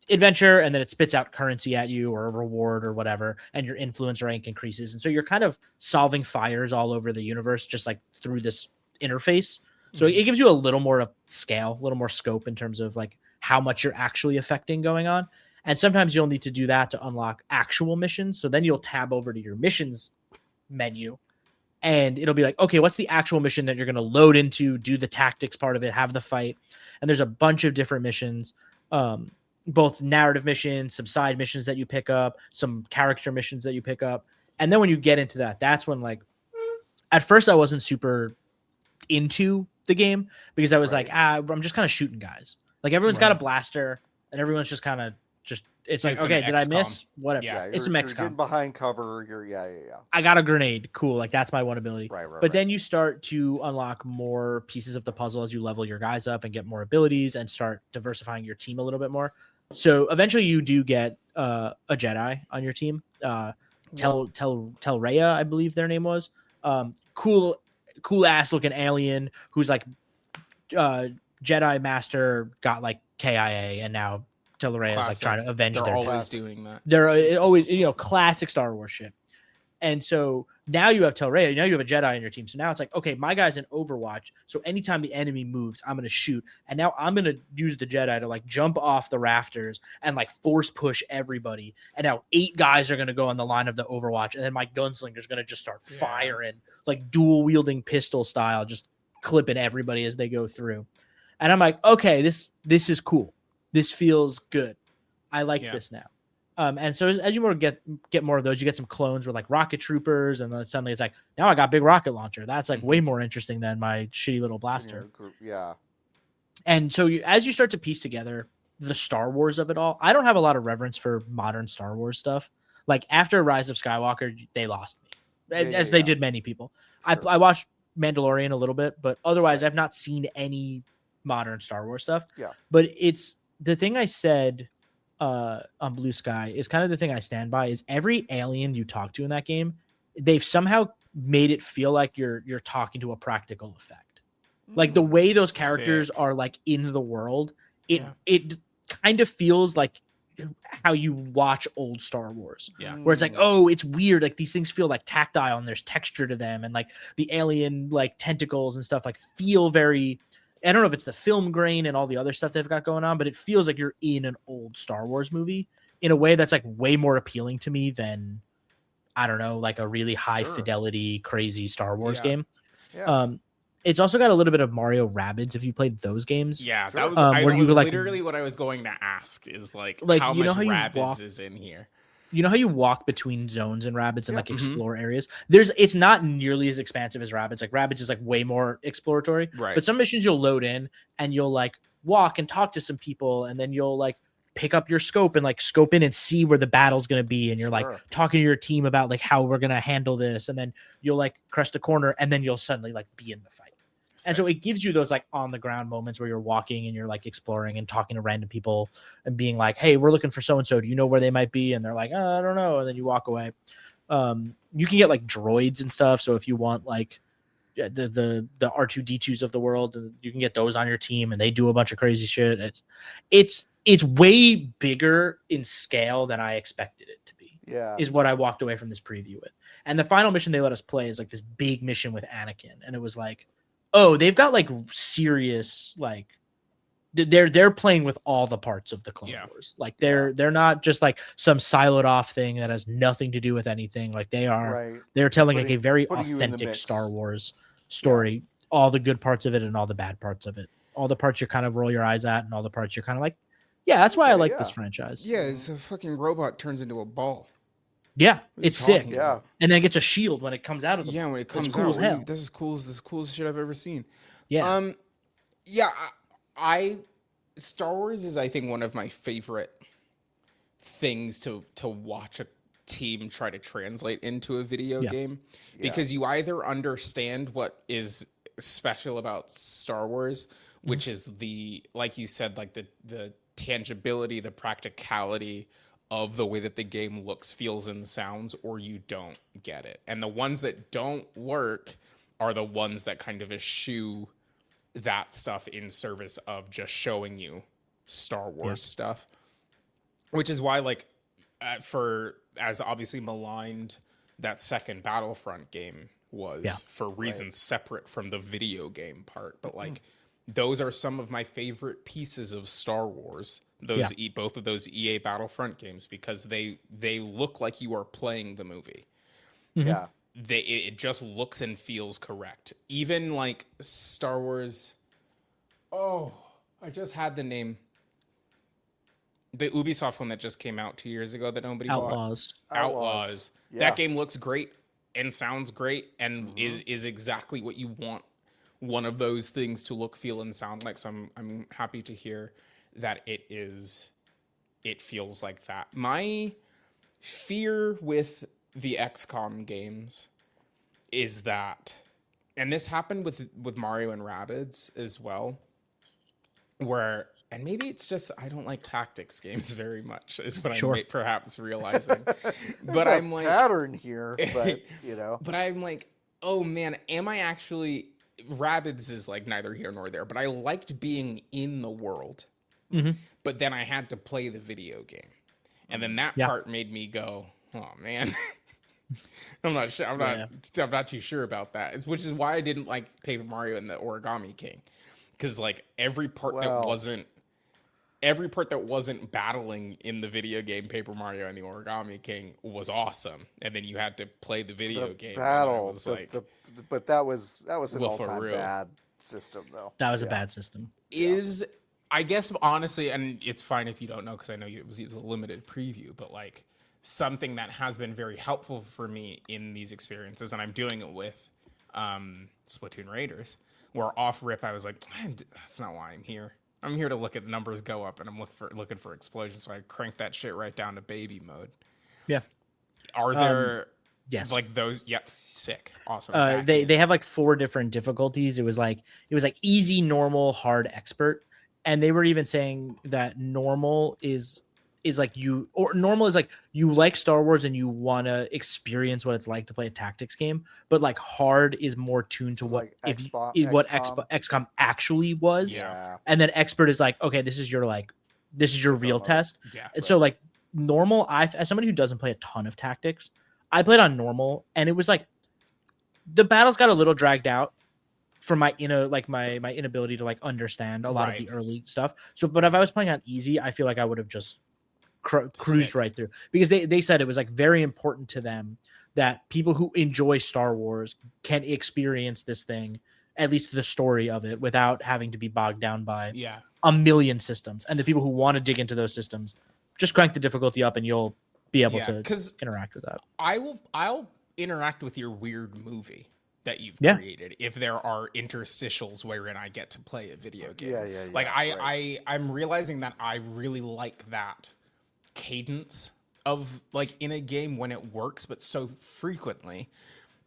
S3: adventure, and then it spits out currency at you or a reward or whatever, and your influence rank increases. And so you're kind of solving fires all over the universe just like through this interface. So it gives you a little more of scale, a little more scope in terms of like how much you're actually affecting going on. And sometimes you'll need to do that to unlock actual missions. So then you'll tab over to your missions menu, and it'll be like, okay, what's the actual mission that you're going to load into, do the tactics part of it, have the fight. And there's a bunch of different missions, both narrative missions, some side missions that you pick up, some character missions that you pick up. And then when you get into that, that's when like, at first I wasn't super into the game because I was like, I'm just kind of shooting guys. Like everyone's got a blaster and everyone's just kind of it's like, okay, did I miss? Whatever.
S1: Yeah,
S3: it's some XCOM.
S1: You're getting behind cover.
S3: I got a grenade. Cool. Like that's my one ability.
S1: Right.
S3: But then you start to unlock more pieces of the puzzle as you level your guys up and get more abilities and start diversifying your team a little bit more. So eventually you do get a Jedi on your team. Telraya, I believe their name was. Cool ass looking alien who's like Jedi Master got like KIA, and now Telraya is like trying to avenge their
S2: They're always
S3: death.
S2: doing that.
S3: They're always, classic Star Wars shit. And so now you have Telraya, now you have a Jedi on your team. So now it's like, okay, my guy's in Overwatch. So anytime the enemy moves, I'm going to shoot. And now I'm going to use the Jedi to like jump off the rafters and like force push everybody. And now 8 guys are going to go on the line of the Overwatch. And then my gunslinger's going to just start firing like dual wielding pistol style, just clipping everybody as they go through. And I'm like, okay, this is cool. This feels good. I like this now. And so as you get more of those, you get some clones with like rocket troopers, and then suddenly it's like, now I got big rocket launcher. That's like way more interesting than my shitty little blaster.
S1: Yeah.
S3: And so as you start to piece together the Star Wars of it all, I don't have a lot of reverence for modern Star Wars stuff. Like after Rise of Skywalker, they lost me, as they did many people. Sure. I watched Mandalorian a little bit, but otherwise I've not seen any modern Star Wars stuff.
S1: Yeah.
S3: But it's the thing I said on Blue Sky is kind of the thing I stand by is every alien you talk to in that game, they've somehow made it feel like you're talking to a practical effect. Like the way those characters are like in the world, it kind of feels like how you watch old Star Wars. Yeah. Where it's like, oh, it's weird. Like these things feel like tactile and there's texture to them, and like the alien like tentacles and stuff like feel very, I don't know if it's the film grain and all the other stuff they've got going on, but it feels like you're in an old Star Wars movie in a way that's like way more appealing to me than, I don't know, like a really high fidelity, crazy Star Wars game. Yeah. It's also got a little bit of Mario Rabbids if you played those games.
S2: Yeah, that was literally what I was going to ask is like how much Rabbids is in here.
S3: You know how you walk between zones and Rabbids and like explore areas? It's not nearly as expansive as Rabbids. Like Rabbids is like way more exploratory. Right. But some missions you'll load in and you'll like walk and talk to some people, and then you'll like pick up your scope and like scope in and see where the battle's going to be, and you're like talking to your team about like how we're going to handle this, and then you'll like crest a corner, and then you'll suddenly like be in the fight. And so it gives you those like on the ground moments where you're walking and you're like exploring and talking to random people and being like, hey, we're looking for so-and-so. Do you know where they might be? And they're like, oh, I don't know. And then you walk away. You can get like droids and stuff. So if you want like the R2D2s of the world, you can get those on your team and they do a bunch of crazy shit. It's way bigger in scale than I expected it to be.
S1: Yeah.
S3: Is what I walked away from this preview with. And the final mission they let us play is like this big mission with Anakin. And it was like, oh, they've got like serious, like they're playing with all the parts of the Clone Wars. Like they're not just like some siloed off thing that has nothing to do with anything. Like they're telling like a very authentic Star Wars story, all the good parts of it and all the bad parts of it, all the parts you kind of roll your eyes at and all the parts you're kind of like, yeah, that's why I like this franchise.
S2: Yeah, it's a fucking robot turns into a ball.
S3: Yeah, it's sick.
S1: Yeah,
S3: and then it gets a shield when it comes out of the.
S2: Yeah, when it comes
S3: cool
S2: out,
S3: as hell.
S2: This is the coolest shit I've ever seen.
S3: Yeah.
S2: I Star Wars is I think one of my favorite things to watch a team try to translate into a video game, because you either understand what is special about Star Wars, which is the, like you said, like the tangibility, the practicality of the way that the game looks, feels, and sounds, or you don't get it. And the ones that don't work are the ones that kind of eschew that stuff in service of just showing you Star Wars stuff. Which is why, like, as obviously maligned that second Battlefront game was, for reasons separate from the video game part. But, like, those are some of my favorite pieces of Star Wars. Both of those EA Battlefront games, because they look like you are playing the movie.
S1: Yeah.
S2: It just looks and feels correct. Even like Star Wars. Oh, I just had the name. The Ubisoft one that just came out 2 years ago that nobody bought. Outlaws. Yeah. That game looks great and sounds great and is exactly what you want one of those things to look, feel, and sound like. So I'm happy to hear that it feels like that. My fear with the XCOM games is that, and this happened with Mario and Rabbids as well, where, and maybe it's just I don't like tactics games very much, is what I'm perhaps realizing. But I'm like
S1: pattern here, but you know.
S2: But I'm like, oh man, am I actually? Rabbids is like neither here nor there, but I liked being in the world. But then I had to play the video game, and then that part made me go, "Oh man, I'm not sure. I'm not too sure about that." Which is why I didn't like Paper Mario and the Origami King, because like every part that wasn't battling in the video game Paper Mario and the Origami King was awesome, and then you had to play the video game
S1: battle. But that was an all-time bad system, though.
S3: That was a bad system.
S2: I guess, honestly, and it's fine if you don't know, because I know it was a limited preview, but like something that has been very helpful for me in these experiences, and I'm doing it with Splatoon Raiders, where off rip I was like, that's not why I'm here. I'm here to look at the numbers go up, and I'm looking for explosions, so I cranked that shit right down to baby mode. Yeah. Are there...
S3: Yes.
S2: Like those, sick. Awesome.
S3: They have like 4 different difficulties. It was like easy, normal, hard, expert. And they were even saying that normal is like you like Star Wars and you want to experience what it's like to play a tactics game, but like hard is more tuned to what XCOM actually was.
S1: Yeah.
S3: And then expert is like, okay, this is your real test.
S2: Yeah.
S3: And so like normal, as somebody who doesn't play a ton of tactics, I played on normal, and it was like the battles got a little dragged out for my my inability to like understand a lot of the early stuff. So, but if I was playing on easy, I feel like I would have just cruised right through, because they said it was like very important to them that people who enjoy Star Wars can experience this thing, at least the story of it, without having to be bogged down by a million systems. And the people who want to dig into those systems, just crank the difficulty up and you'll be able to interact with that.
S2: I'll interact with your weird movie. that you've
S3: Yeah.
S2: created if there are interstitials wherein I get to play a video game.
S1: Yeah.
S2: Like
S1: right.
S2: I'm realizing that I really like that cadence of like in a game when it works, but so frequently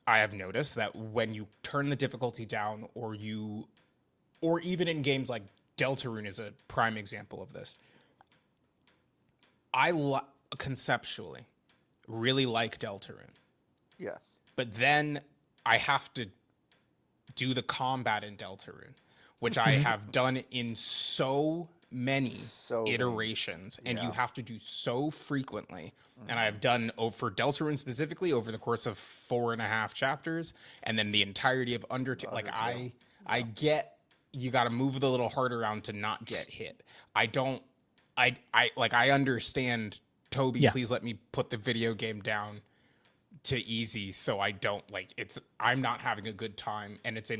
S2: I have noticed that when you turn the difficulty down or even in games like Deltarune is a prime example of this. Conceptually really like Deltarune.
S1: Yes.
S2: But then I have to do the combat in Deltarune, which I have done in so many iterations, and you have to do so frequently. And I have done for Deltarune specifically over the course of 4.5 chapters, and then the entirety of Undertale. Like I get you got to move the little heart around to not get hit. I understand. Toby, please let me put the video game down to easy so I don't I'm not having a good time, and it's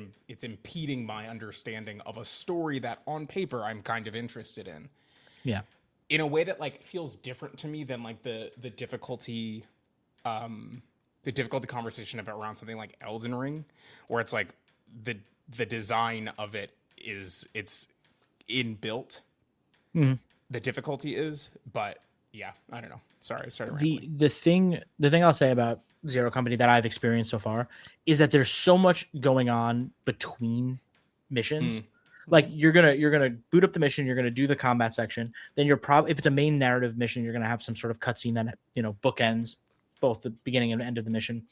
S2: impeding my understanding of a story that on paper I'm kind of interested in.
S3: Yeah.
S2: In a way that like feels different to me than like the difficulty conversation about around something like Elden Ring, where it's like the design of it it's inbuilt.
S3: Mm-hmm.
S2: The difficulty is, but yeah, I don't know. Sorry, I started
S3: rambling. The thing I'll say about Zero Company that I've experienced so far is that there's so much going on between missions. Like you're gonna boot up the mission, you're gonna do the combat section, then you're probably, if it's a main narrative mission, you're gonna have some sort of cutscene that bookends both the beginning and end of the mission.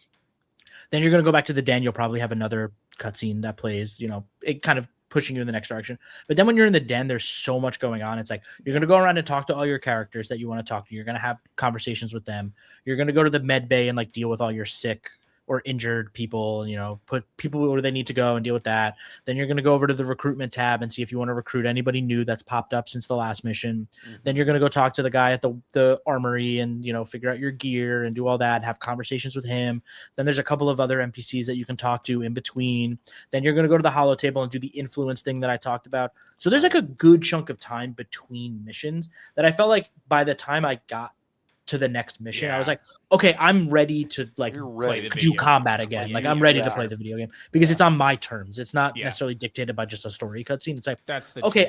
S3: Then you're gonna go back to the den. You'll probably have another cutscene that plays. It kind of pushing you in the next direction. But then when you're in the den, there's so much going on. It's like you're going to go around and talk to all your characters that you want to talk to. You're going to have conversations with them. You're going to go to the med bay and like deal with all your sick or injured people, put people where they need to go and deal with that. Then you're going to go over to the recruitment tab and see if you want to recruit anybody new that's popped up since the last mission. Then you're going to go talk to the guy at the armory and, figure out your gear and do all that, have conversations with him. Then there's a couple of other NPCs that you can talk to in between. Then you're going to go to the holo table and do the influence thing that I talked about. So there's like a good chunk of time between missions that I felt like by the time I got to the next mission, I was like, okay, I'm ready to do combat again. Like I'm ready to play the video game because it's on my terms. It's not necessarily dictated by just a story cutscene. It's like,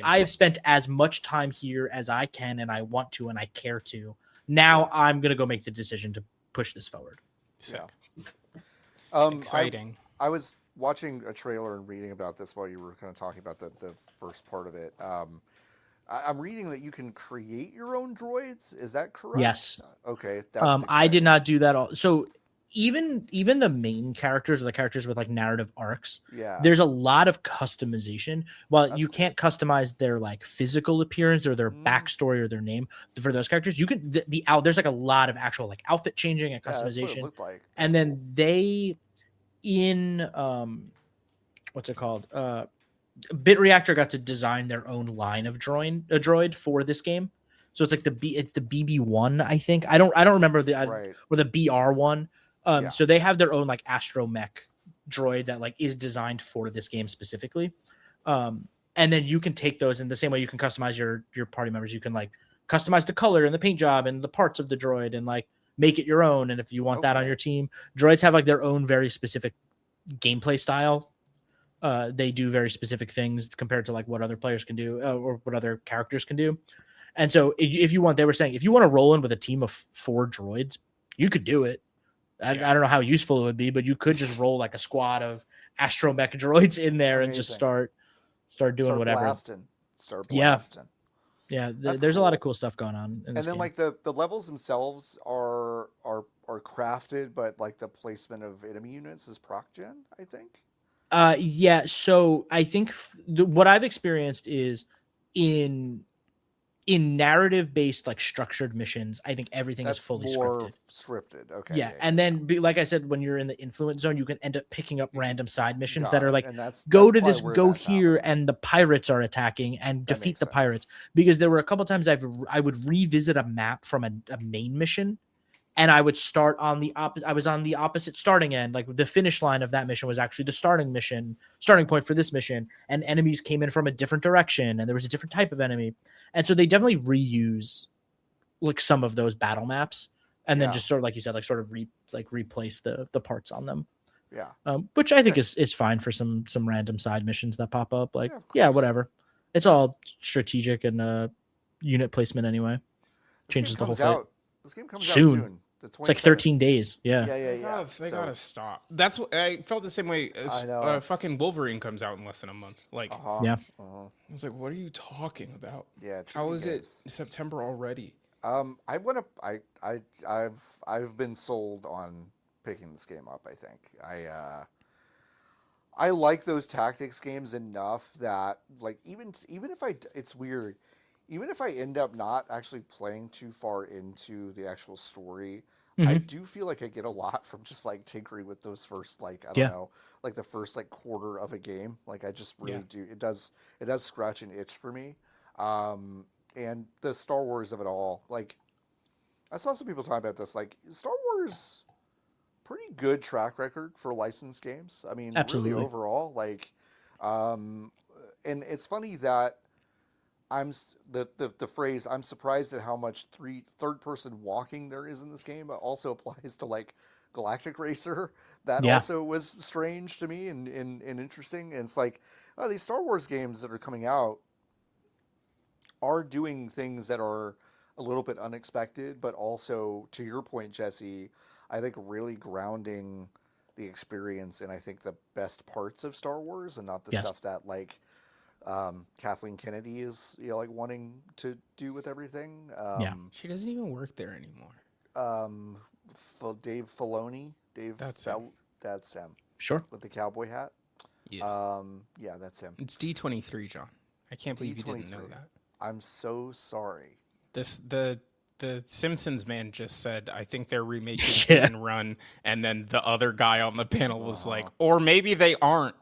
S3: I have spent as much time here as I can and I want to and I care to. Now I'm gonna go make the decision to push this forward.
S2: Sick.
S1: Exciting. I was watching a trailer and reading about this while you were kind of talking about the first part of it. I'm reading that you can create your own droids. Is that correct?
S3: Yes.
S1: Okay. That's
S3: I did not do that all. So even the main characters or the characters with like narrative arcs, there's a lot of customization. While you can't customize their like physical appearance or their backstory or their name for those characters, you can there's like a lot of actual like outfit changing and customization.
S1: That's what it looked like.
S3: And then they what's it called? Bit Reactor got to design their own line of droid for this game. So it's like it's the BB1, I think. I don't remember or the BR1. So they have their own like astromech droid that like is designed for this game specifically. And then you can take those in the same way you can customize your party members. You can like customize the color and the paint job and the parts of the droid and like make it your own. And if you want that on your team, droids have like their own very specific gameplay style. They do very specific things compared to like what other players can do or what other characters can do. And so if you want, they were saying, if you want to roll in with a team of 4 droids, you could do it. I don't know how useful it would be, but you could just roll like a squad of astromech droids in there and just start doing whatever.
S1: Start blasting.
S3: Yeah. There's a lot of cool stuff going on. In this
S1: and then
S3: game.
S1: like the levels themselves are crafted, but like the placement of enemy units is proc gen, I think.
S3: So I think what I've experienced is in narrative based like structured missions, I think everything is fully
S1: scripted. Okay.
S3: Yeah. And then like I said, when you're in the influence zone, you can end up picking up random side missions that are like, go here and the pirates are attacking and defeat the pirates. Because there were a couple times I would revisit a map from a main mission. And I would start on the opposite. I was on the opposite starting end. Like the finish line of that mission was actually the starting point for this mission. And enemies came in from a different direction, and there was a different type of enemy. And so they definitely reuse like some of those battle maps, and then just sort of like you said, like sort of replace the parts on them.
S1: Yeah.
S3: Which I think is fine for some random side missions that pop up. Like,
S1: Yeah, of
S3: yeah,
S1: course.
S3: whatever. It's all strategic and unit placement anyway.
S1: This
S3: Changes
S1: game
S3: the whole
S1: comes
S3: fight.
S1: out. This game comes out
S3: Soon.
S1: soon. The
S3: It's like
S1: 27th.
S3: 13 days. Yeah.
S1: Yeah.
S2: They gotta stop. That's what I felt the same way.
S1: I know.
S2: Fucking Wolverine comes out in less than a month. Like,
S3: Yeah.
S2: I was like, what are you talking about?
S1: Yeah.
S2: How
S1: TV
S2: is
S1: games.
S2: it September already?
S1: I want to. I've been sold on picking this game up. I think I like those tactics games enough that like even if it's weird, even if I end up not actually playing too far into the actual story, I do feel like I get a lot from just like tinkering with those first like I don't know, like the first like quarter of a game. Like I just really do. It does scratch an itch for me. And the Star Wars of it all, like I saw some people talking about this, like Star Wars, pretty good track record for licensed games. I mean,
S3: Absolutely.
S1: really overall, like, and it's funny that the phrase "I'm surprised at how much third person walking there is in this game" also applies to like Galactic Racer. That also was strange to me and interesting. And it's like, oh, these Star Wars games that are coming out are doing things that are a little bit unexpected, but also, to your point, Jesse, I think really grounding the experience in, I think, the best parts of Star Wars and not the stuff that, like, Kathleen Kennedy is, like, wanting to do with everything.
S2: She doesn't even work there anymore.
S1: Dave Filoni.
S2: That's him.
S1: That's him.
S3: Sure.
S1: With the cowboy hat.
S2: Yes.
S1: Yeah, that's him.
S2: It's D23, John. I can't believe you didn't know that.
S1: I'm so sorry.
S2: The Simpsons man just said, I think they're remaking Hit and Run, and then the other guy on the panel was like, or maybe they aren't.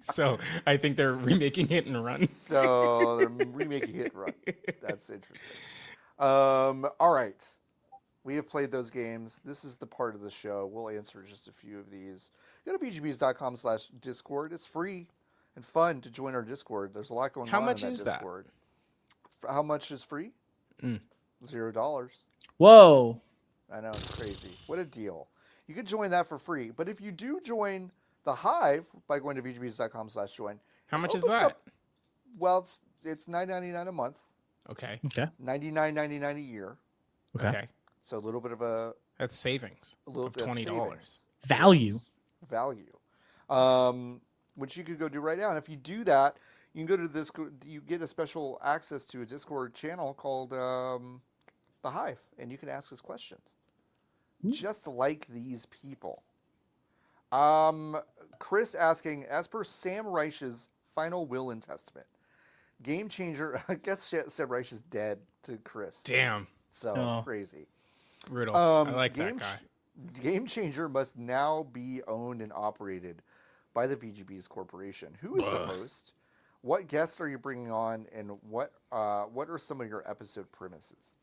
S2: So I think they're remaking Hit and Run.
S1: So they're remaking Hit and Run. That's interesting. All right. We have played those games. This is the part of the show. We'll answer just a few of these. Go to bgbs.com/Discord. It's free and fun to join our Discord. There's a lot going on in that Discord. How much is free? $0.
S3: Whoa.
S1: I know, it's crazy. What a deal. You could join that for free. But if you do join the Hive by going to bgbs.com/join.
S2: How much is that?
S1: Well, it's $9.99 a month.
S2: Okay.
S1: $99.99 a year.
S2: Okay.
S1: So a little bit of a...
S2: That's savings.
S1: A little bit
S2: $20.
S1: Of savings.
S3: Value.
S1: Which you could go do right now. And if you do that, you can go to this. You get a special access to a Discord channel called the Hive, and you can ask us questions, just like these people. Chris asking, as per Sam Reich's final will and testament, game changer. I guess Sam Reich is dead to Chris.
S2: Damn.
S1: So crazy.
S2: Brutal. I like that guy.
S1: Game changer must now be owned and operated by the VGB's corporation. Who is the host? What guests are you bringing on, and what are some of your episode premises?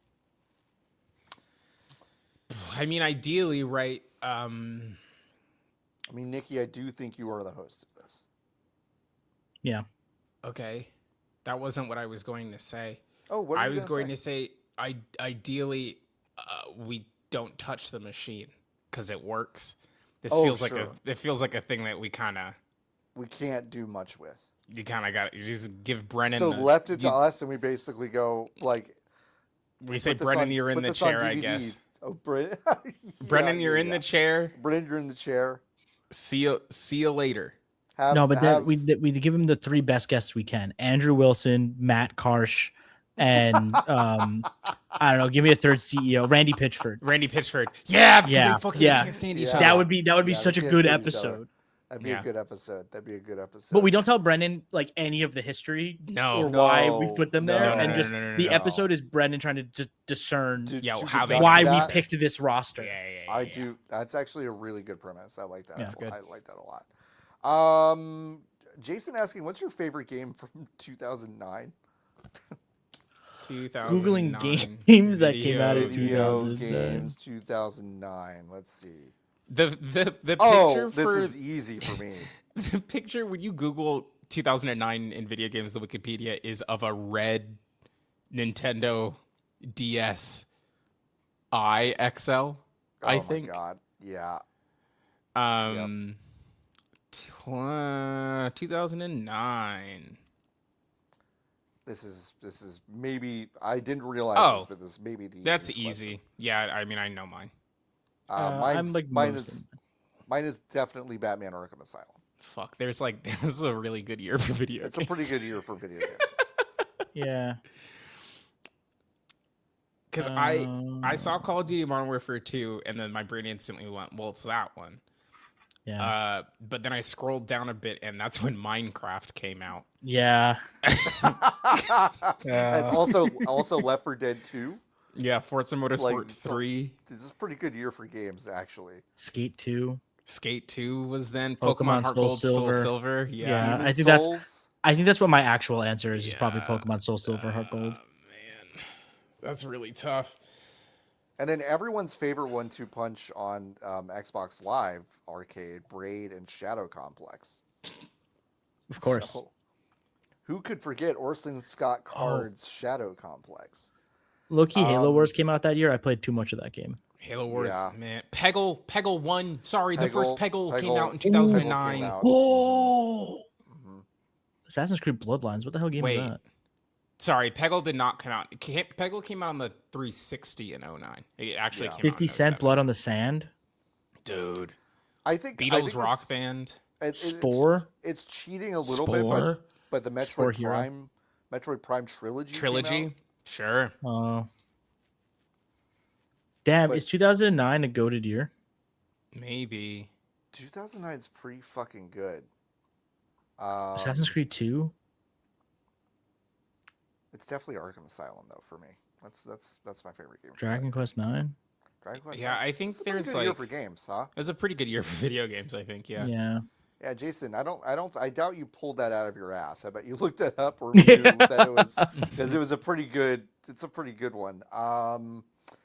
S2: I mean, ideally, right?
S1: I mean, Niki, I do think you are the host of this.
S3: Yeah.
S2: Okay. That wasn't what I was going to say.
S1: Oh, what?
S2: I was going to say, ideally, we don't touch the machine because it works. This feels like a thing that we
S1: can't do much with.
S2: You kind of got you just give Brennan.
S1: So left it to us, and we basically go like.
S2: We say, Brennan, you're in the chair, I guess.
S1: Oh, Brennan.
S2: Brennan, you're in the chair.
S1: Brennan, you're in the chair.
S2: See you later.
S3: We give him the three best guests we can: Andrew Wilson, Matt Karch, and I don't know. Give me a third CEO, Randy Pitchford.
S2: Yeah. They can't stand each other.
S3: That would be such a good episode.
S1: That'd be a good episode.
S3: But we don't tell Brennan like any of the history or why we put them there, the episode is Brennan trying to discern why we picked this roster.
S2: Yeah.
S1: I do. That's actually a really good premise. I like that.
S3: Yeah,
S1: I like that a lot. Jason asking, what's your favorite game from 2009?
S3: Googling games that came out in 2009.
S1: Games 2009. Let's see.
S2: The picture
S1: this is easy for me.
S2: The picture when you Google 2009 in video games, the Wikipedia is of a red Nintendo DS XL.
S1: Oh
S2: I
S1: my
S2: think.
S1: god. Yeah.
S2: 2009.
S1: This is maybe I didn't realize this,
S2: Oh,
S1: but this is maybe the
S2: that's
S1: easiest
S2: easy.
S1: question.
S2: Yeah, I mean, I know mine.
S3: I'm like
S1: Mine is definitely Batman Arkham Asylum.
S2: Fuck, there's a really good year for video games.
S1: It's a pretty good year for video games.
S3: Yeah.
S2: Because I saw Call of Duty Modern Warfare 2, and then my brain instantly went, well, it's that one.
S3: Yeah.
S2: But then I scrolled down a bit, and that's when Minecraft came out.
S3: Yeah.
S1: And also Left 4 Dead 2.
S2: Yeah, Forza Motorsport 3.
S1: This is a pretty good year for games, actually.
S3: Skate 2.
S2: Skate 2 was then.
S3: Pokemon
S2: Heart
S3: Soul
S2: Gold, Soul
S3: Silver.
S2: Silver. Yeah.
S1: Demon
S3: I think
S1: Souls.
S3: that's what my actual answer is. Is probably
S2: Yeah.
S3: Pokemon Soul Silver, Heart Gold.
S2: Man, that's really tough.
S1: And then everyone's favorite 1-2 punch on Xbox Live Arcade, Braid and Shadow Complex.
S3: Of course.
S1: So, who could forget Orson Scott Card's Shadow Complex?
S3: Low-key Halo Wars came out that year. I played too much of that game.
S2: Halo Wars,
S1: Yeah.
S2: man. Peggle 1. Sorry, the first Peggle came out in
S1: Peggle
S2: 2009.
S1: came out.
S3: Oh!
S1: Mhm.
S3: Assassin's Creed Bloodlines. What the hell game
S2: Wait.
S3: is that?
S2: Sorry, Peggle did not come out. Peggle came out on the 360 in 09. It actually
S1: Yeah.
S2: came
S3: 50
S2: out in
S3: Cent
S2: 07.
S3: Blood on the Sand?
S2: Dude.
S1: I think
S2: Beatles Rock Band.
S3: Spore?
S1: It's cheating a little bit,
S2: Spore.
S1: but the
S3: Spore
S1: Metroid Prime trilogy. came
S2: Trilogy.
S1: out.
S2: Sure.
S3: Damn,
S1: But-
S3: is 2009 a goated year?
S2: Maybe.
S1: 2009 is pretty fucking good.
S3: Assassin's Creed 2?
S1: It's definitely Arkham Asylum though for me. That's my favorite game.
S3: Dragon Quest 9?
S1: Dragon Quest.
S2: Yeah, I think
S1: It's a pretty
S2: there's
S1: good year
S2: like
S1: for games, huh?
S2: it was a pretty good year for video games, I think, yeah.
S3: Yeah.
S1: Yeah, Jason, I doubt you pulled that out of your ass. I bet you looked that up or knew that it was because it's a pretty good one.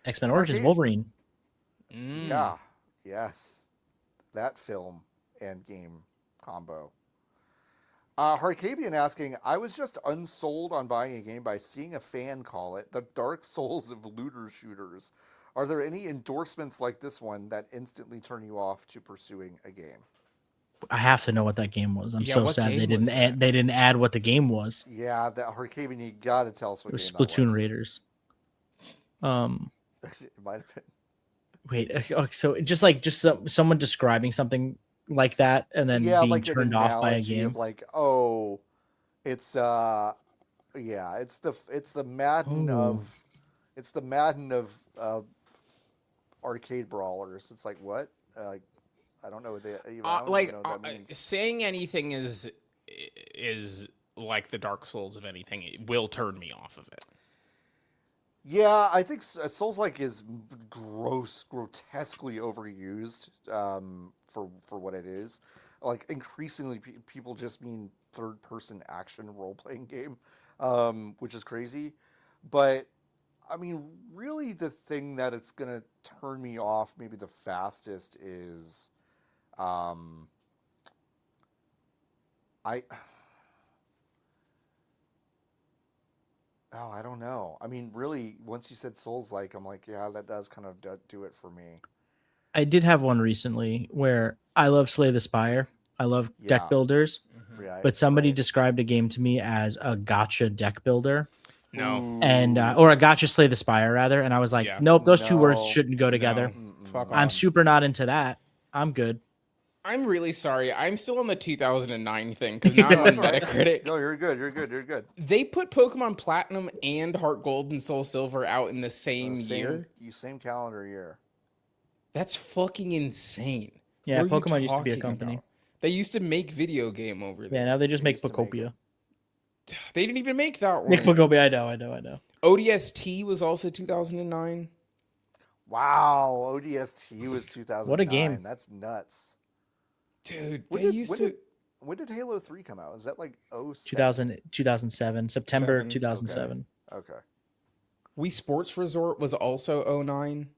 S3: X-Men Origins
S1: Arcade-
S3: Wolverine.
S1: Yeah, yes, that film and game combo. Harkavian asking, I was just unsold on buying a game by seeing a fan call it the Dark Souls of looter shooters. Are there any endorsements like this one that instantly turn you off to pursuing a game?
S3: I have to know what that game was. I'm
S2: Yeah,
S3: so
S2: what
S3: sad they
S2: game was
S3: didn't add what the game was.
S1: Yeah, that Harkavian, you gotta tell us what
S3: It was
S1: game that
S3: Splatoon
S1: was.
S3: Raiders.
S1: It might have been.
S3: Wait, so someone describing something like that and then being
S1: like an
S3: turned off by a
S1: analogy
S3: game.
S1: of like, oh, it's it's the Madden of arcade brawlers. It's like what? I don't know what they. I don't even know what that means.
S2: saying anything is like the Dark Souls of anything. It will turn me off of it.
S1: Yeah, I think Souls-like is grotesquely overused for what it is. Like increasingly, people just mean third-person action role-playing game, which is crazy. But I mean, really, the thing that it's gonna turn me off maybe the fastest is, I don't know. I mean, really, once you said Souls-like, I'm like, yeah, that does kind of do it for me.
S3: I did have one recently where I love Slay the Spire. I love
S1: Yeah.
S3: deck builders,
S1: Right,
S3: but somebody
S1: right.
S3: described a game to me as a gotcha deck builder
S2: No.
S3: and or a gotcha Slay the Spire rather, and I was like,
S2: Yeah.
S3: nope, those two words
S1: No.
S3: shouldn't go together.
S1: Mm-mm.
S2: Fuck
S3: I'm
S2: off.
S3: super not into that. I'm good.
S2: I'm really sorry. I'm still on the 2009 thing because now I'm on Metacritic.
S1: No, you're good. You're good.
S2: They put Pokemon Platinum and Heart Gold and Soul Silver out in the same year.
S1: Same calendar year.
S2: That's fucking insane.
S3: Yeah,
S2: What are you
S3: Pokemon used to be a
S2: talking
S3: company.
S2: about? They used to make video game over there.
S3: Yeah, now they just make
S1: used to make
S3: Pokopia.
S2: They didn't even make that one.
S3: Make Pokopia. I know.
S2: ODST was also 2009.
S1: Wow, ODST was 2009.
S3: What a game.
S1: That's nuts.
S2: Dude,
S1: When
S2: they
S1: did-
S2: used
S1: when
S2: to.
S1: did- When did Halo 3 come out? Is that like
S3: 2007, September
S2: 7,
S3: 2007.
S1: Okay.
S2: Wii Sports Resort was also 09.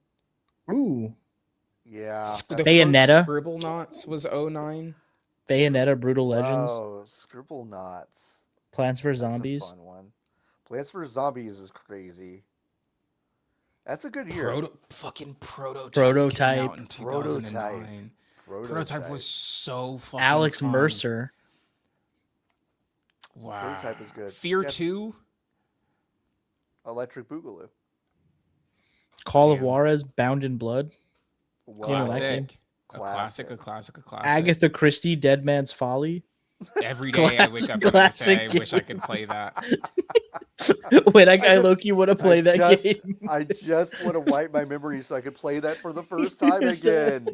S3: Ooh,
S1: Yeah.
S2: The
S3: Bayonetta.
S2: first Scribblenauts was 09.
S3: Bayonetta, Brutal Legends,
S1: Oh, Scribble Knots.
S3: Plants vs
S1: That's
S3: Zombies.
S1: a fun one. Plants vs Zombies is crazy. That's a good year.
S2: Fucking Prototype.
S3: Prototype.
S2: Came out in 2009. Prototype was so fucking
S3: Alex
S2: fun.
S3: Mercer.
S2: Wow.
S1: Prototype is good.
S2: Fear
S1: Yeah.
S2: 2.
S1: Electric Boogaloo.
S3: Call of
S2: Damn.
S3: Juarez, Bound in Blood.
S1: Wow.
S3: that game?
S2: Classic. A classic.
S3: Agatha Christie, Dead Man's Folly.
S2: Every day I wake up and I say, I wish I could play that.
S3: Wait, I low-key want to play that game.
S1: I just want to wipe my memory so I could play that for the first time again.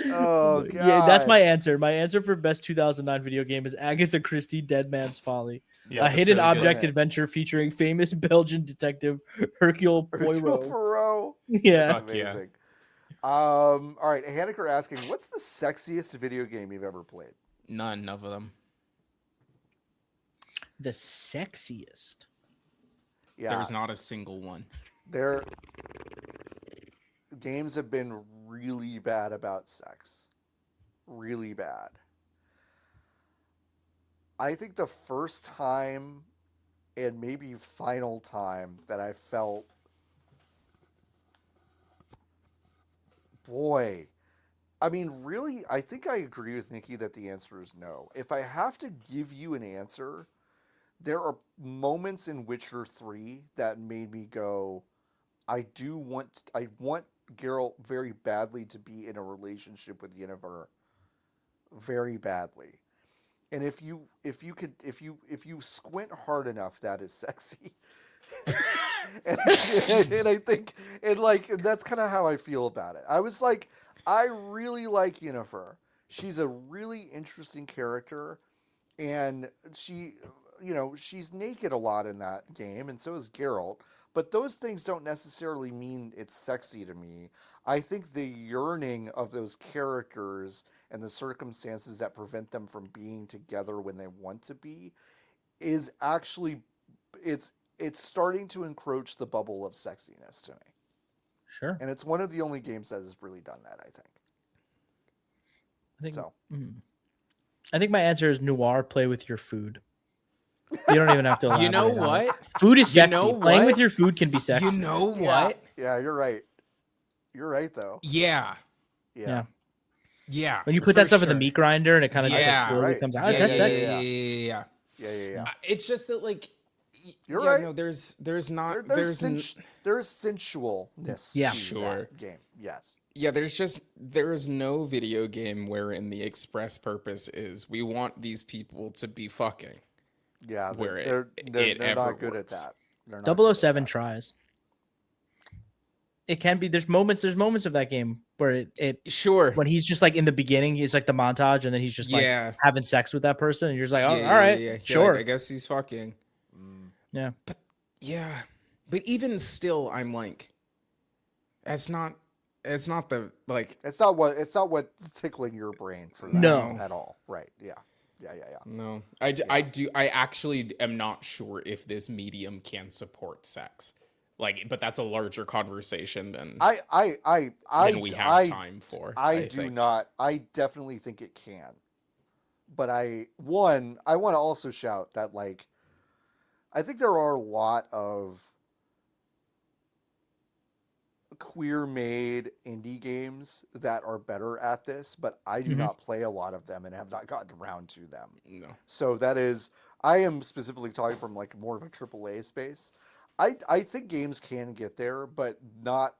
S1: Oh, God.
S3: Yeah, that's my answer. My answer for best 2009 video game is Agatha Christie, Dead Man's Folly.
S2: Yeah,
S3: A hidden
S2: really
S3: object
S1: good.
S3: adventure featuring famous Belgian detective Hercule Poirot.
S1: Poirot.
S3: Yeah.
S2: Fuck yeah.
S1: Amazing. All right, Haneker asking, what's the sexiest video game you've ever played?
S2: None of them.
S3: The sexiest.
S1: Yeah,
S2: There's not a single one.
S1: Games have been really bad about sex. Really bad. I think the first time and maybe final time that I felt, boy, I mean, really, I think I agree with Niki that the answer is no. If I have to give you an answer, there are moments in Witcher 3 that made me go, I want Geralt very badly to be in a relationship with Yennefer, very badly. And if you squint hard enough, that is sexy. and I think, and that's kind of how I feel about it. I was like, I really like Yennefer. She's a really interesting character, and she's naked a lot in that game, and so is Geralt. But those things don't necessarily mean it's sexy to me. I think the yearning of those characters and the circumstances that prevent them from being together when they want to be is actually, it's starting to encroach the bubble of sexiness to me.
S3: Sure.
S1: And it's one of the only games that has really done that, I think.
S3: I think my answer is noir, play with your food. You don't even have to elaborate.
S2: You know
S3: on
S2: what?
S3: it. Food is sexy.
S2: know
S3: Playing
S2: what?
S3: with your food can be sexy.
S2: You know what?
S1: Yeah, you're right. You're right, though.
S2: Yeah.
S3: Yeah.
S2: Yeah.
S3: When you put
S2: for
S3: that stuff in
S2: sure.
S3: the meat grinder and it kind of just
S2: Yeah,
S3: slowly
S1: right.
S3: comes out,
S2: Yeah,
S3: that's
S2: yeah,
S3: sexy.
S2: yeah.
S1: Yeah.
S2: It's just that, like,
S1: You're
S2: yeah,
S1: right.
S2: no, there's not
S1: There's sensualness
S3: Yeah.
S1: to
S2: Sure.
S1: that game. Yes.
S2: Yeah, there is no video game wherein the express purpose is we want these people to be fucking.
S1: Yeah,
S2: Where
S1: they're
S2: ever
S1: not good
S2: works.
S1: at that. They're not good at
S3: 007
S1: that.
S3: tries. It can be. There's moments of that game where it
S2: Sure.
S3: when he's just like in the beginning, it's like the montage, and then he's just like
S2: Yeah.
S3: having sex with that person, and you're just like, oh,
S2: Yeah,
S3: all right,
S2: You're
S3: sure,
S2: like, I guess he's fucking.
S3: yeah.
S2: Yeah. But even still, I'm like, it's not the, like,
S1: It's not what tickling your brain for that
S3: No.
S1: at all. Right. Yeah.
S2: no. I actually am not sure if this medium can support sex. Like, but that's a larger conversation than
S1: I
S2: we have time for.
S1: I do
S2: think.
S1: not. I definitely think it can. But I want to also shout that, like, I think there are a lot of queer-made indie games that are better at this, but I do not play a lot of them and have not gotten around to them.
S2: No.
S1: So that is, I am specifically talking from like more of a AAA space. I think games can get there, but not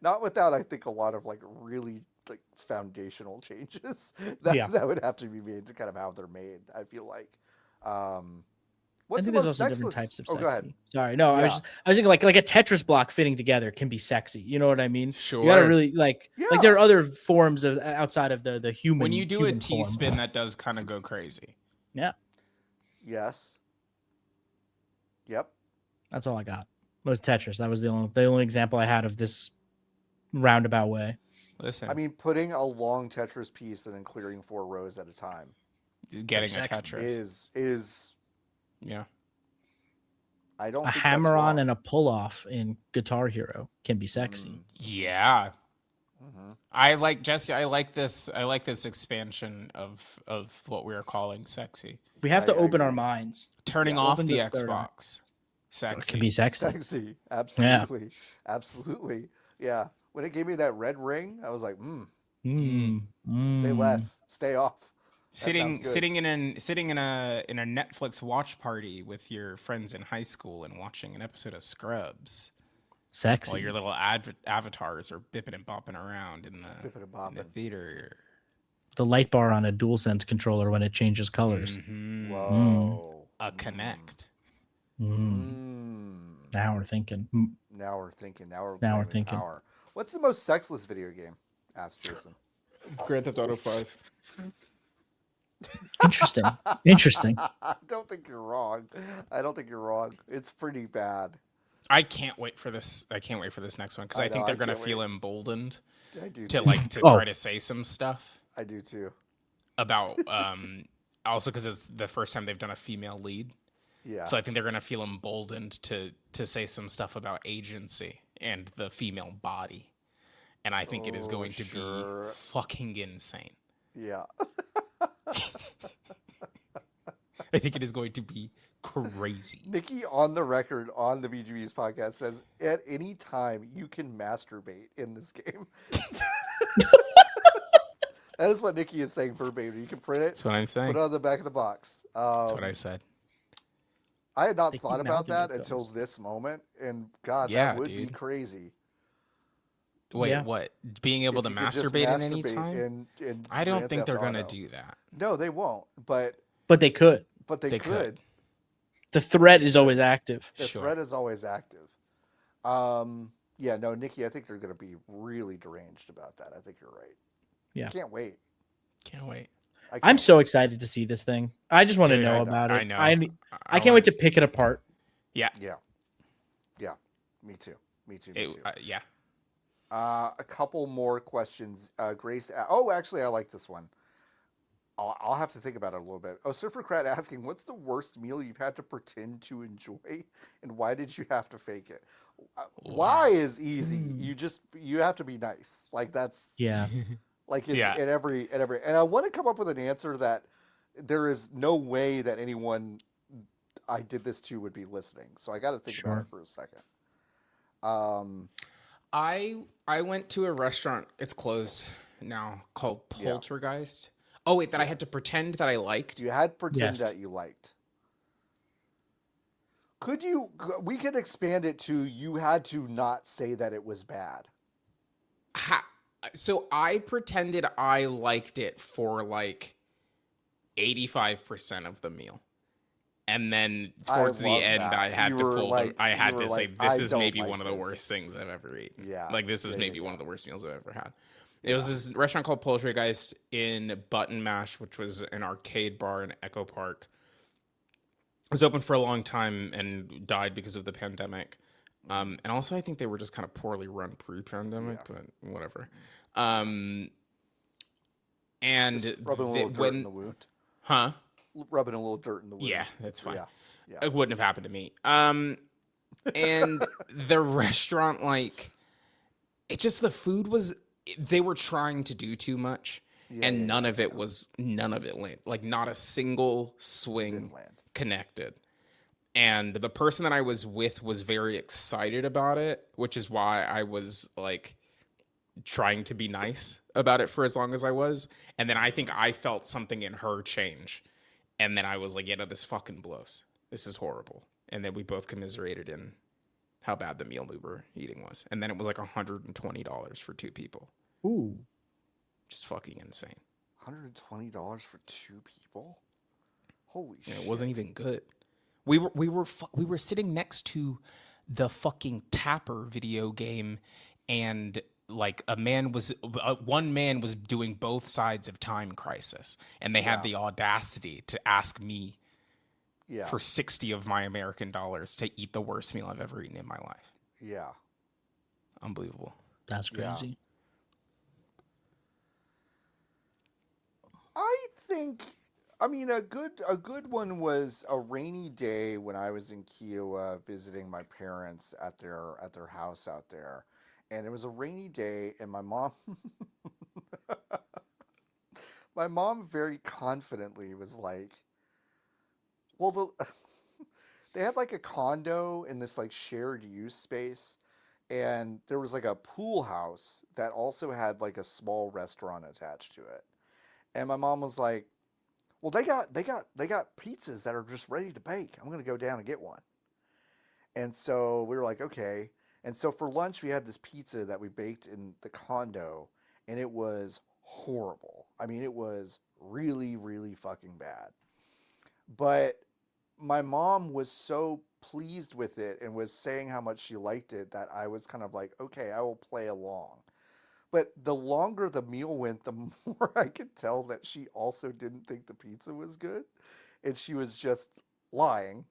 S1: not without, I think, a lot of like really like foundational changes that would have to be made to kind of how they're made. I feel like. What's
S3: I
S1: the
S3: think there's
S1: most
S3: also
S1: sexless?
S3: different types of
S1: Oh,
S3: sexy.
S1: go ahead.
S3: Sorry, no,
S1: Yeah.
S3: I was thinking like a Tetris block fitting together can be sexy. You know what I mean?
S2: Sure.
S3: You gotta really like
S1: Yeah.
S3: there are other forms of outside of the human.
S2: When you do a
S3: human
S2: T
S3: form.
S2: spin, that does kind of go crazy.
S3: Yeah,
S1: Yes. Yep.
S3: that's all I got. Was Tetris. That was the only example I had of this roundabout way.
S2: Listen,
S1: I mean, putting a long Tetris piece and then clearing 4 rows at a time
S2: getting a
S3: sexy.
S2: Tetris.
S1: is
S2: Yeah.
S1: I don't
S3: A
S1: think
S3: hammer
S1: that's
S3: on
S1: wrong.
S3: and a pull off in Guitar Hero can be sexy.
S1: Mm.
S2: Yeah.
S1: Mhm.
S2: I like Jesse. I like this expansion of what we are calling sexy.
S3: We have to
S1: I
S3: open our
S1: agree.
S3: minds.
S2: Turning
S3: Yeah,
S2: off
S3: open
S2: the
S3: the third eye.
S2: Xbox.
S3: It can be
S2: Sexy.
S3: sexy.
S1: Absolutely. Absolutely. Yeah. When it gave me that red ring, I was like, say less. Stay off. That sounds good.
S2: Sitting in a Netflix watch party with your friends in high school and watching an episode of Scrubs
S3: Sexy.
S2: while your little avatars are bipping and bopping around in the theater.
S3: The light bar on a DualSense controller when it changes colors.
S1: Whoa.
S2: A Connect.
S3: Now we're thinking.
S1: Now we're thinking.
S3: Now we're
S1: playing with
S3: thinking.
S1: Power. What's the most sexless video game? Asked Jason.
S2: Grand Theft Auto 5.
S3: Interesting. Interesting.
S1: I don't think you're wrong. It's pretty bad.
S2: I can't wait for this. I can't wait for this next one because I think they're gonna feel emboldened
S1: I do
S2: to
S1: too.
S2: try to say some stuff
S1: I do too.
S2: about also because it's the first time they've done a female lead.
S1: Yeah.
S2: So I think they're gonna feel emboldened to say some stuff about agency and the female body, and I think it is going to be fucking insane.
S1: Yeah.
S2: I think it is going to be crazy.
S1: Niki on the record on the BGB's podcast says at any time you can masturbate in this game. That is what Niki is saying verbatim. You can print it.
S2: That's what I'm saying.
S1: Put it on the back of the box.
S2: That's what I said.
S1: I had not
S3: They
S1: thought
S3: keep
S1: about
S3: mounting
S1: that
S3: it,
S1: until
S3: guys.
S1: this moment, and God,
S2: Yeah,
S1: that would be
S2: dude.
S1: crazy.
S2: Wait,
S3: Yeah.
S2: what? Being able
S1: If
S2: to
S1: you could just
S2: masturbate at any
S1: masturbate
S2: time?
S1: in
S2: I don't
S1: Grand
S2: think they're
S1: Theft
S2: gonna
S1: Auto.
S2: do that.
S1: No, they won't. But
S3: But they could.
S1: they could.
S3: The threat is always active.
S1: The
S2: Sure.
S1: threat is always active. Yeah, no, Niki, I think they're going to be really deranged about that. I think you're right.
S3: Yeah.
S1: I can't wait.
S2: Can't wait.
S1: I
S3: I'm
S1: can't
S3: so excited to see this thing. I just want to
S2: Dude,
S3: know
S1: I know.
S3: about it.
S2: I know.
S3: I can't wait to pick it apart.
S2: Yeah.
S1: Yeah. Yeah. Me too. Me too.
S2: Yeah.
S1: A couple more questions. Grace. Oh, actually, I like this one. I'll have to think about it a little bit. Oh, Surfercrat asking, what's the worst meal you've had to pretend to enjoy, and why did you have to fake it? Why is easy. You have to be nice. Like that's
S3: Yeah.
S1: like in
S2: Yeah.
S1: every. And I want to come up with an answer that there is no way that anyone I did this to would be listening. So I got to think about
S3: Sure.
S1: it for a second.
S2: I went to a restaurant. It's closed now, called Poltergeist. Oh wait, that I had to pretend that I liked.
S1: You had pretend
S3: Yes.
S1: that you liked. We could expand it to you had to not say that it was bad.
S2: So I pretended I liked it for like 85% of the meal. And then towards the
S1: love
S2: end,
S1: that.
S2: I had
S1: You
S2: to
S1: were
S2: pull.
S1: like-
S2: I
S1: you
S2: had
S1: were
S2: to say,
S1: like,
S2: "This
S1: "I
S2: is
S1: don't
S2: maybe
S1: like
S2: one of the
S1: this."
S2: worst things I've ever eaten."
S1: Yeah.
S2: Like this is
S1: There you
S2: maybe one
S1: go.
S2: of the worst meals I've ever had. It was this restaurant called Poltergeist in Button Mash, which was an arcade bar in Echo Park. It was open for a long time and died because of the pandemic. And also, I think they were just kind of poorly run pre-pandemic, but whatever. And
S1: Rubbing a little dirt in the wound.
S2: huh?
S1: Rubbing a little dirt in the wound.
S2: Yeah, that's fine.
S1: Yeah. Yeah.
S2: It wouldn't have happened to me. And the restaurant, like, it just, the food was, they were trying to do too much. And none of it landed. Like, not a single swing
S1: Didn't land.
S2: connected. And the person that I was with was very excited about it, which is why I was, like, trying to be nice about it for as long as I was. And then I think I felt something in her change. And then I was like, yeah, no, this fucking blows. This is horrible. And then we both commiserated in how bad the meal we were eating was. And then it was like $120 for two people.
S3: Ooh.
S2: Just fucking insane.
S1: $120 for two people? Holy shit.
S2: And it wasn't even good. We were sitting next to the fucking Tapper video game, and like one man was doing both sides of Time Crisis, and they had the audacity to ask me for 60 of my American dollars to eat the worst meal I've ever eaten in my life.
S1: Yeah.
S2: Unbelievable.
S3: That's crazy.
S1: I think, I mean, a good one was a rainy day when I was in Kiowa visiting my parents at their house out there, and it was a rainy day, and my mom, very confidently was like, "Well, they had like a condo in this like shared use space, and there was like a pool house that also had like a small restaurant attached to it. And my mom was like, "Well, they got pizzas that are just ready to bake. I'm gonna go down and get one." And so we were like, "Okay." And so for lunch, we had this pizza that we baked in the condo, and it was horrible. I mean, it was really, really fucking bad. But my mom was so pleased with it and was saying how much she liked it that I was kind of like, okay, I will play along. But the longer the meal went, the more I could tell that she also didn't think the pizza was good. And she was just lying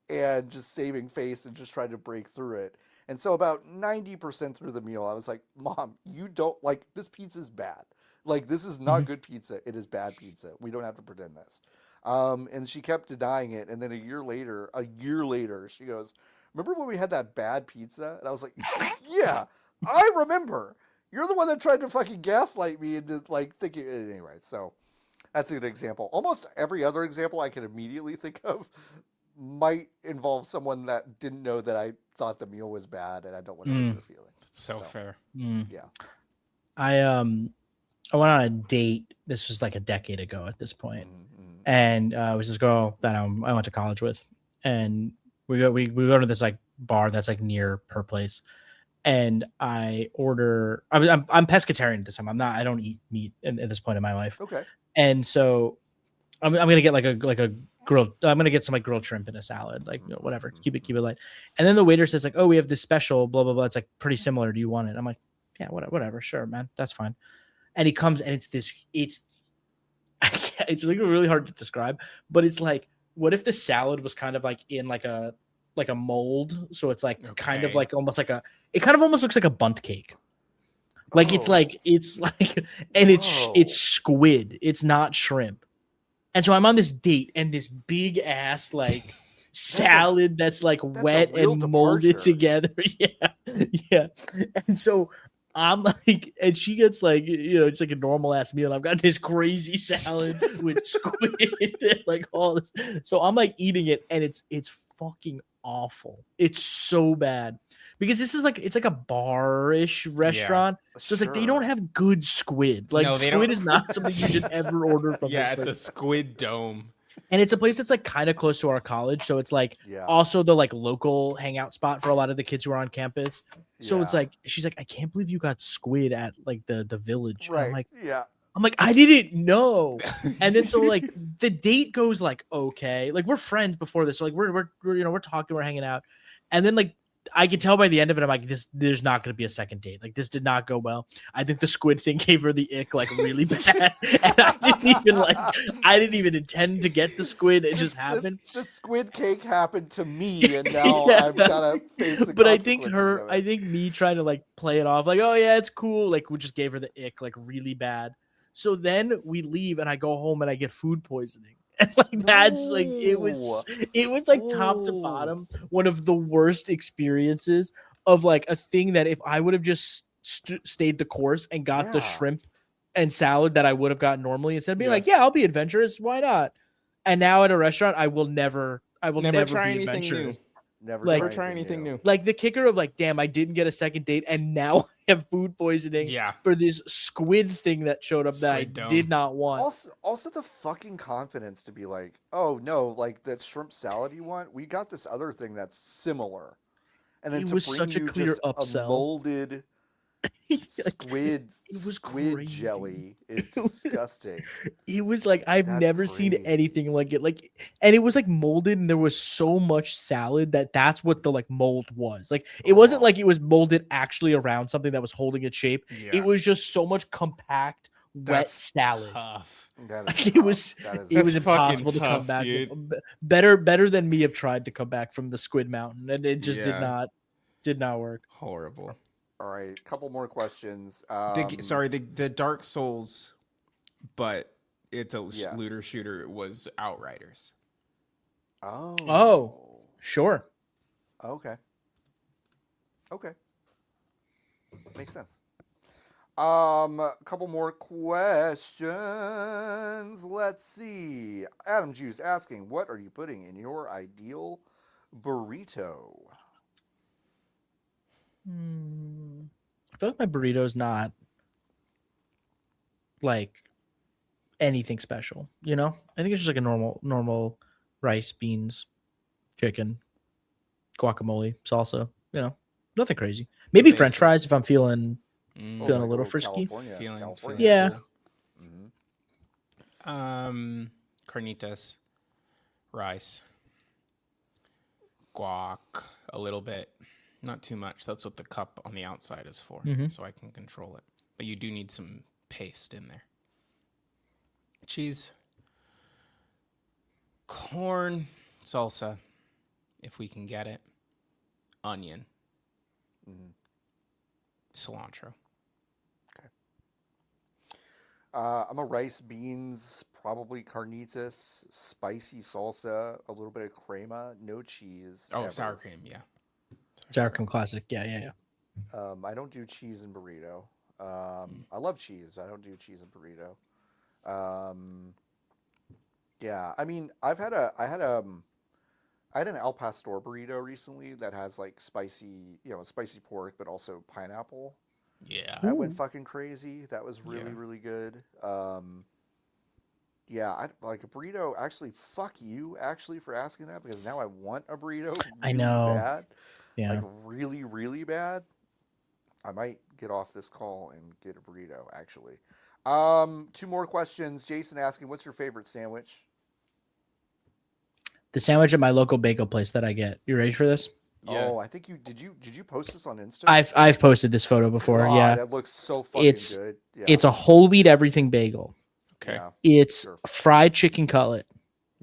S1: and just saving face and just trying to break through it. And so about 90% through the meal, I was like, Mom, you don't like this pizza's bad. Like, this is not good pizza. It is bad pizza. We don't have to pretend this. And she kept denying it. And then a year later, she goes, "Remember when we had that bad pizza?" And I was like, "Yeah, I remember. You're the one that tried to fucking gaslight me into like thinking." Anyway, so that's a good example. Almost every other example I can immediately think of might involve someone that didn't know that I thought the meal was bad, and I don't want to hurt their feelings.
S2: That's so fair.
S1: Yeah.
S3: I went on a date. This was like a decade ago at this point.
S1: Mm-hmm.
S3: And it was this girl that I went to college with, and we go to this like bar that's like near her place, and I order. I'm pescatarian at this time. I don't eat meat at this point in my life.
S1: Okay.
S3: And so I'm gonna get like a grilled. I'm gonna get some like grilled shrimp in a salad, like whatever. Keep it light. And then the waiter says like, "Oh, we have this special, blah blah blah. It's like pretty similar. Do you want it?" I'm like, "Yeah, whatever, sure, man, that's fine." And he comes and it's like really hard to describe, but it's like, what if the salad was kind of like in like a mold, so it's like kind of like almost like it kind of almost looks like a bundt cake. Like it's like and it's squid, it's not shrimp. And so I'm on this date and this big ass like salad that's like wet and molded together. Yeah. And so I'm like, and she gets like, it's like a normal ass meal. I've got this crazy salad with squid and like all this. So I'm like eating it, and it's fucking awful. It's so bad because this is like, it's like a bar-ish restaurant. Yeah, so it's like they don't have good squid. Like squid is not something you should ever order from.
S2: Yeah, at the Squid Dome.
S3: And it's a place that's like kind of close to our college, so it's like also the like local hangout spot for a lot of the kids who are on campus. So it's like, she's like, "I can't believe you got squid at like the village."
S1: Right.
S3: I'm like, "I didn't know." And then so like the date goes like, okay, like we're friends before this, so like we're talking, we're hanging out, and then like I could tell by the end of it, I'm like, there's not going to be a second date. Like this did not go well. I think the squid thing gave her the ick like really bad, and I didn't even intend to get the squid. It just happened.
S1: The squid cake happened to me, and now I've got to face the
S3: But I think me trying to like play it off like, "Oh yeah, it's cool," like we just gave her the ick like really bad. So then we leave, and I go home, and I get food poisoning. And like that's like it was like top to bottom one of the worst experiences of like a thing that if I would have just stayed the course and got the shrimp and salad that I would have gotten normally, instead of being like, "Yeah, I'll be adventurous, why not?" And now at a restaurant, I will never
S2: try
S3: be
S2: anything
S3: adventurous.
S2: new. Never try anything new.
S3: Like the kicker of like, damn, I didn't get a second date, and now I have food poisoning for this squid thing that showed up that I did not want.
S1: Also the fucking confidence to be like, "Oh no, like that shrimp salad you want, we got this other thing that's similar," and then
S3: it
S1: to
S3: was
S1: bring
S3: such a
S1: you
S3: clear
S1: just
S3: upsell.
S1: a molded squid
S3: crazy.
S1: jelly is disgusting.
S3: It was like I've never seen anything like it. Like, and it was like molded, and there was so much salad that's what the like mold was. Like, it wasn't like it was molded actually around something that was holding its shape. Yeah. It was just so much compact wet salad.
S2: Tough.
S3: It was impossible to come back. Better than me have tried to come back from the Squid Mountain, and it just did not work.
S2: Horrible.
S1: All right, couple more questions.
S2: The Dark Souls, but it's a looter shooter, was Outriders.
S3: Oh, sure.
S1: Okay. Makes sense. A couple more questions. Let's see. Adam Juice asking, what are you putting in your ideal burrito?
S3: I feel like my burrito's not like anything special, you know? I think it's just like a normal rice, beans, chicken, guacamole, salsa, you know, nothing crazy. Maybe French
S2: Basic.
S3: fries if I'm feeling
S1: Oh,
S3: feeling a
S1: like
S3: little
S1: old
S3: frisky.
S1: California.
S3: Yeah.
S2: Cool. Carnitas, rice, guac, a little bit, not too much. That's what the cup on the outside is for, so I can control it. But you do need some paste in there. Cheese, corn, salsa, if we can get it, onion, cilantro.
S1: I'm a rice, beans, probably carnitas, spicy salsa, a little bit of crema, no cheese.
S2: Oh,
S1: ever.
S2: sour cream, yeah.
S3: Sour cream classic. Yeah.
S1: I don't do cheese in burrito. I love cheese, but I don't do cheese in burrito. Yeah, I mean, I had an Al Pastor burrito recently that has like spicy pork, but also pineapple.
S2: Yeah.
S1: That went fucking crazy. That was really good. Yeah, I like a burrito. Actually, fuck you, actually, for asking that, because now I want a burrito. Really
S3: I know.
S1: bad.
S3: Yeah.
S1: Like really bad. I might get off this call and get a burrito. Actually, 2 more questions. Jason asking, "What's your favorite sandwich?"
S3: The sandwich at my local bagel place that I get. You ready for this?
S2: Yeah.
S1: Oh, I think you did. You post this on Insta?
S3: I've posted this photo before.
S1: God,
S3: Yeah,
S1: that looks so fucking
S3: It's-
S1: good. Yeah.
S3: it's a whole wheat everything bagel.
S2: Okay.
S1: Yeah.
S3: It's
S1: Sure.
S3: fried chicken cutlet,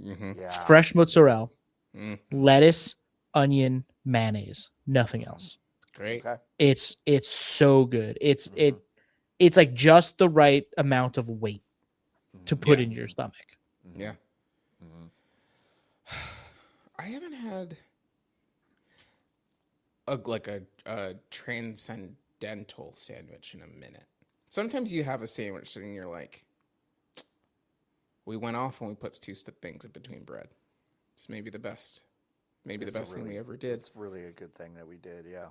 S2: Mm-hmm.
S1: Yeah.
S3: fresh mozzarella,
S2: Mm.
S3: lettuce, onion, mayonnaise, nothing else.
S2: Great.
S1: Okay.
S3: It's so good. It's
S1: Mhm.
S3: it's like just the right amount of weight to put
S2: Yeah.
S3: in your stomach.
S2: Yeah.
S1: Mhm.
S2: I haven't had a transcendental sandwich in a minute. Sometimes you have a sandwich and you're like, we went off and we put 2 things in between bread. It's maybe the best thing we ever did.
S1: It's really a good thing that we did. Yeah.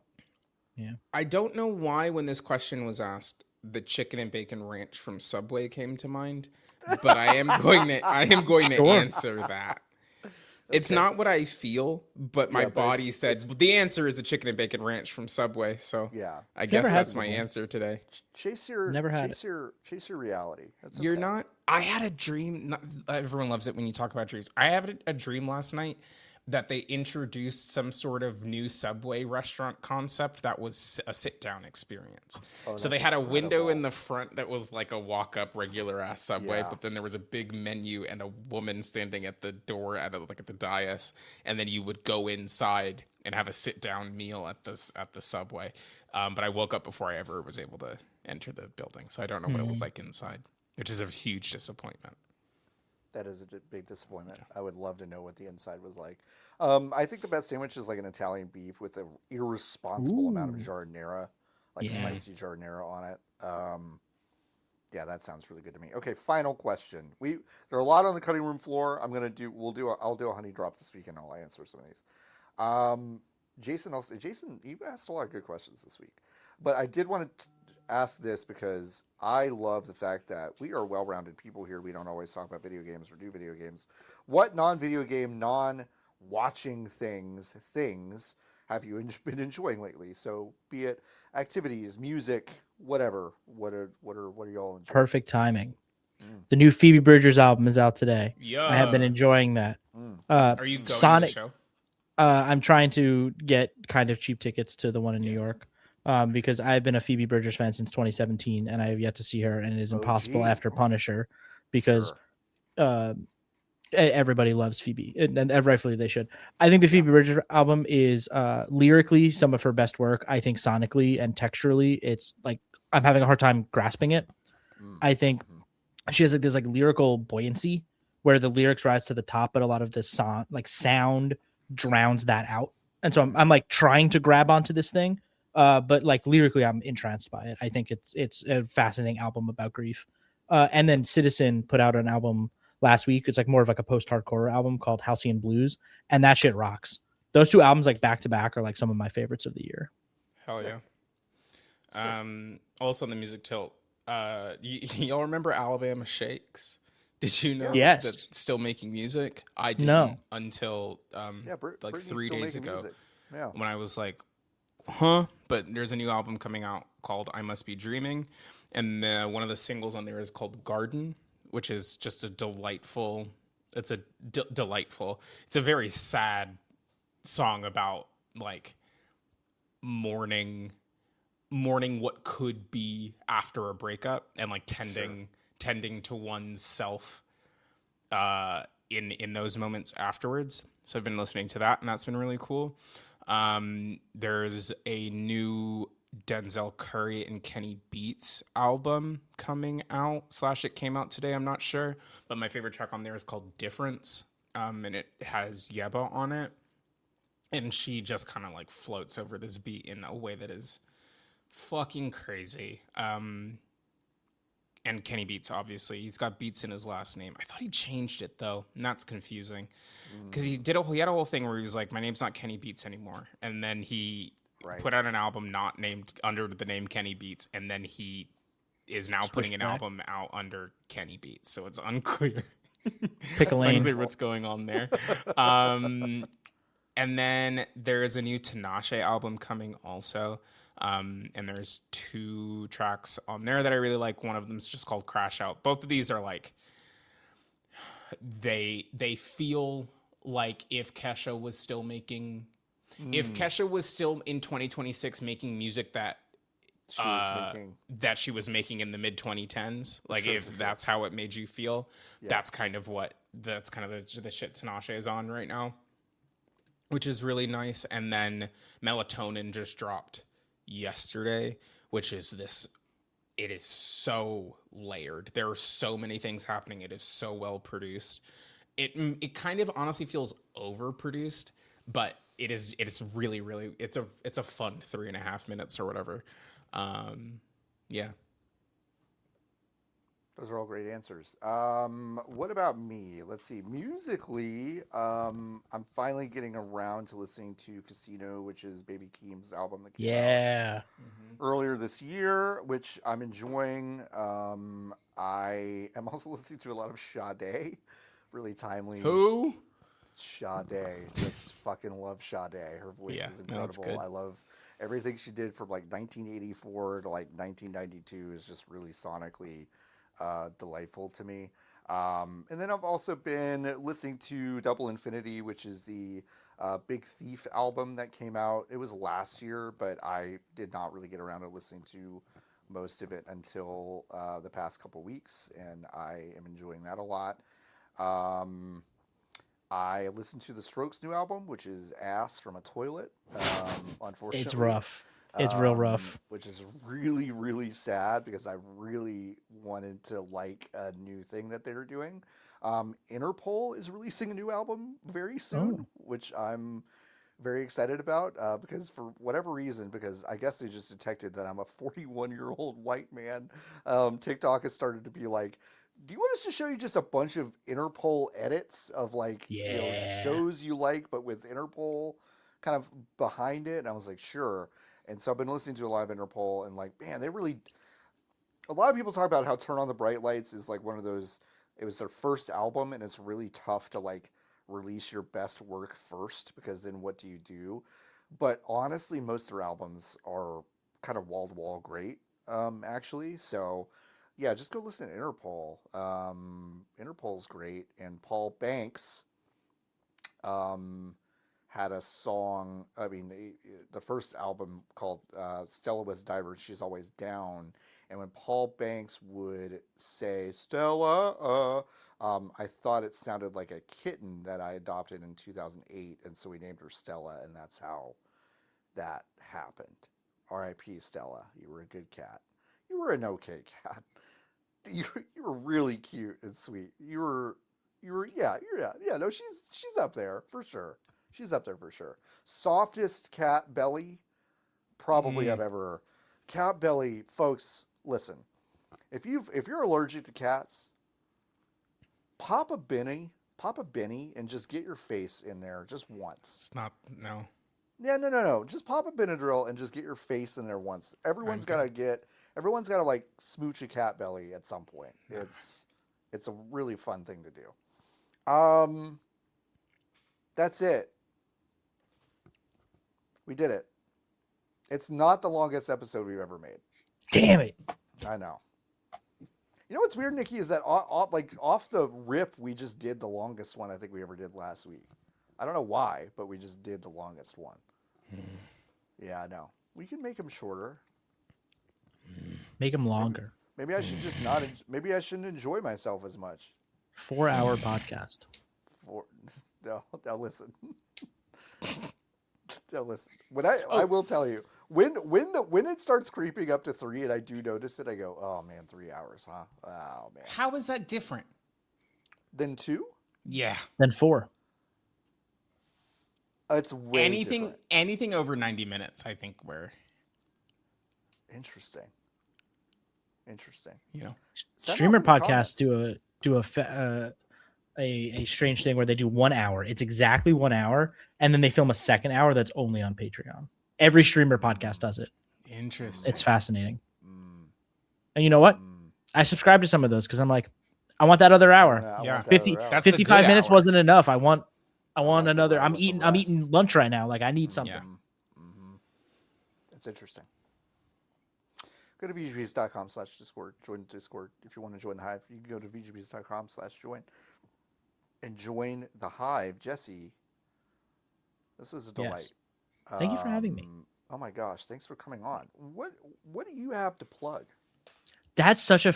S2: I don't know why when this question was asked, the chicken and bacon ranch from Subway came to mind, but I am going to
S3: Sure.
S2: answer that. It's not what I feel, but my
S1: Yeah, but
S2: body said the answer is the chicken and bacon ranch from Subway. So
S1: Yeah.
S2: I guess
S3: had
S2: that's
S3: it
S2: my
S3: before.
S2: answer today.
S1: Chase your chase your reality. That's
S2: You're
S1: okay.
S2: not. I had a dream. Not, everyone loves it when you talk about dreams. I had a dream last night that they introduced some sort of new Subway restaurant concept that was a sit-down experience.
S1: Oh,
S2: So they
S1: that's
S2: had a window
S1: incredible.
S2: in the front that was like a walk-up regular ass Subway,
S1: Yeah.
S2: but then there was a big menu and a woman standing at the door at the dais, and then you would go inside and have a sit-down meal at the Subway. But I woke up before I ever was able to enter the building, so I don't know what it was like inside, which is a huge disappointment.
S1: That is a big disappointment. I would love to know what the inside was like. I think the best sandwich is like an Italian beef with an irresponsible amount of giardiniera, like
S3: Yeah.
S1: spicy giardiniera on it. Yeah, that sounds really good to me. Okay, final question. There are a lot on the cutting room floor. I'll do a honey drop this weekend. I'll answer some of these. Jason, you asked a lot of good questions this week, but I did want to ask this because I love the fact that we are well-rounded people here. We don't always talk about video games or do video games. What non-video game, non-watching things have you been enjoying lately? So, be it activities, music, whatever. What are y'all enjoying?
S3: Perfect timing. The new Phoebe Bridgers album is out today.
S2: Yeah.
S3: I have been enjoying that.
S2: Are you going
S3: Sonic?
S2: to the show?
S3: I'm trying to get kind of cheap tickets to the one in New York. Because I've been a Phoebe Bridgers fan since 2017, and I have yet to see her, and it is impossible after Punisher, because everybody loves Phoebe, and rightfully they should. I think the Phoebe Bridgers album is lyrically some of her best work. I think sonically and texturally, it's like I'm having a hard time grasping it. I think she has like this like lyrical buoyancy where the lyrics rise to the top, but a lot of the sound drowns that out, and so I'm like trying to grab onto this thing. But like lyrically, I'm entranced by it. I think it's a fascinating album about grief. And then Citizen put out an album last week. It's like more of like a post-hardcore album called Halcyon Blues, and that shit rocks. those two albums like back to back are like some of my favorites of the year.
S2: Hell
S1: Sick.
S2: yeah. Also on the music tilt, y'all remember Alabama Shakes? Did you know
S3: Yes.
S2: that still making music? I didn't
S3: No.
S2: until like
S1: Brittany's
S2: 3
S1: still
S2: days
S1: making
S2: ago
S1: music. Yeah.
S2: when I was like, huh? But there's a new album coming out called I Must Be Dreaming, and one of the singles on there is called Garden, which is just a delightful. It's a delightful. It's a very sad song about like mourning what could be after a breakup and like tending to one's self in those moments afterwards. So I've been listening to that, and that's been really cool. There's a new Denzel Curry and Kenny Beats album coming out, / it came out today, I'm not sure. But my favorite track on there is called Difference. And it has Yeba on it. And she just kind of like floats over this beat in a way that is fucking crazy. And Kenny Beats, obviously, he's got Beats in his last name. I thought he changed it though, and that's confusing because he had a whole thing where he was like, "My name's not Kenny Beats anymore," and then he put out an album not named under the name Kenny Beats, and then he is now putting an album out under Kenny Beats, so it's unclear.
S3: Pick a lane.
S2: Unclear what's going on there. And then there is a new Tinashe album coming also. And there's 2 tracks on there that I really like. One of them is just called Crash Out. Both of these are like, they feel like if Kesha was still making, if Kesha was still in 2026 making music that she was making in the mid 2010s, like that's how it made you feel, that's kind of the shit Tinashe is on right now, which is really nice. And then Melatonin just dropped yesterday, which is it is so layered. There are so many things happening. It is so well produced. It kind of honestly feels overproduced, but it's really, really, it's a fun 3.5 minutes or whatever. Yeah.
S1: Those are all great answers. What about me? Let's see. Musically, I'm finally getting around to listening to Casino, which is Baby Keem's album that came out earlier this year, which I'm enjoying. I am also listening to a lot of Sade, really timely.
S2: Who?
S1: Sade. Just fucking love Sade. Her voice is incredible. I love everything she did from like 1984 to like 1992 is just really sonically delightful to me. And then I've also been listening to Double Infinity, which is the Big Thief album that came out. It was last year, but I did not really get around to listening to most of it until the past couple weeks, and I am enjoying that a lot. I listened to the Strokes' new album, which is Ass from a Toilet. Unfortunately,
S3: it's rough. It's real rough.
S1: Which is really, really sad because I really wanted to like a new thing that they're doing. Interpol is releasing a new album very soon, which I'm very excited about because for whatever reason, because I guess they just detected that I'm a 41-year-old white man, TikTok has started to be like, do you want us to show you just a bunch of Interpol edits of like shows you like, but with Interpol kind of behind it? And I was like, sure. And so I've been listening to a lot of Interpol, and like, man, a lot of people talk about how Turn on the Bright Lights is like one of those, it was their first album, and it's really tough to like release your best work first, because then what do you do? But honestly, most of their albums are kind of wall-to-wall great, actually. So yeah, just go listen to Interpol. Interpol's great, and Paul Banks had a song, I mean, the first album called Stella Was Diver, She's Always Down. And when Paul Banks would say, Stella, I thought it sounded like a kitten that I adopted in 2008. And so we named her Stella, and that's how that happened. R.I.P. Stella. You were a good cat. You were an okay cat. You were really cute and sweet. No, she's up there for sure. She's up there for sure. Softest cat belly probably I've ever. Cat belly, folks, listen. If you're allergic to cats, pop a Benny pop a Benny and just get your face in there just once.
S2: It's not no.
S1: Yeah, no. Just pop a Benadryl and just get your face in there once. Everyone's got to like smooch a cat belly at some point. It's a really fun thing to do. That's it. We did it. It's not the longest episode we've ever made.
S3: Damn it.
S1: I know. You know what's weird, Nikki, is that off the rip, we just did the longest one I think we ever did last week. I don't know why, but we just did the longest one. Yeah, I know. We can make them shorter.
S3: Make them longer.
S1: Maybe I should just not. Maybe I shouldn't enjoy myself as much.
S3: 4-hour podcast.
S1: No, listen. Now listen. I will tell you when it starts creeping up to 3 and I do notice it, I go, oh man, 3 hours, huh? Oh man.
S2: How is that different
S1: Than 2?
S2: Yeah.
S3: Then 4.
S1: It's way different.
S2: Anything over 90 minutes, I think we're
S1: Interesting.
S2: You know,
S3: Streamer podcasts do a strange thing where they do 1 hour. It's exactly 1 hour, and then they film a second hour that's only on Patreon. Every streamer podcast does it.
S2: Interesting.
S3: It's fascinating. And you know what? I subscribe to some of those because I'm like, I want that other hour.
S2: Yeah.
S3: 55 minutes
S2: hour.
S3: wasn't enough. I want another.
S1: I
S3: I'm
S1: want the
S3: eating lunch right now. Like I need something.
S2: Yeah.
S1: It's interesting. Go to VGBs.com/Discord. Join the Discord. If you want to join the Hive, you can go to VGBs.com/join and join the Hive. Jesse, this is a delight.
S3: Yes. Thank you for having me.
S1: Oh my gosh, thanks for coming on. What do you have to plug?
S3: That's such a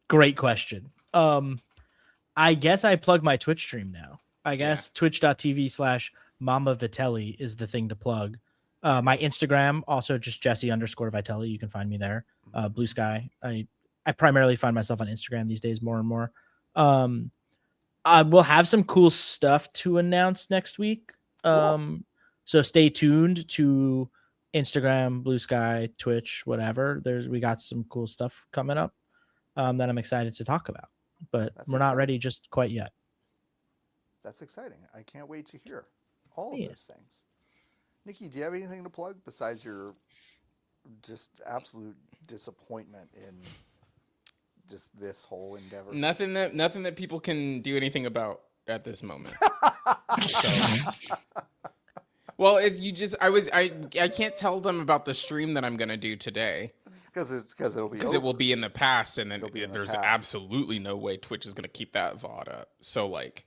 S3: great question. I guess I plug my Twitch stream now. I guess twitch.tv/Mama Vitelli is the thing to plug. My Instagram, also just Jesse_Vitelli. You can find me there. Blue Sky. I primarily find myself on Instagram these days more and more. I will have some cool stuff to announce next week.
S1: Cool.
S3: So stay tuned to Instagram, Blue Sky, Twitch, whatever. We got some cool stuff coming up that I'm excited to talk about, but we're not ready just quite yet.
S1: That's exciting. I can't wait to hear all of those things. Nikki, do you have anything to plug besides your just absolute disappointment in just this whole endeavor?
S2: Nothing that people can do anything about at this moment. So, well, it's I can't tell them about the stream that I'm gonna do today
S1: because
S2: it will be in the past, and then there's
S1: past.
S2: Absolutely no way Twitch is gonna keep that VOD up. So like.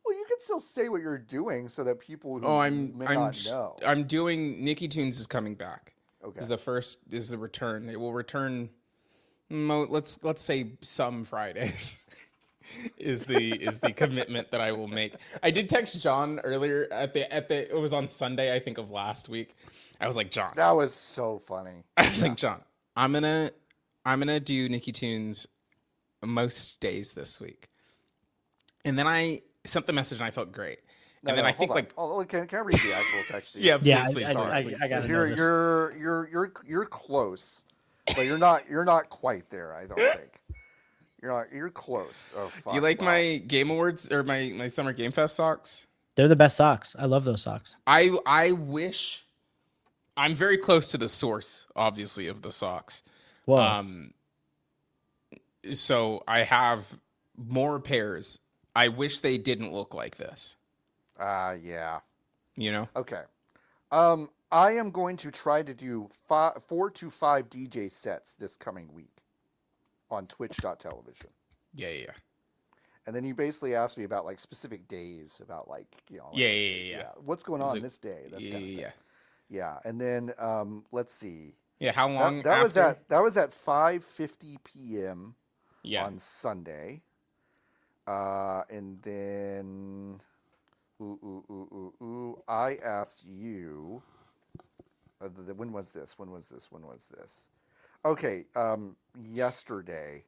S1: Well, you can still say what you're doing so that people who may not know.
S2: I'm doing Niki Tunes is coming back.
S1: Okay.
S2: This is the return. It will return. Let's say some Fridays is the commitment that I will make. I did text John earlier it was on Sunday, I think, of last week. I was like, John.
S1: That was so funny.
S2: I was like, John, I'm gonna do Niki Tunes most days this week. And then I sent the message and I felt great. And then I think can I read the actual text? To you? Yeah, please.
S3: I got
S1: You're close, but you're not quite there. I don't think you're close. Oh, fuck.
S2: Do you like my Game Awards or my Summer Game Fest socks?
S3: They're the best socks. I love those socks.
S2: I wish I'm very close to the source, obviously, of the socks.
S3: Whoa.
S2: So I have more pairs. I wish they didn't look like this.
S1: Yeah.
S2: You know?
S1: Okay. I am going to try to do 4 to 5 DJ sets this coming week on twitch.television.
S2: Yeah.
S1: And then you basically asked me about like specific days, about like, you know. Like,
S2: yeah.
S1: What's going on this day? That's kind of thing. Yeah. And then let's see.
S2: Yeah, how long
S1: that was
S2: after?
S1: That was at 5:50 p.m.
S2: Yeah.
S1: on Sunday. And then I asked you when was this? Okay, yesterday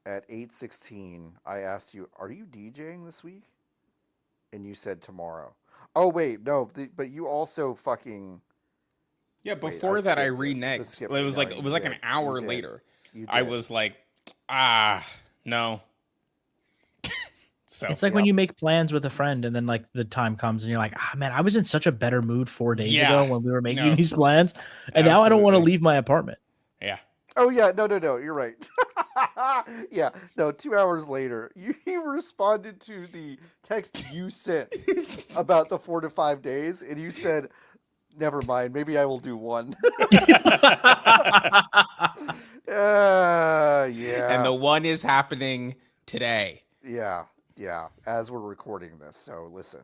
S1: at 8:16 I asked you, are you DJing this week? And you said tomorrow. Oh wait, no, but you also fucking
S2: Yeah, before that I reneged. It was like an hour later. I was like, no. So
S3: It's like when you make plans with a friend and then like the time comes and you're like, ah, man, I was in such a better mood 4 days
S2: Yeah.
S3: ago when we were making
S2: No.
S3: these plans. And now I don't want to
S2: Absolutely.
S3: leave my apartment.
S2: yeah.
S1: Oh yeah, no, you're right. Yeah, no, 2 hours later, you responded to the text you sent about the 4 to 5 days, and you said, "Never mind, maybe I will do one." Yeah.
S2: And the one is happening today.
S1: Yeah, as we're recording this. So listen.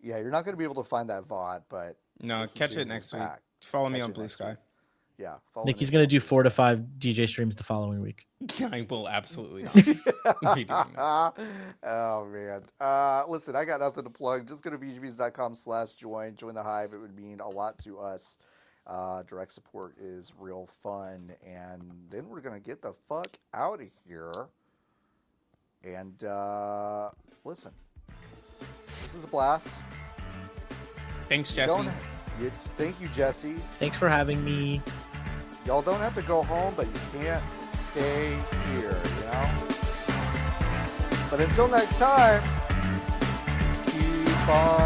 S1: Yeah, you're not going to be able to find that VOD, but
S2: No,
S1: Nicky
S2: catch it
S1: James
S2: next
S1: is
S2: week.
S1: back.
S2: Follow me
S1: Catch
S2: on
S1: it
S2: Blue
S1: next
S2: Sky.
S1: week. Yeah, follow
S3: Nikki's
S1: Nicky
S3: going to
S1: on
S3: do
S1: Blue
S3: 4 to 5 DJ streams the following week.
S2: I will absolutely not
S1: Sky.
S2: be doing that.
S1: Oh man. Listen, I got nothing to plug. Just go to bgbs.com/join. Join the Hive. It would mean a lot to us. Direct support is real fun. And then we're gonna get the fuck out of here. And listen, this is a blast.
S2: Thanks, Jesse.
S1: Thank you, Jesse.
S3: Thanks for having me.
S1: Y'all don't have to go home, but you can't stay here, you know? But until next time, keep on